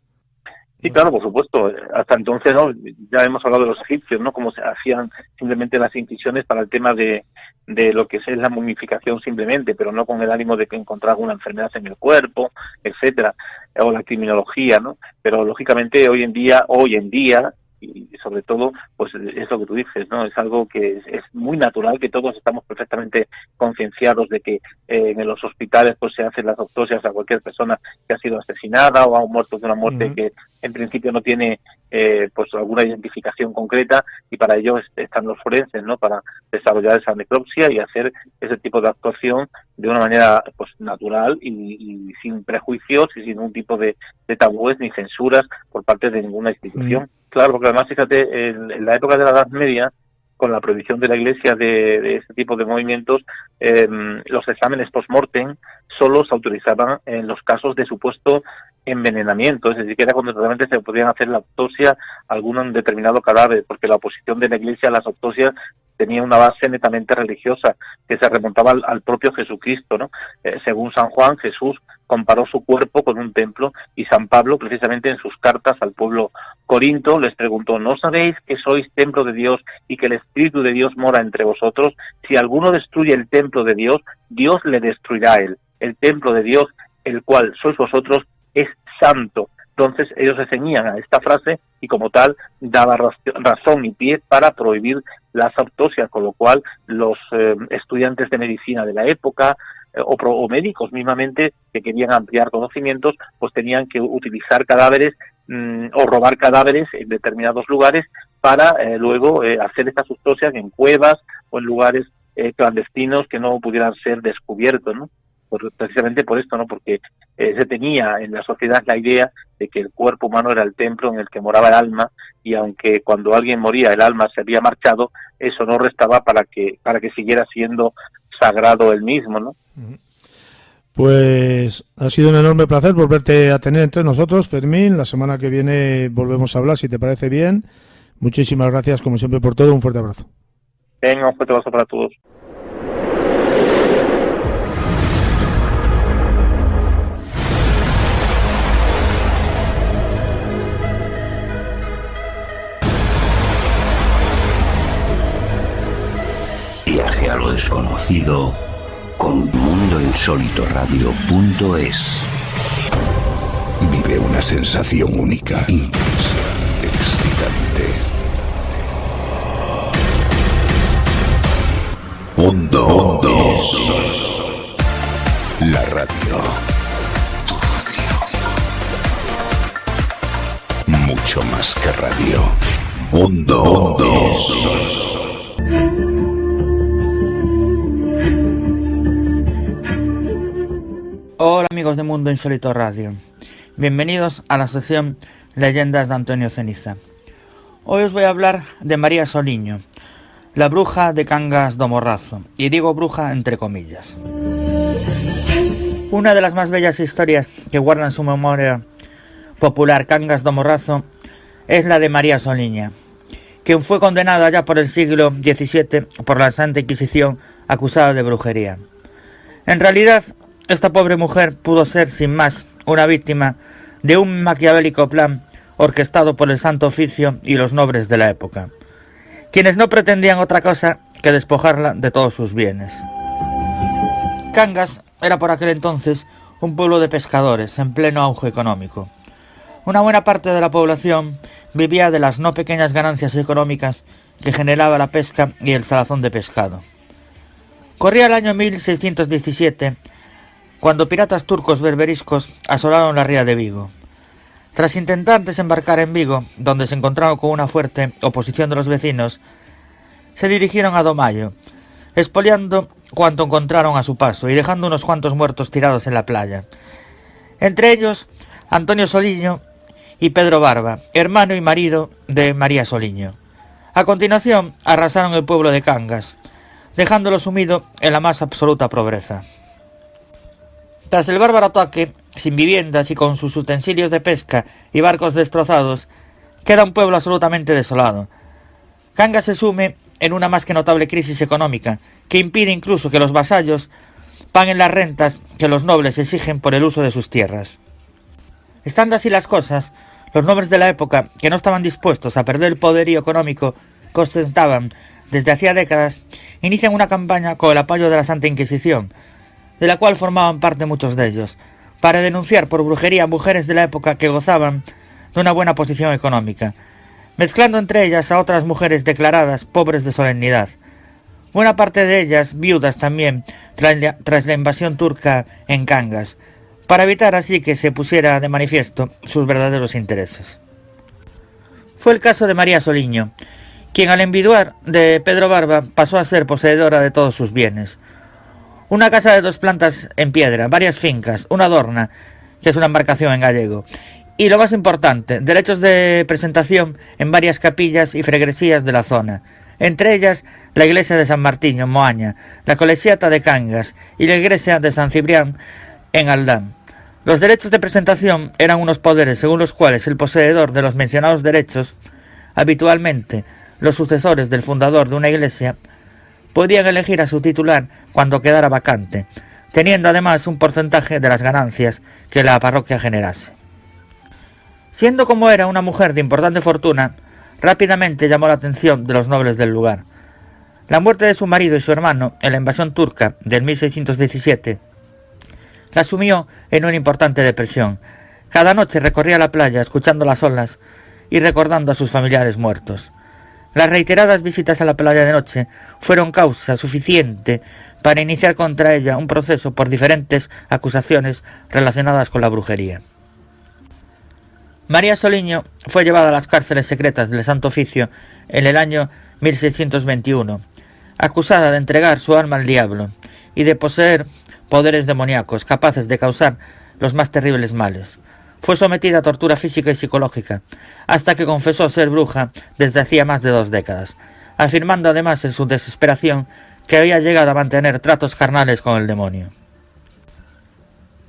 Sí, claro, por supuesto. Hasta entonces, ¿no?, ya hemos hablado de los egipcios, ¿no?, cómo se hacían simplemente las incisiones para el tema de lo que es la momificación simplemente, pero no con el ánimo de que encontrar alguna enfermedad en el cuerpo, etcétera, o la criminología, ¿no? Pero lógicamente hoy en día y sobre todo, pues es lo que tú dices, ¿no? Es algo que es muy natural, que todos estamos perfectamente concienciados de que en los hospitales pues se hacen las autopsias a cualquier persona que ha sido asesinada o ha muerto de una muerte que en principio no tiene pues alguna identificación concreta, y para ello están los forenses, ¿no?, para desarrollar esa necropsia y hacer ese tipo de actuación de una manera pues natural y sin prejuicios y sin un tipo de tabúes ni censuras por parte de ninguna institución. Claro, porque además, fíjate, en la época de la Edad Media, con la prohibición de la Iglesia de este tipo de movimientos, los exámenes post-mortem solo se autorizaban en los casos de supuesto envenenamiento, es decir, que era cuando realmente se podían hacer la autopsia a algún determinado cadáver, porque la oposición de la Iglesia a las autopsias tenía una base netamente religiosa, que se remontaba al propio Jesucristo, ¿no? Según San Juan, Jesús comparó su cuerpo con un templo, y San Pablo, precisamente en sus cartas al pueblo corinto, les preguntó: ¿no sabéis que sois templo de Dios y que el Espíritu de Dios mora entre vosotros? Si alguno destruye el templo de Dios, Dios le destruirá a él. El templo de Dios, el cual sois vosotros, es santo. Entonces ellos se ceñían a esta frase y como tal daba razón y pie para prohibir las autopsias, con lo cual los estudiantes de medicina de la época o médicos mismamente que querían ampliar conocimientos, pues tenían que utilizar cadáveres o robar cadáveres en determinados lugares para luego hacer estas autopsias en cuevas o en lugares clandestinos que no pudieran ser descubiertos, ¿no? Precisamente por esto, ¿no? Porque se tenía en la sociedad la idea de que el cuerpo humano era el templo en el que moraba el alma, y aunque cuando alguien moría el alma se había marchado, eso no restaba para que siguiera siendo sagrado el mismo, ¿no? Pues ha sido un enorme placer volverte a tener entre nosotros, Fermín. La semana que viene volvemos a hablar, si te parece bien. Muchísimas gracias, como siempre, por todo. Un fuerte abrazo. Venga, un fuerte abrazo para todos. Viaje a lo desconocido con mundoinsólitoradio.es. Vive una sensación única, intensa, excitante. Mundo. La radio. Tu radio. Mucho más que radio. Mundo. Hola amigos de Mundo Insólito Radio, bienvenidos a la sección Leyendas de Antonio Ceniza. Hoy os voy a hablar de María Soliño, la bruja de Cangas do Morrazo, y digo bruja entre comillas. Una de las más bellas historias que guarda en su memoria popular Cangas do Morrazo es la de María Soliña, quien fue condenada ya por el siglo XVII por la Santa Inquisición acusada de brujería. En realidad, esta pobre mujer pudo ser, sin más, una víctima de un maquiavélico plan orquestado por el Santo Oficio y los nobles de la época, quienes no pretendían otra cosa que despojarla de todos sus bienes. Cangas era por aquel entonces un pueblo de pescadores en pleno auge económico. Una buena parte de la población vivía de las no pequeñas ganancias económicas que generaba la pesca y el salazón de pescado. Corría el año 1617, cuando piratas turcos berberiscos asolaron la ría de Vigo. Tras intentar desembarcar en Vigo, donde se encontraron con una fuerte oposición de los vecinos, se dirigieron a Domayo, expoliando cuanto encontraron a su paso y dejando unos cuantos muertos tirados en la playa. Entre ellos, Antonio Soliño y Pedro Barba, hermano y marido de María Soliño. A continuación, arrasaron el pueblo de Cangas, dejándolo sumido en la más absoluta pobreza. Tras el bárbaro ataque, sin viviendas y con sus utensilios de pesca y barcos destrozados, queda un pueblo absolutamente desolado. Cangas se sume en una más que notable crisis económica, que impide incluso que los vasallos paguen las rentas que los nobles exigen por el uso de sus tierras. Estando así las cosas, los nobles de la época, que no estaban dispuestos a perder el poderío económico que ostentaban desde hacía décadas, inician una campaña con el apoyo de la Santa Inquisición, de la cual formaban parte muchos de ellos, para denunciar por brujería a mujeres de la época que gozaban de una buena posición económica, mezclando entre ellas a otras mujeres declaradas pobres de solemnidad. Buena parte de ellas viudas también tras la invasión turca en Cangas, para evitar así que se pusiera de manifiesto sus verdaderos intereses. Fue el caso de María Soliño, quien al enviduar de Pedro Barba pasó a ser poseedora de todos sus bienes. Una casa de 2 plantas en piedra, varias fincas, una dorna, que es una embarcación en gallego, y lo más importante, derechos de presentación en varias capillas y fregresías de la zona, entre ellas la iglesia de San Martín en Moaña, la colegiata de Cangas y la iglesia de San Cibrián en Aldán. Los derechos de presentación eran unos poderes según los cuales el poseedor de los mencionados derechos, habitualmente los sucesores del fundador de una iglesia, podían elegir a su titular cuando quedara vacante, teniendo además un porcentaje de las ganancias que la parroquia generase. Siendo como era una mujer de importante fortuna, rápidamente llamó la atención de los nobles del lugar. La muerte de su marido y su hermano en la invasión turca del 1617 la sumió en una importante depresión. Cada noche recorría la playa escuchando las olas y recordando a sus familiares muertos. Las reiteradas visitas a la playa de noche fueron causa suficiente para iniciar contra ella un proceso por diferentes acusaciones relacionadas con la brujería. María Soliño fue llevada a las cárceles secretas del Santo Oficio en el año 1621, acusada de entregar su alma al diablo y de poseer poderes demoníacos capaces de causar los más terribles males. Fue sometida a tortura física y psicológica, hasta que confesó ser bruja desde hacía más de 2 décadas, afirmando además en su desesperación que había llegado a mantener tratos carnales con el demonio.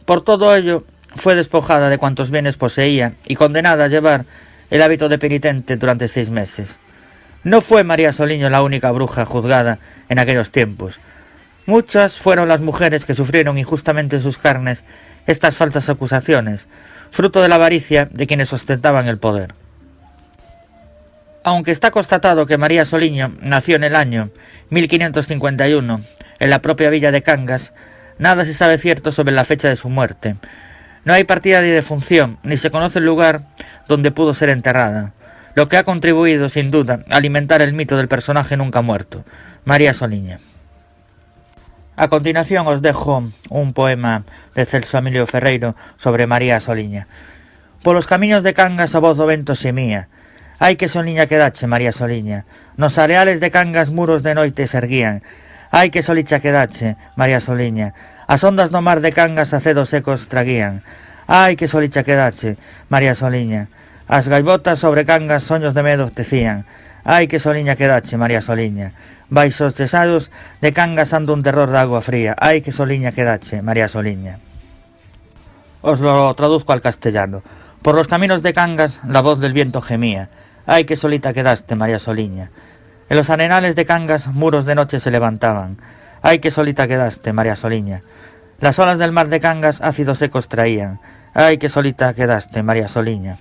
Por todo ello, fue despojada de cuantos bienes poseía y condenada a llevar el hábito de penitente durante 6 meses. No fue María Soliño la única bruja juzgada en aquellos tiempos. Muchas fueron las mujeres que sufrieron injustamente en sus carnes estas falsas acusaciones, fruto de la avaricia de quienes ostentaban el poder. Aunque está constatado que María Soliño nació en el año 1551 en la propia villa de Cangas, nada se sabe cierto sobre la fecha de su muerte. No hay partida de defunción, ni se conoce el lugar donde pudo ser enterrada, lo que ha contribuido sin duda a alimentar el mito del personaje nunca muerto, María Soliña. A continuación os dejo un poema de Celso Emilio Ferreiro sobre María Soliña. Por los caminos de Cangas a voz do vento semía, ai que Soliña quedache, María Soliña, nos areales de Cangas muros de noite se erguían, ai que solicha quedache, María Soliña, as ondas no mar de Cangas a cedos secos traguían, ai que solicha quedache, María Soliña, as gaivotas sobre Cangas soños de medo tecían, ai que Soliña quedache, María Soliña, baixos tesados de Cangas ando un terror de agua fría, ai que Soliña quedache, María Soliña. Os lo traduzco al castellano. Por los caminos de Cangas la voz del viento gemía, ay que solita quedaste, María Soliña. En los arenales de Cangas muros de noche se levantaban, ay que solita quedaste, María Soliña. Las olas del mar de Cangas ácidos secos traían, ay que solita quedaste, María Soliña.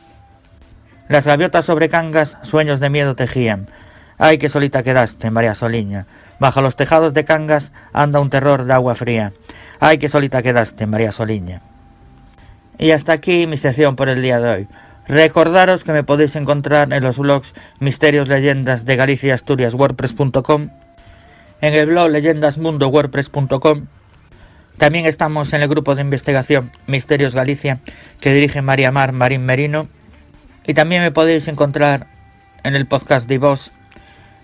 Las gaviotas sobre Cangas sueños de miedo tejían, ay que solita quedaste, María Soliña. Bajo los tejados de Cangas anda un terror de agua fría, ay que solita quedaste, María Soliña. Y hasta aquí mi sección por el día de hoy. Recordaros que me podéis encontrar en los blogs Misterios Leyendas de Galicia y Asturias WordPress.com, en el blog Leyendasmundo WordPress.com. También estamos en el grupo de investigación Misterios Galicia que dirige María Mar Marín Merino. Y también me podéis encontrar en el podcast de iVox,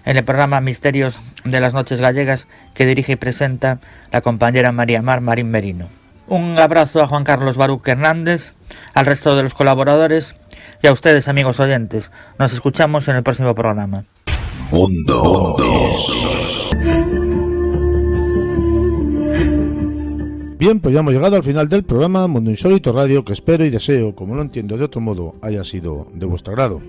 en el programa Misterios de las Noches Gallegas que dirige y presenta la compañera María Mar Marín Merino. Un abrazo a Juan Carlos Baruch Hernández, al resto de los colaboradores y a ustedes, amigos oyentes. Nos escuchamos en el próximo programa. Mundo. Bien, pues ya hemos llegado al final del programa Mundo Insólito Radio, que espero y deseo, como no entiendo de otro modo, haya sido de vuestro agrado.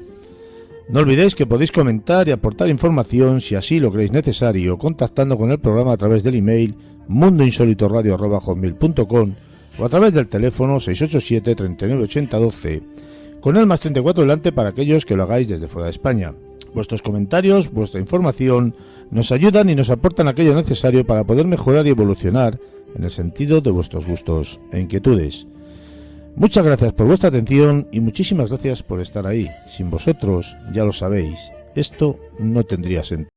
No olvidéis que podéis comentar y aportar información si así lo creéis necesario, contactando con el programa a través del email mundoinsólitoradio@hotmail.com o a través del teléfono 687 39 80 12, con el más 34 delante para aquellos que lo hagáis desde fuera de España. Vuestros comentarios, vuestra información, nos ayudan y nos aportan aquello necesario para poder mejorar y evolucionar en el sentido de vuestros gustos e inquietudes. Muchas gracias por vuestra atención y muchísimas gracias por estar ahí. Sin vosotros, ya lo sabéis, esto no tendría sentido.